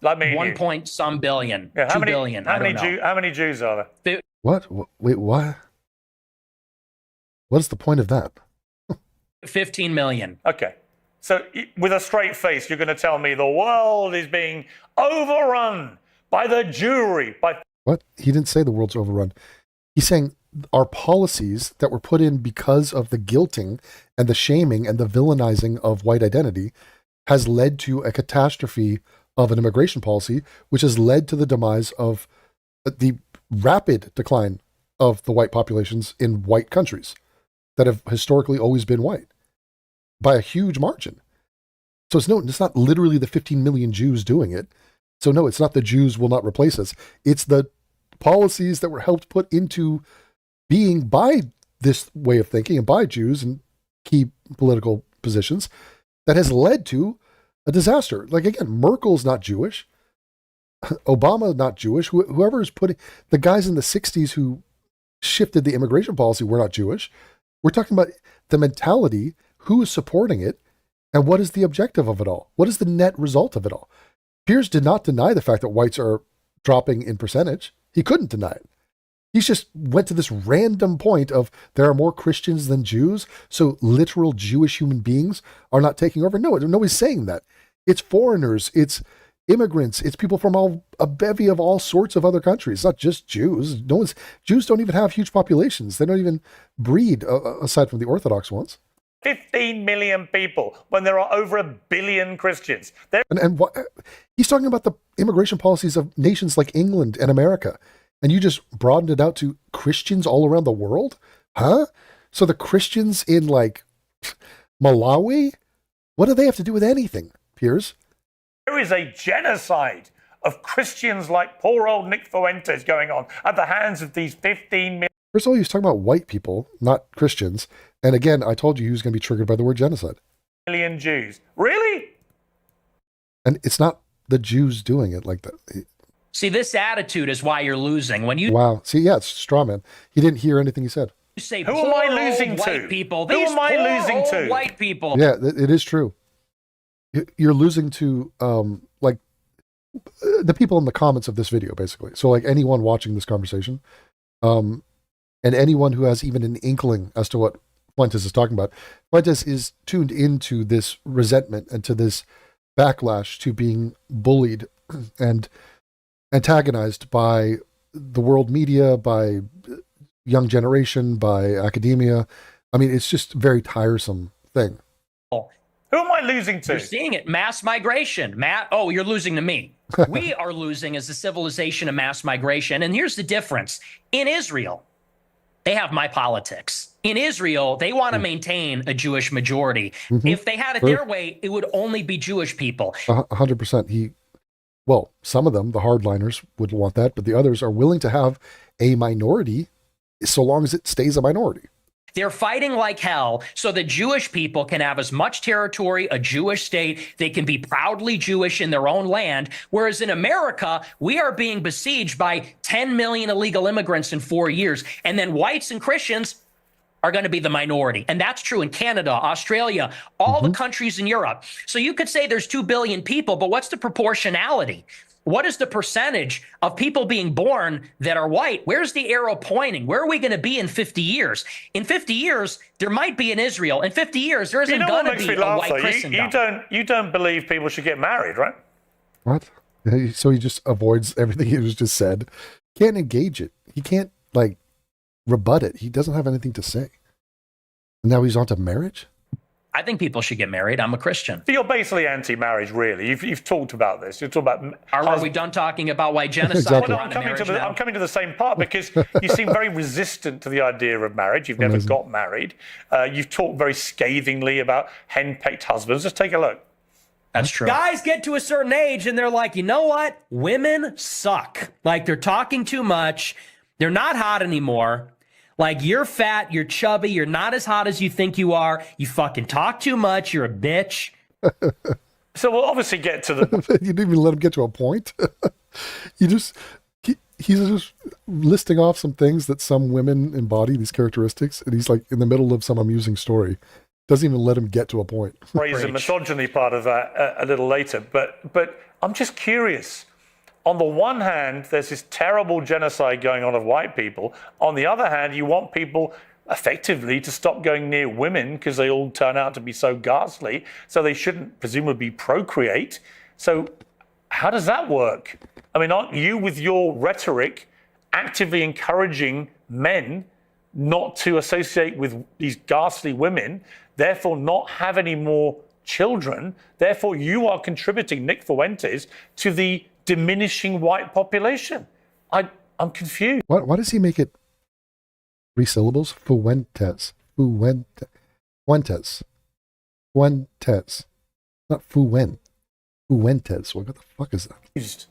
Speaker 3: Like me,
Speaker 2: 1 point some billion.
Speaker 3: Yeah,
Speaker 2: 2 billion.
Speaker 3: How many Jews are there?
Speaker 1: What? Wait, what? What is the point of that?
Speaker 2: 15 million.
Speaker 3: Okay. So with a straight face, you're going to tell me the world is being overrun by the Jewry, by...
Speaker 1: What? He didn't say the world's overrun. He's saying our policies that were put in because of the guilting and the shaming and the villainizing of white identity has led to a catastrophe of an immigration policy, which has led to the demise of the rapid decline of the white populations in white countries that have historically always been white by a huge margin. So it's not literally the 15 million Jews doing it. So no, it's not the Jews will not replace us. It's the policies that were helped put into being by this way of thinking and by Jews and key political positions that has led to a disaster. Like, again, Merkel's not Jewish. Obama not Jewish. Whoever is putting the guys in the 60s who shifted the immigration policy were not Jewish. We're talking about the mentality, who is supporting it, and what is the objective of it all? What is the net result of it all? Piers did not deny the fact that whites are dropping in percentage. He couldn't deny it. He just went to this random point of there are more Christians than Jews, so literal Jewish human beings are not taking over. No, nobody's saying that. It's foreigners. It's immigrants. It's people from a bevy of all sorts of other countries, not just Jews. Jews don't even have huge populations. They don't even breed aside from the Orthodox ones.
Speaker 3: 15 million people when there are over 1 billion Christians.
Speaker 1: And he's talking about the immigration policies of nations like England and America. And you just broadened it out to Christians all around the world? Huh? So the Christians in like Malawi, what do they have to do with anything, Piers?
Speaker 3: There is a genocide of Christians like poor old Nick Fuentes going on at the hands of these 15 million.
Speaker 1: First of all, he was talking about white people, not Christians. And again, I told you he was going to be triggered by the word genocide.
Speaker 3: Million Jews. Really?
Speaker 1: And it's not the Jews doing it like that.
Speaker 2: See, this attitude is why you're losing. When you
Speaker 1: Wow. See, yeah, it's straw man. He didn't hear anything he said.
Speaker 2: say,
Speaker 3: who am I
Speaker 2: poor
Speaker 3: losing
Speaker 2: old
Speaker 3: to?
Speaker 2: white people,
Speaker 3: Who
Speaker 2: these
Speaker 3: am I
Speaker 2: poor
Speaker 3: losing
Speaker 2: old
Speaker 3: to?
Speaker 2: white people.
Speaker 1: Yeah, it is true. You're losing to like the people in the comments of this video, basically. So like anyone watching this conversation, and anyone who has even an inkling as to what Fuentes is talking about. Fuentes is tuned into this resentment and to this backlash to being bullied and antagonized by the world media, by young generation, by academia. I mean, it's just a very tiresome thing.
Speaker 3: Who am I losing to?
Speaker 2: You're seeing it. Mass migration. Oh, you're losing to me. We are losing as a civilization of mass migration. And here's the difference. In Israel, they have my politics. In Israel, they want to maintain a Jewish majority. If they had it their way, it would only be Jewish people.
Speaker 1: 100%. Well, some of them, the hardliners, would want that, but the others are willing to have a minority so long as it stays a minority.
Speaker 2: They're fighting like hell so that Jewish people can have as much territory, a Jewish state. They can be proudly Jewish in their own land. Whereas in America, we are being besieged by 10 million illegal immigrants in 4 years. And then whites and Christians are going to be the minority. And that's true in Canada, Australia, all the countries in Europe. So you could say there's 2 billion people, but what's the proportionality? What is the percentage of people being born that are white? Where's the arrow pointing? Where are we going to be in 50 years? In 50 years, there might be an Israel. In 50 years, there isn't going to be a white Christendom.
Speaker 3: You don't believe people should get married, right?
Speaker 1: What? So he just avoids everything he was just said. Can't engage it. He can't like rebut it. He doesn't have anything to say. And now he's on to marriage?
Speaker 2: I think people should get married. I'm a Christian.
Speaker 3: So you're basically anti-marriage, really. You've talked about this. You're talking about.
Speaker 2: Are we done talking about white genocide?
Speaker 1: Exactly.
Speaker 3: Well, no, I'm coming to the same part because you seem very resistant to the idea of marriage. You've never got married. You've talked very scathingly about henpecked husbands. Just take a look.
Speaker 2: That's true.
Speaker 5: Guys get to a certain age and they're like, you know what? Women suck. Like they're talking too much. They're not hot anymore. Like you're fat, you're chubby, you're not as hot as you think you are. You fucking talk too much. You're a bitch.
Speaker 3: So we'll obviously get to the.
Speaker 1: You didn't even let him get to a point. He's just listing off some things that some women embody, these characteristics, and he's like in the middle of some amusing story. Doesn't even let him get to a point.
Speaker 3: Raise the misogyny part of that a little later, but I'm just curious. On the one hand, there's this terrible genocide going on of white people. On the other hand, you want people effectively to stop going near women because they all turn out to be so ghastly, so they shouldn't presumably procreate. So how does that work? I mean, aren't you, with your rhetoric, actively encouraging men not to associate with these ghastly women, therefore not have any more children? Therefore, you are contributing, Nick Fuentes, to the diminishing white population. I'm confused.
Speaker 1: Why does he make it 3 syllables? Fuentes. Fuentes. Fuentes. Fuentes. Not Fuen. Fuentes. What the fuck is that?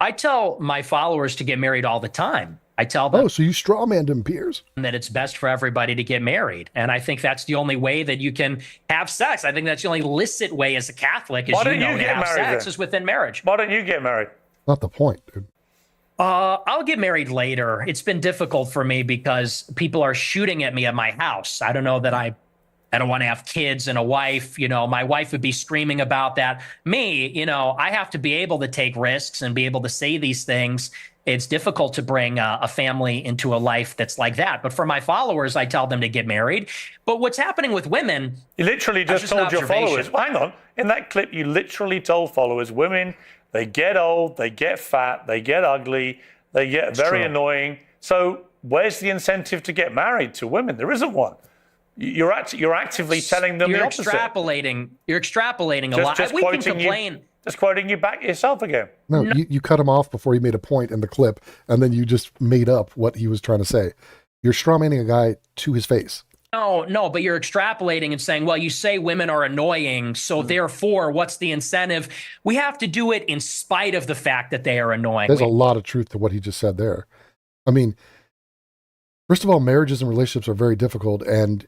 Speaker 2: I tell my followers to get married all the time. I tell them
Speaker 1: so you strawmanned him, Piers.
Speaker 2: that it's best for everybody to get married. And I think that's the only way that you can have sex. I think that's the only licit way as a Catholic, as to have sex is within marriage.
Speaker 3: Why don't you get married?
Speaker 1: Not the point, dude.
Speaker 2: I'll get married later. It's been difficult for me because people are shooting at me at my house. I don't know that I don't want to have kids and a wife. You know, my wife would be screaming about that. Me, I have to be able to take risks and be able to say these things It's difficult to bring a family into a life that's like that. But for my followers, I tell them to get married. But what's happening with women?
Speaker 3: You literally just told your followers, well, hang on, in that clip, you literally told followers, women, they get old, they get fat, they get ugly, they get very annoying. So where's the incentive to get married to women? There isn't one. You're actively telling them the opposite.
Speaker 2: You're extrapolating a lot. We can complain.
Speaker 3: Just quoting you back yourself again.
Speaker 1: No, you cut him off before he made a point in the clip, and then you just made up what he was trying to say. You're strawmanning a guy to his face.
Speaker 2: No, but you're extrapolating and saying, well, you say women are annoying, so therefore, what's the incentive? We have to do it in spite of the fact that they are annoying.
Speaker 1: There's a lot of truth to what he just said there. I mean, first of all, marriages and relationships are very difficult, and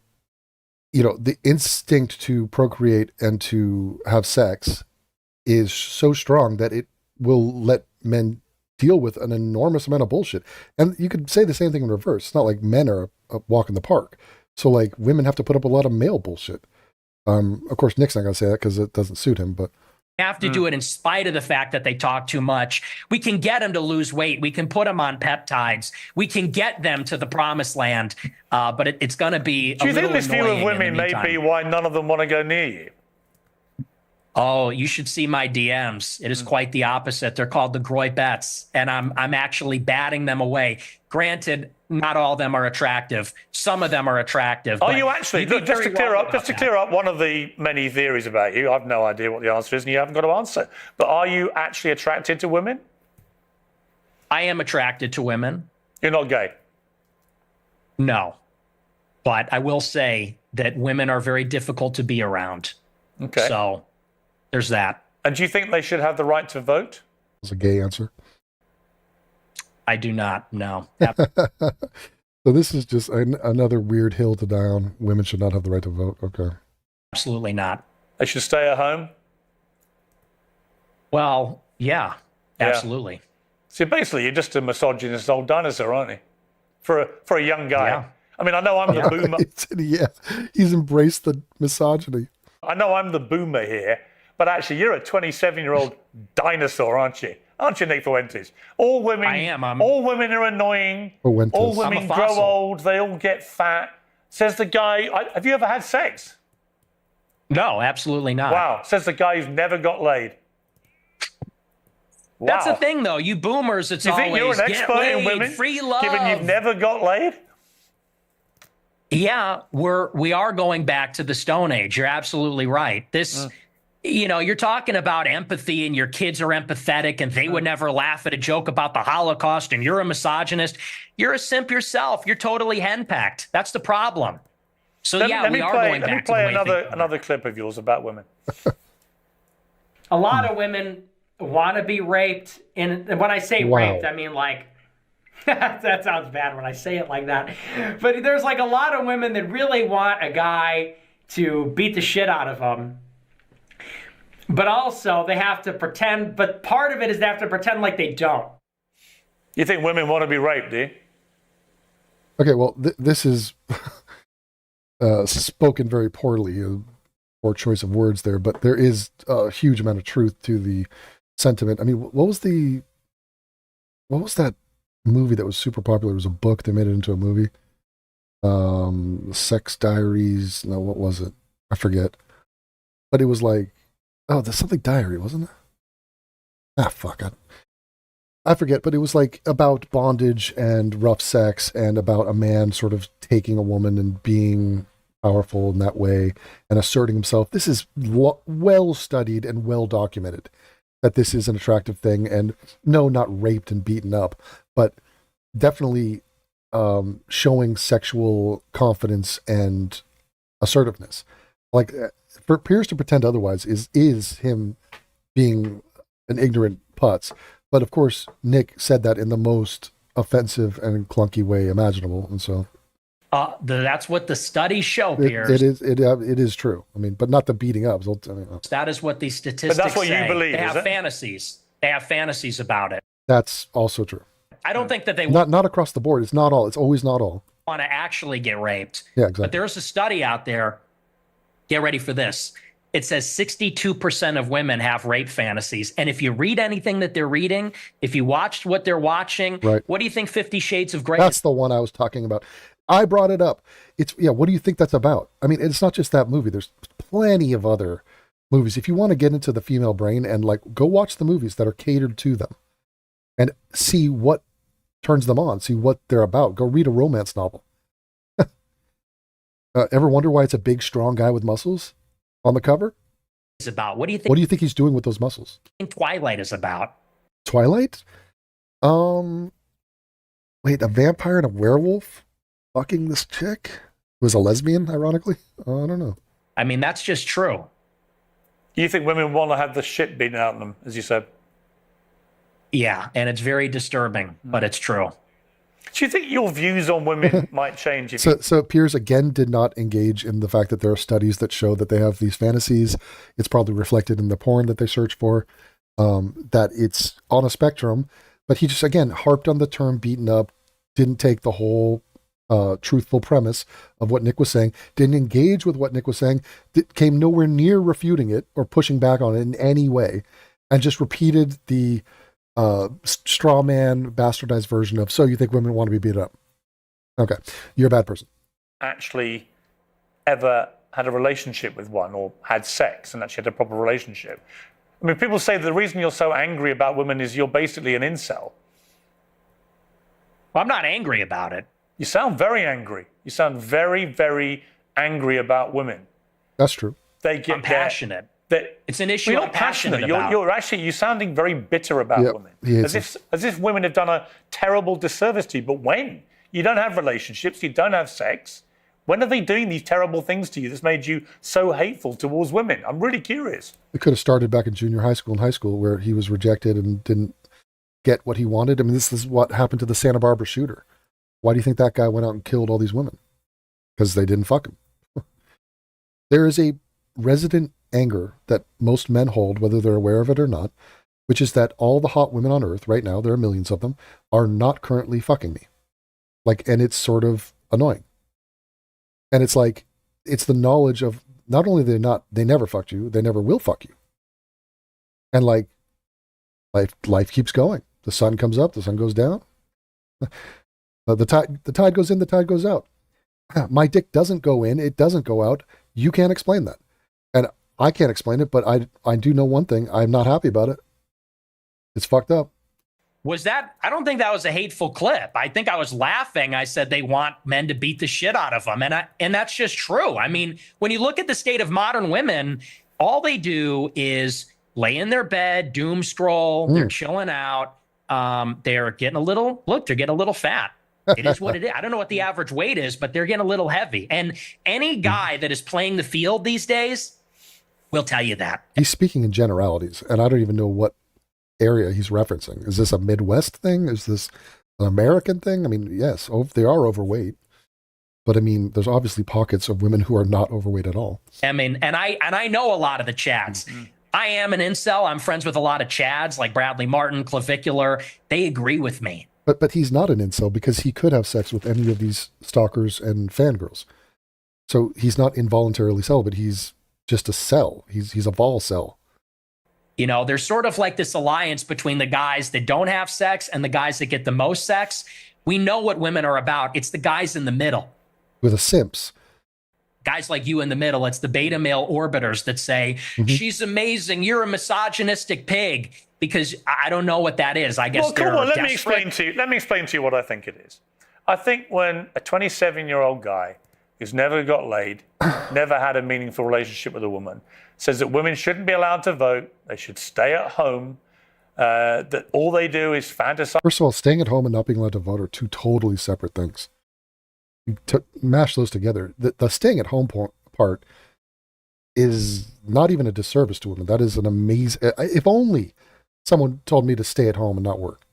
Speaker 1: the instinct to procreate and to have sex is so strong that it will let men deal with an enormous amount of bullshit. And you could say the same thing in reverse. It's not like men are a walk in the park. So like women have to put up a lot of male bullshit. Of course, Nick's not going to say that because it doesn't suit him, but
Speaker 2: we have to do it in spite of the fact that they talk too much. We can get them to lose weight. We can put them on peptides. We can get them to the promised land. But it's going to be
Speaker 3: Do you think this view of women may be why none of them want to go near you?
Speaker 2: Oh, you should see my DMs. It is quite the opposite. They're called the Groybettes, and I'm actually batting them away. Granted, not all of them are attractive. Some of them are attractive.
Speaker 3: Are you actually? Look, just to clear up one of the many theories about you, I've no idea what the answer is, and you haven't got to answer. But are you actually attracted to women?
Speaker 2: I am attracted to women.
Speaker 3: You're not gay?
Speaker 2: No. But I will say that women are very difficult to be around.
Speaker 3: Okay.
Speaker 2: So there's that.
Speaker 3: And do you think they should have the right to vote?
Speaker 1: That's a gay answer.
Speaker 2: I do not, no.
Speaker 1: So this is just another weird hill to die on. Women should not have the right to vote. Okay.
Speaker 2: Absolutely not.
Speaker 3: They should stay at home?
Speaker 2: Well, yeah, absolutely.
Speaker 3: So basically, you're just a misogynist old dinosaur, aren't you? For a young guy.
Speaker 2: Yeah.
Speaker 3: I mean, I know I'm the boomer.
Speaker 1: Yeah, he's embraced the misogyny.
Speaker 3: I know I'm the boomer here, but actually, you're a 27-year-old dinosaur, aren't you? Aren't you, Nick Fuentes? All women.
Speaker 2: I am.
Speaker 3: All women are annoying.
Speaker 1: Fuentes.
Speaker 3: All women grow old. They all get fat. Says the guy. Have you ever had sex?
Speaker 2: No, absolutely not.
Speaker 3: Wow. Says the guy who's never got laid. Wow.
Speaker 2: That's the thing, though. You boomers, it's always
Speaker 3: you think you're an expert in women,
Speaker 2: free love.
Speaker 3: given you've never got laid?
Speaker 2: Yeah, we are going back to the Stone Age. You're absolutely right. This, you're talking about empathy, and your kids are empathetic, and they would never laugh at a joke about the Holocaust, and you're a misogynist. You're a simp yourself. You're totally henpecked. That's the problem. So we are going back to the way
Speaker 3: Let me play another clip of yours about women.
Speaker 5: A lot of women want to be raped, and when I say raped, I mean like that sounds bad when I say it like that. But there's like a lot of women that really want a guy to beat the shit out of them. But also they have to pretend, but part of it is they have to pretend like they don't.
Speaker 3: You think women want to be raped, do you?
Speaker 1: Okay, well, this is spoken very poorly, poor choice of words there, but there is a huge amount of truth to the sentiment. I mean, what was that movie that was super popular? It was a book. They made it into a movie. Sex Diaries. No, what was it? I forget. But it was like, there's something diary, wasn't it? Fuck it. I forget, but it was like about bondage and rough sex and about a man sort of taking a woman and being powerful in that way and asserting himself. This is well studied and well documented that this is an attractive thing, and no, not raped and beaten up, but definitely showing sexual confidence and assertiveness. Like for Piers to pretend otherwise is him being an ignorant putz. But of course, Nick said that in the most offensive and clunky way imaginable, and so
Speaker 2: that's what the studies show, Piers.
Speaker 1: It is true. I mean, but not the beating up.
Speaker 2: That is what these statistics
Speaker 3: But that's what
Speaker 2: say.
Speaker 3: you believe,
Speaker 2: They
Speaker 3: is
Speaker 2: have
Speaker 3: it?
Speaker 2: fantasies. They have fantasies about it.
Speaker 1: That's also true.
Speaker 2: I don't think that they
Speaker 1: Not across the board. It's not all. It's always not all.
Speaker 2: want to actually get raped.
Speaker 1: Yeah, exactly.
Speaker 2: But there's a study out there. Get ready for this. it says 62% of women have rape fantasies. And if you read anything that they're reading, if you watched what they're watching,
Speaker 1: Right.
Speaker 2: what do you think 50 Shades of Grey
Speaker 1: That's
Speaker 2: is?
Speaker 1: the one I was talking about. I brought it up. What do you think that's about? I mean, it's not just that movie. There's plenty of other movies. If you want to get into the female brain and like go watch the movies that are catered to them and see what turns them on, see what they're about. Go read a romance novel. Ever wonder why it's a big, strong guy with muscles on the cover?
Speaker 2: Is about? What do you
Speaker 1: What do you think he's doing with those muscles?
Speaker 2: think Twilight is about?
Speaker 1: Twilight? Wait, a vampire and a werewolf fucking this chick who was a lesbian, ironically? I don't know.
Speaker 2: I mean, that's just true.
Speaker 3: You think women want to have the shit beaten out of them, as you said?
Speaker 2: Yeah, and it's very disturbing, but it's true.
Speaker 3: Do you think your views on women might change?
Speaker 1: So Piers again did not engage in the fact that there are studies that show that they have these fantasies. It's probably reflected in the porn that they search for, that it's on a spectrum. But he just, again, harped on the term beaten up, didn't take the whole truthful premise of what Nick was saying, didn't engage with what Nick was saying, came nowhere near refuting it or pushing back on it in any way, and just repeated the straw man, bastardized version of, so you think women want to be beat up? Okay, you're a bad person.
Speaker 3: Actually ever had a relationship with one or had sex and actually had a proper relationship? I mean, people say the reason you're so angry about women is you're basically an incel.
Speaker 2: Well, I'm not angry about it.
Speaker 3: You sound very angry. You sound very, very angry about women.
Speaker 1: That's true.
Speaker 3: They get
Speaker 2: I'm passionate. It's an issue
Speaker 3: You're
Speaker 2: I'm
Speaker 3: not passionate.
Speaker 2: about.
Speaker 3: You're sounding very bitter about
Speaker 1: Yep,
Speaker 3: women,
Speaker 1: he hates
Speaker 3: as if women have done a terrible disservice to you. But when you don't have relationships, you don't have sex, when are they doing these terrible things to you that's made you so hateful towards women? I'm really curious.
Speaker 1: It could have started back in junior high school and high school where he was rejected and didn't get what he wanted. I mean, this is what happened to the Santa Barbara shooter. Why do you think that guy went out and killed all these women? Because they didn't fuck him. There is a resident anger that most men hold, whether they're aware of it or not, which is that all the hot women on earth right now, there are millions of them, are not currently fucking me. Like, and it's sort of annoying. And it's like, it's the knowledge of not only they never fucked you, they never will fuck you. And like, life keeps going. The sun comes up, the sun goes down. The tide goes in, the tide goes out. My dick doesn't go in, it doesn't go out. You can't explain that. And I can't explain it, but I do know one thing. I'm not happy about it. It's fucked up.
Speaker 2: Was that? I don't think that was a hateful clip. I think I was laughing. I said they want men to beat the shit out of them. And that's just true. I mean, when you look at the state of modern women, all they do is lay in their bed, doom scroll, they're chilling out. They're getting a little fat. It is what it is. I don't know what the average weight is, but they're getting a little heavy. And any guy that is playing the field these days will tell you that.
Speaker 1: He's speaking in generalities, and I don't even know what area he's referencing. Is this a Midwest thing? Is this an American thing? I mean, yes, they are overweight, but I mean, there's obviously pockets of women who are not overweight at all.
Speaker 2: I mean, and I know a lot of the Chads. I am an incel. I'm friends with a lot of Chads like Bradley Martin, Clavicular. They agree with me.
Speaker 1: But he's not an incel because he could have sex with any of these stalkers and fangirls. So he's not involuntarily celibate. He's just a cell. He's a vol cell.
Speaker 2: You know, there's sort of like this alliance between the guys that don't have sex and the guys that get the most sex. We know what women are about. It's the guys in the middle.
Speaker 1: With a simps.
Speaker 2: Guys like you in the middle. It's the beta male orbiters that say, she's amazing. You're a misogynistic pig. Because I don't know what that is. I guess.
Speaker 3: Well, come on. Let me explain to you what I think it is. I think when a 27-year-old guy who's never got laid, never had a meaningful relationship with a woman, says that women shouldn't be allowed to vote, they should stay at home, that all they do is fantasize.
Speaker 1: First of all, staying at home and not being allowed to vote are two totally separate things. You mash those together. The staying at home part is not even a disservice to women. That is an amazing. If only someone told me to stay at home and not work,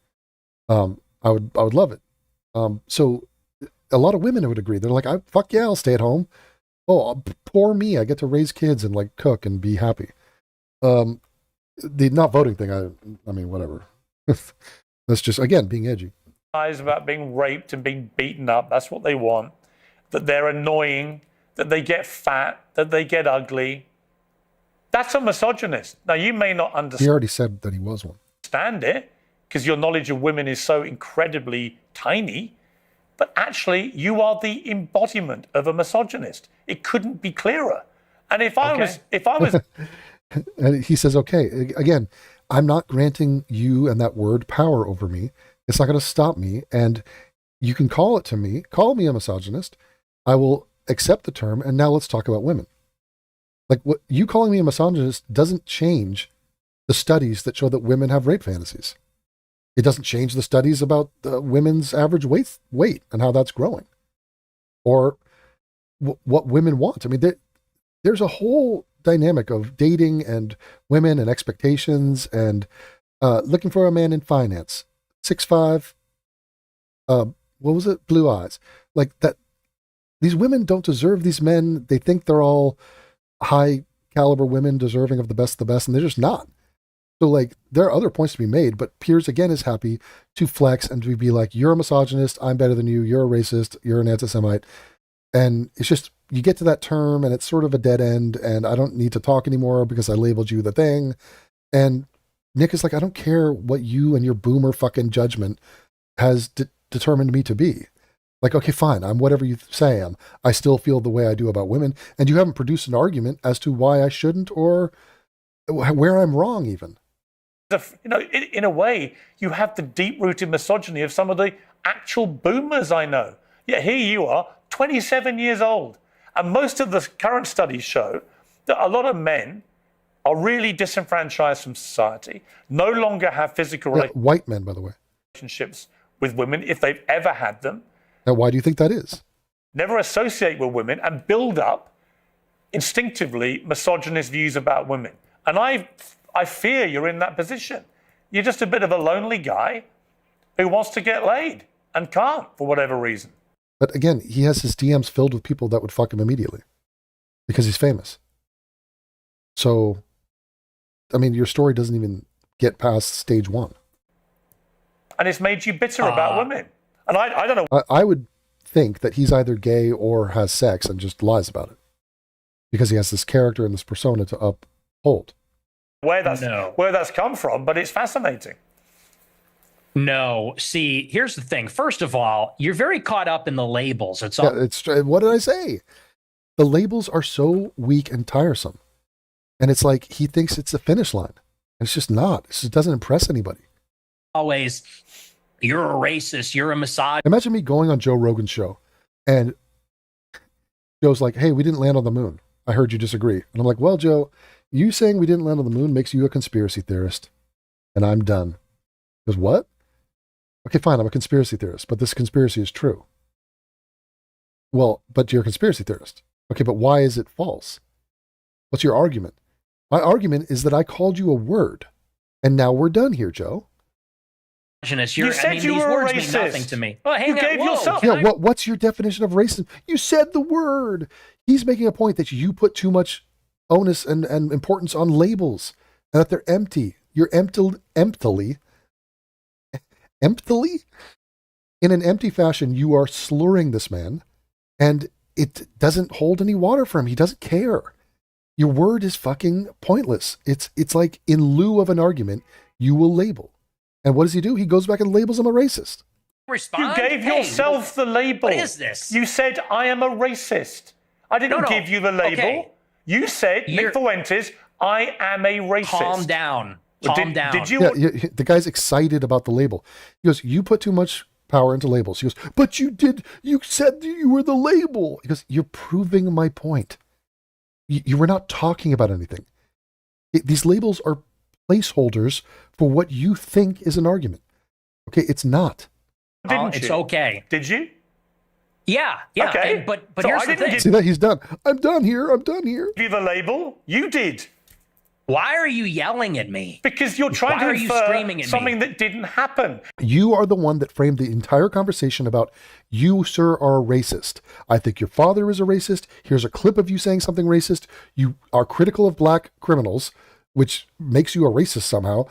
Speaker 1: I would love it. So a lot of women would agree. They're like, fuck yeah, I'll stay at home. Oh, poor me. I get to raise kids and like cook and be happy. The not voting thing, I mean, whatever. That's just, again, being edgy.
Speaker 3: About being raped and being beaten up. That's what they want. That they're annoying, that they get fat, that they get ugly. That's a misogynist. Now, you may not
Speaker 1: He already said that he was one.
Speaker 3: understand it because your knowledge of women is so incredibly tiny, but actually, you are the embodiment of a misogynist. It couldn't be clearer. And if I was
Speaker 1: And he says, okay, again, I'm not granting you and that word power over me. It's not going to stop me. And you can call it to me, call me a misogynist. I will accept the term. And now let's talk about women. Like, what you calling me a misogynist doesn't change the studies that show that women have rape fantasies. It doesn't change the studies about women's average weight and how that's growing, or what women want. I mean, there's a whole dynamic of dating and women and expectations and looking for a man in finance, 6'5", what was it? Blue eyes. Like that. These women don't deserve these men. They think they're all high caliber women deserving of the best, and they're just not. So like, there are other points to be made, but Piers again is happy to flex and to be like, you're a misogynist, I'm better than you, you're a racist, you're an anti-Semite. And it's just, you get to that term and it's sort of a dead end, and I don't need to talk anymore because I labeled you the thing. And Nick is like, I don't care what you and your boomer fucking judgment has determined me to be. Like, okay, fine, I'm whatever you say I am. I still feel the way I do about women, and you haven't produced an argument as to why I shouldn't or where I'm wrong even.
Speaker 3: In a way, you have the deep-rooted misogyny of some of the actual boomers I know. Yet here you are, 27 years old. And most of the current studies show that a lot of men are really disenfranchised from society, no longer have physical
Speaker 1: white men, by the way,
Speaker 3: relationships with women if they've ever had them.
Speaker 1: Now, why do you think that is?
Speaker 3: Never associate with women and build up instinctively misogynist views about women. And I fear you're in that position. You're just a bit of a lonely guy who wants to get laid and can't for whatever reason.
Speaker 1: But again, he has his DMs filled with people that would fuck him immediately because he's famous. So, I mean, your story doesn't even get past stage one.
Speaker 3: And it's made you bitter about women. And I don't know.
Speaker 1: I would think that he's either gay or has sex and just lies about it because he has this character and this persona to uphold.
Speaker 3: Where that's come from, but it's fascinating.
Speaker 2: No, see, here's the thing. First of all, you're very caught up in the labels.
Speaker 1: What did I say? The labels are so weak and tiresome. And it's like he thinks it's a finish line. And it's just not. It just doesn't impress anybody.
Speaker 2: Always, you're a racist, you're a misogynist.
Speaker 1: Imagine me going on Joe Rogan's show and Joe's like, hey, we didn't land on the moon. I heard you disagree. And I'm like, well, Joe, you saying we didn't land on the moon makes you a conspiracy theorist. And I'm done. He goes, what? Okay, fine, I'm a conspiracy theorist, but this conspiracy is true. Well, but you're a conspiracy theorist. Okay, but why is it false? What's your argument? My argument is that I called you a word, and now we're done here, Joe.
Speaker 3: You said you were a racist.
Speaker 2: Mean nothing to me. Oh,
Speaker 3: you gave yourself.
Speaker 1: Yeah, what's your definition of racism? You said the word. He's making a point that you put too much onus and importance on labels, and that they're empty. You're emptily, in an empty fashion, you are slurring this man, and it doesn't hold any water for him. He doesn't care. Your word is fucking pointless. It's like in lieu of an argument, you will label. And what does he do? He goes back and labels him a racist.
Speaker 2: Respond?
Speaker 3: You gave yourself the label.
Speaker 2: What is this?
Speaker 3: You said, I am a racist. I didn't give you the label.
Speaker 2: Okay.
Speaker 3: You said, Nick Fuentes, I am a racist.
Speaker 2: Calm down. Calm down.
Speaker 3: Did you?
Speaker 1: Yeah, the guy's excited about the label. He goes, you put too much power into labels. He goes, but you did. You said you were the label. He goes, you're proving my point. You were not talking about anything. These labels are placeholders for what you think is an argument. Okay, it's not.
Speaker 2: It's okay.
Speaker 3: Did you?
Speaker 2: Yeah.
Speaker 3: Okay.
Speaker 2: But
Speaker 3: So
Speaker 2: here's
Speaker 3: I
Speaker 2: the
Speaker 3: didn't
Speaker 2: thing.
Speaker 1: See that? He's done. I'm done here.
Speaker 3: Give you the label? You did.
Speaker 2: Why are you yelling at me?
Speaker 3: Because you're trying
Speaker 2: Why
Speaker 3: to
Speaker 2: are you
Speaker 3: infer
Speaker 2: screaming at me?
Speaker 3: something that didn't happen.
Speaker 1: You are the one that framed the entire conversation about you, sir, are a racist. I think your father is a racist. Here's a clip of you saying something racist. You are critical of black criminals, which makes you a racist somehow.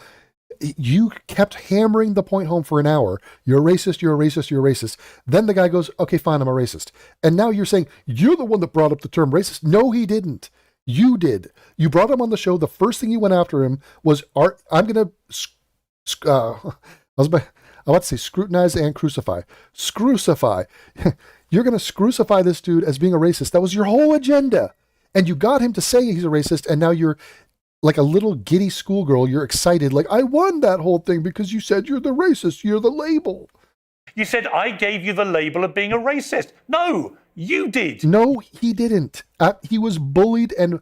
Speaker 1: You kept hammering the point home for an hour. You're a racist, you're a racist, you're a racist. Then the guy goes, okay, fine, I'm a racist. And now you're saying, you're the one that brought up the term racist. No, he didn't. You did. You brought him on the show. The first thing you went after him was, I'm going to, I was about to say scrutinize and crucify. Scrucify. You're going to scrucify this dude as being a racist. That was your whole agenda. And you got him to say he's a racist, and now you're like a little giddy schoolgirl. You're excited, like, I won that whole thing because you said you're the racist. You're the label.
Speaker 3: You said I gave you the label of being a racist. No, you did.
Speaker 1: No, he didn't. He was bullied, and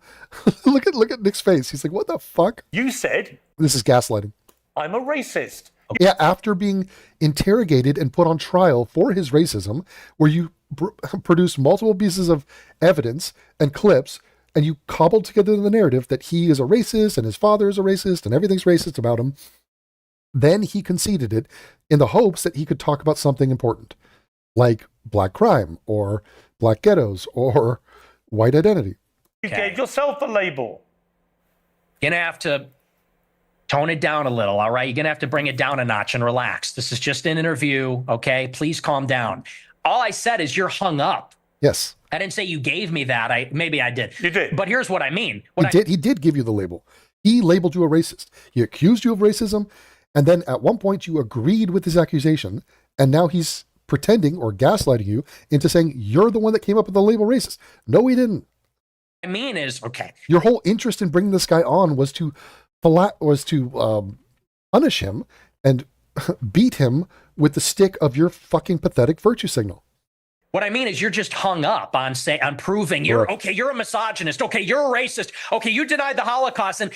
Speaker 1: look at Nick's face. He's like, what the fuck?
Speaker 3: You said,
Speaker 1: This is gaslighting.
Speaker 3: I'm a racist.
Speaker 1: Yeah, after being interrogated and put on trial for his racism, where you produced multiple pieces of evidence and clips, and you cobbled together the narrative that he is a racist and his father is a racist and everything's racist about him, then he conceded it in the hopes that he could talk about something important, like black crime or black ghettos or white identity.
Speaker 3: You gave yourself a label.
Speaker 2: Gonna have to tone it down a little, all right? You're gonna have to bring it down a notch and relax. This is just an interview, okay? Please calm down. All I said is you're hung up.
Speaker 1: Yes.
Speaker 2: I didn't say you gave me that. Maybe I did.
Speaker 3: You did.
Speaker 2: But here's what I mean.
Speaker 1: He did give you the label. He labeled you a racist. He accused you of racism, and then at one point you agreed with his accusation, and now he's pretending or gaslighting you into saying you're the one that came up with the label racist. No, he didn't.
Speaker 2: I mean is, okay.
Speaker 1: Your whole interest in bringing this guy on was to punish him and beat him with the stick of your fucking pathetic virtue signal.
Speaker 2: What I mean is you're just hung up on proving you're okay, you're a misogynist, okay, you're a racist, okay, you denied the Holocaust, and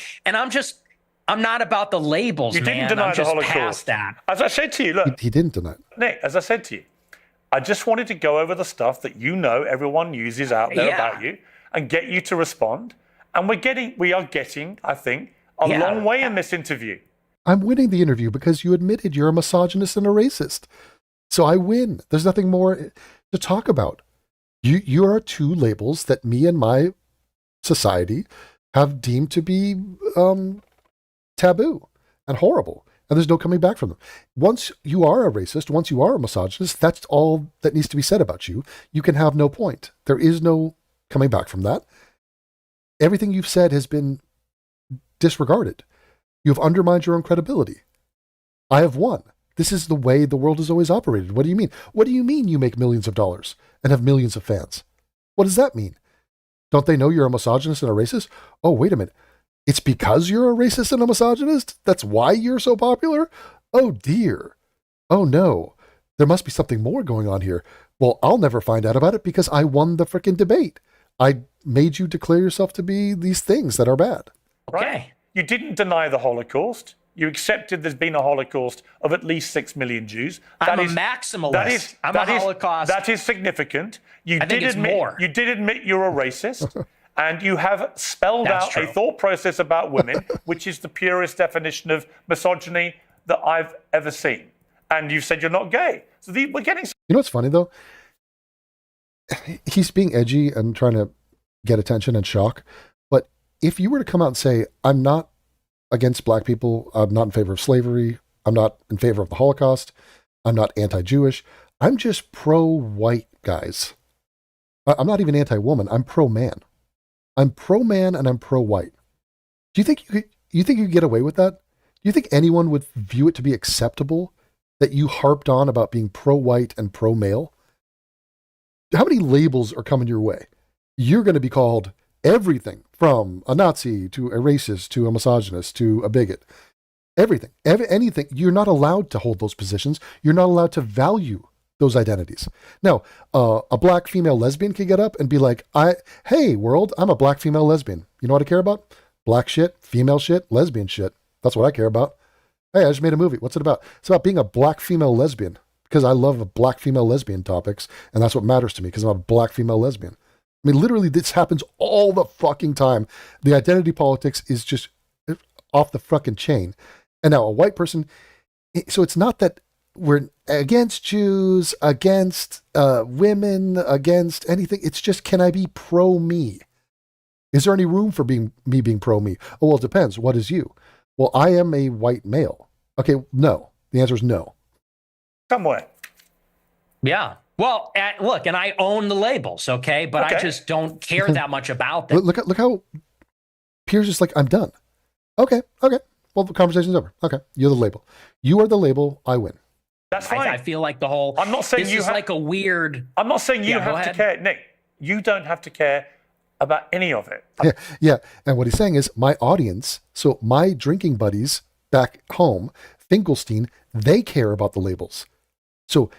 Speaker 2: I'm not about the labels,
Speaker 3: You
Speaker 2: man.
Speaker 3: didn't deny
Speaker 2: I'm
Speaker 3: the
Speaker 2: just
Speaker 3: Holocaust.
Speaker 2: past that.
Speaker 3: As I said to you, look,
Speaker 1: He didn't deny it.
Speaker 3: Nick, as I said to you, I just wanted to go over the stuff that everyone uses out there about you and get you to respond. And we are getting, I think, a long way in this interview.
Speaker 1: I'm winning the interview because you admitted you're a misogynist and a racist. So I win. There's nothing more to talk about. You are two labels that me and my society have deemed to be taboo and horrible. And there's no coming back from them. Once you are a racist, once you are a misogynist, that's all that needs to be said about you. You can have no point. There is no coming back from that. Everything you've said has been disregarded. You have undermined your own credibility. I have won. This is the way the world has always operated. What do you mean? What do you mean you make millions of dollars and have millions of fans? What does that mean? Don't they know you're a misogynist and a racist? Oh, wait a minute. It's because you're a racist and a misogynist? That's why you're so popular? Oh, dear. Oh, no. There must be something more going on here. Well, I'll never find out about it because I won the frickin' debate. I made you declare yourself to be these things that are bad.
Speaker 2: Okay.
Speaker 3: Right? You didn't deny the Holocaust. You accepted there's been a Holocaust of at least 6 million Jews.
Speaker 2: I'm a maximalist. I'm a Holocaust.
Speaker 3: That is significant.
Speaker 2: I think it's more.
Speaker 3: You did admit you're a racist, and you have spelled
Speaker 2: That's
Speaker 3: out
Speaker 2: true.
Speaker 3: a thought process about women, which is the purest definition of misogyny that I've ever seen. And you said you're not gay. So we're getting...
Speaker 1: You know what's funny, though? He's being edgy and trying to get attention and shock. But if you were to come out and say, I'm not against black people, I'm not in favor of slavery, I'm not in favor of the Holocaust, I'm not anti-Jewish, I'm just pro-white, guys. I'm not even anti-woman, I'm pro-man. I'm pro-man and I'm pro-white. Do you think you could get away with that? Do you think anyone would view it to be acceptable that you harped on about being pro-white and pro-male? How many labels are coming your way? You're going to be called everything from a Nazi to a racist to a misogynist to a bigot. Everything, anything. You're not allowed to hold those positions. You're not allowed to value those identities. Now, a black female lesbian can get up and be like, hey, world, I'm a black female lesbian. You know what I care about? Black shit, female shit, lesbian shit. That's what I care about. Hey, I just made a movie. What's it about? It's about being a black female lesbian because I love black female lesbian topics, and that's what matters to me because I'm a black female lesbian. I mean, literally, this happens all the fucking time. The identity politics is just off the fucking chain. And now a white person, so it's not that we're against Jews, against women, against anything. It's just, can I be pro-me? Is there any room for me being pro-me? Oh, well, it depends. What is you? Well, I am a white male. Okay, no. The answer is no.
Speaker 3: Somewhere.
Speaker 2: Yeah. Well, look, and I own the labels, okay? But I just don't care that much about them.
Speaker 1: Look how Piers is like, I'm done. Okay. Well, the conversation's over. Okay, you're the label. You are the label. I win.
Speaker 3: That's fine.
Speaker 2: I feel like the whole.
Speaker 3: I'm not saying
Speaker 2: this
Speaker 3: you
Speaker 2: is
Speaker 3: have,
Speaker 2: like a weird.
Speaker 3: I'm not saying you have to care, Nick. You don't have to care about any of it.
Speaker 1: Yeah. And what he's saying is my audience, so my drinking buddies back home, Finkelstein, they care about the labels. So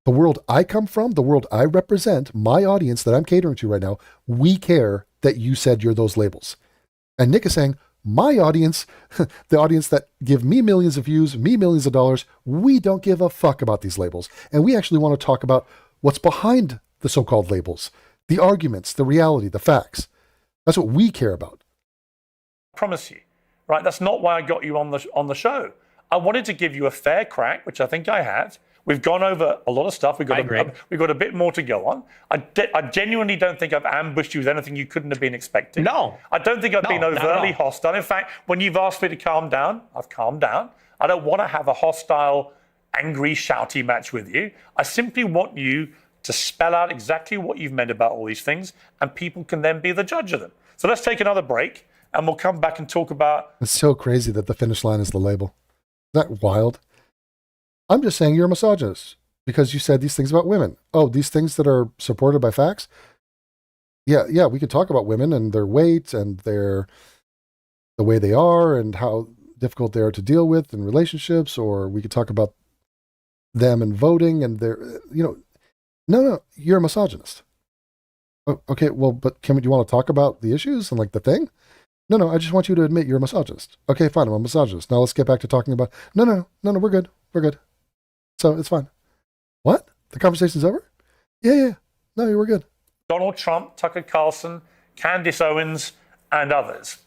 Speaker 1: the world I come from, the world I represent, my audience that I'm catering to right now, we care that you said you're those labels. And Nick is saying, my audience, the audience that give me millions of views, me millions of dollars, we don't give a fuck about these labels. And we actually want to talk about what's behind the so-called labels, the arguments, the reality, the facts. That's what we care about.
Speaker 3: I promise you, right? That's not why I got you on the show. I wanted to give you a fair crack, which I think I have. We've gone over a lot of stuff. We've got a bit more to go on. I genuinely don't think I've ambushed you with anything you couldn't have been expecting.
Speaker 2: No.
Speaker 3: I don't think I've been overtly hostile. In fact, when you've asked me to calm down, I've calmed down. I don't want to have a hostile, angry, shouty match with you. I simply want you to spell out exactly what you've meant about all these things, and people can then be the judge of them. So let's take another break, and we'll come back and talk about...
Speaker 1: It's so crazy that the finish line is the label. Isn't that wild? I'm just saying you're a misogynist because you said these things about women. Oh, these things that are supported by facts? Yeah, we could talk about women and their weight and the way they are and how difficult they are to deal with in relationships, or we could talk about them and voting and their, no, you're a misogynist. Okay, well, but do you want to talk about the issues and like the thing? No, I just want you to admit you're a misogynist. Okay, fine, I'm a misogynist. Now let's get back to talking about, no, we're good. So it's fine. What? The conversation's over? Yeah. No, we're good.
Speaker 3: Donald Trump, Tucker Carlson, Candace Owens, and others.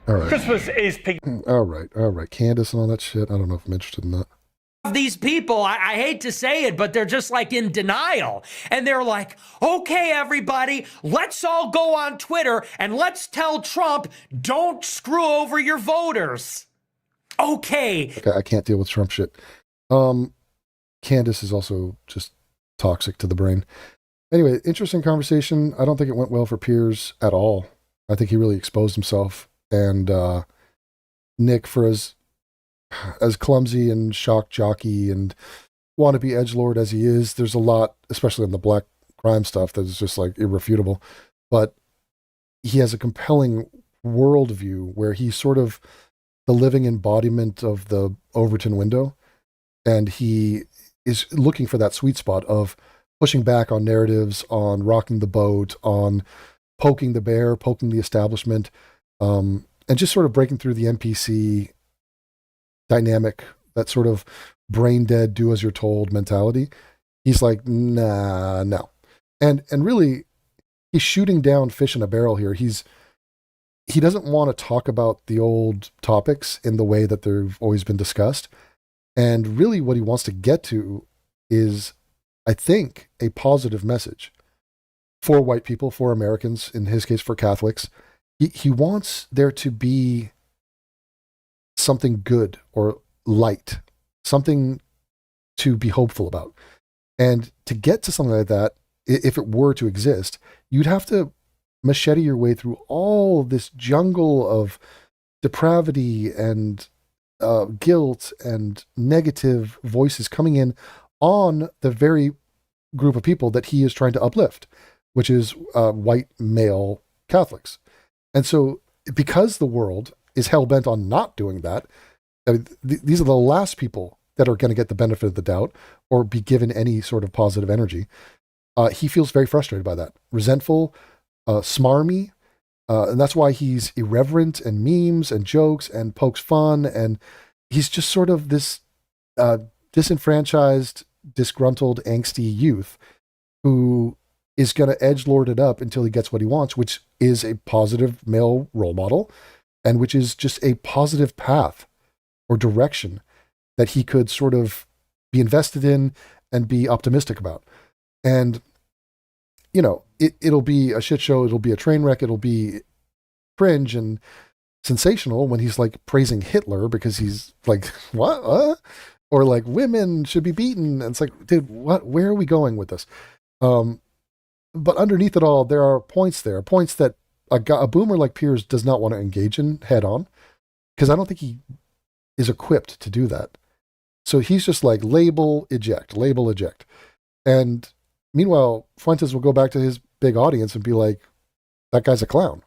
Speaker 1: All right.
Speaker 3: Christmas is...
Speaker 1: All right. Candace and all that shit. I don't know if I'm interested in that.
Speaker 2: These people, I hate to say it, but they're just like in denial. And they're like, okay, everybody, let's all go on Twitter and let's tell Trump, don't screw over your voters. Okay,
Speaker 1: I can't deal with Trump shit. Candace is also just toxic to the brain. Anyway, interesting conversation. I don't think it went well for Piers at all. I think he really exposed himself. And Nick, for as clumsy and shock jockey and wannabe edgelord as he is, there's a lot, especially on the black crime stuff, that is just like irrefutable. But he has a compelling worldview where he's sort of the living embodiment of the Overton window. And he is looking for that sweet spot of pushing back on narratives, on rocking the boat, on poking the bear, poking the establishment, and just sort of breaking through the NPC dynamic, that sort of brain dead, do as you're told mentality. He's like, nah, no. And really, he's shooting down fish in a barrel here. He doesn't want to talk about the old topics in the way that they've always been discussed. And really what he wants to get to is, I think, a positive message for white people, for Americans, in his case, for Catholics. He wants there to be something good or light, something to be hopeful about. And to get to something like that, if it were to exist, you'd have to machete your way through all this jungle of depravity and guilt and negative voices coming in on the very group of people that he is trying to uplift, which is white male Catholics. And so because the world is hell-bent on not doing that, I mean, these are the last people that are going to get the benefit of the doubt or be given any sort of positive energy. He feels very frustrated by that, resentful, smarmy, and that's why he's irreverent and memes and jokes and pokes fun, and he's just sort of this disenfranchised, disgruntled, angsty youth who is going to edgelord it up until he gets what he wants, which is a positive male role model, and which is just a positive path or direction that he could sort of be invested in and be optimistic about. And it'll be a shit show. It'll be a train wreck. It'll be cringe and sensational when he's like praising Hitler because he's like, what? or like women should be beaten. And it's like, dude, where are we going with this? But underneath it all, there are points that a boomer like Piers does not want to engage in head on, because I don't think he is equipped to do that. So he's just like label, eject. And meanwhile, Fuentes will go back to his big audience and be like, that guy's a clown.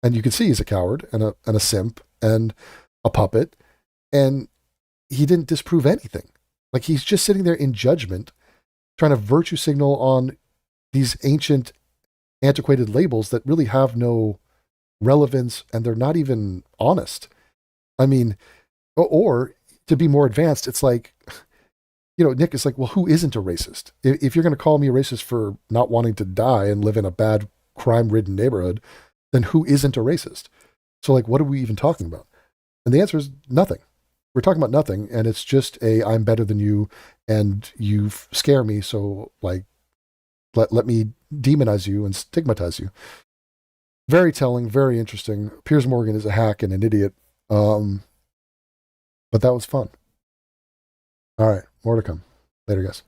Speaker 1: And you can see he's a coward and a simp and a puppet. And he didn't disprove anything. Like, he's just sitting there in judgment, trying to virtue signal on these ancient, antiquated labels that really have no relevance, and they're not even honest. I mean, or to be more advanced, it's like, Nick is like, well, who isn't a racist? If you're going to call me a racist for not wanting to die and live in a bad, crime-ridden neighborhood, then who isn't a racist? So, like, what are we even talking about? And the answer is nothing. We're talking about nothing, and it's just I'm better than you, and you scare me, so, like, let me demonize you and stigmatize you. Very telling, very interesting. Piers Morgan is a hack and an idiot. But that was fun. All right, more to come. Later, guys.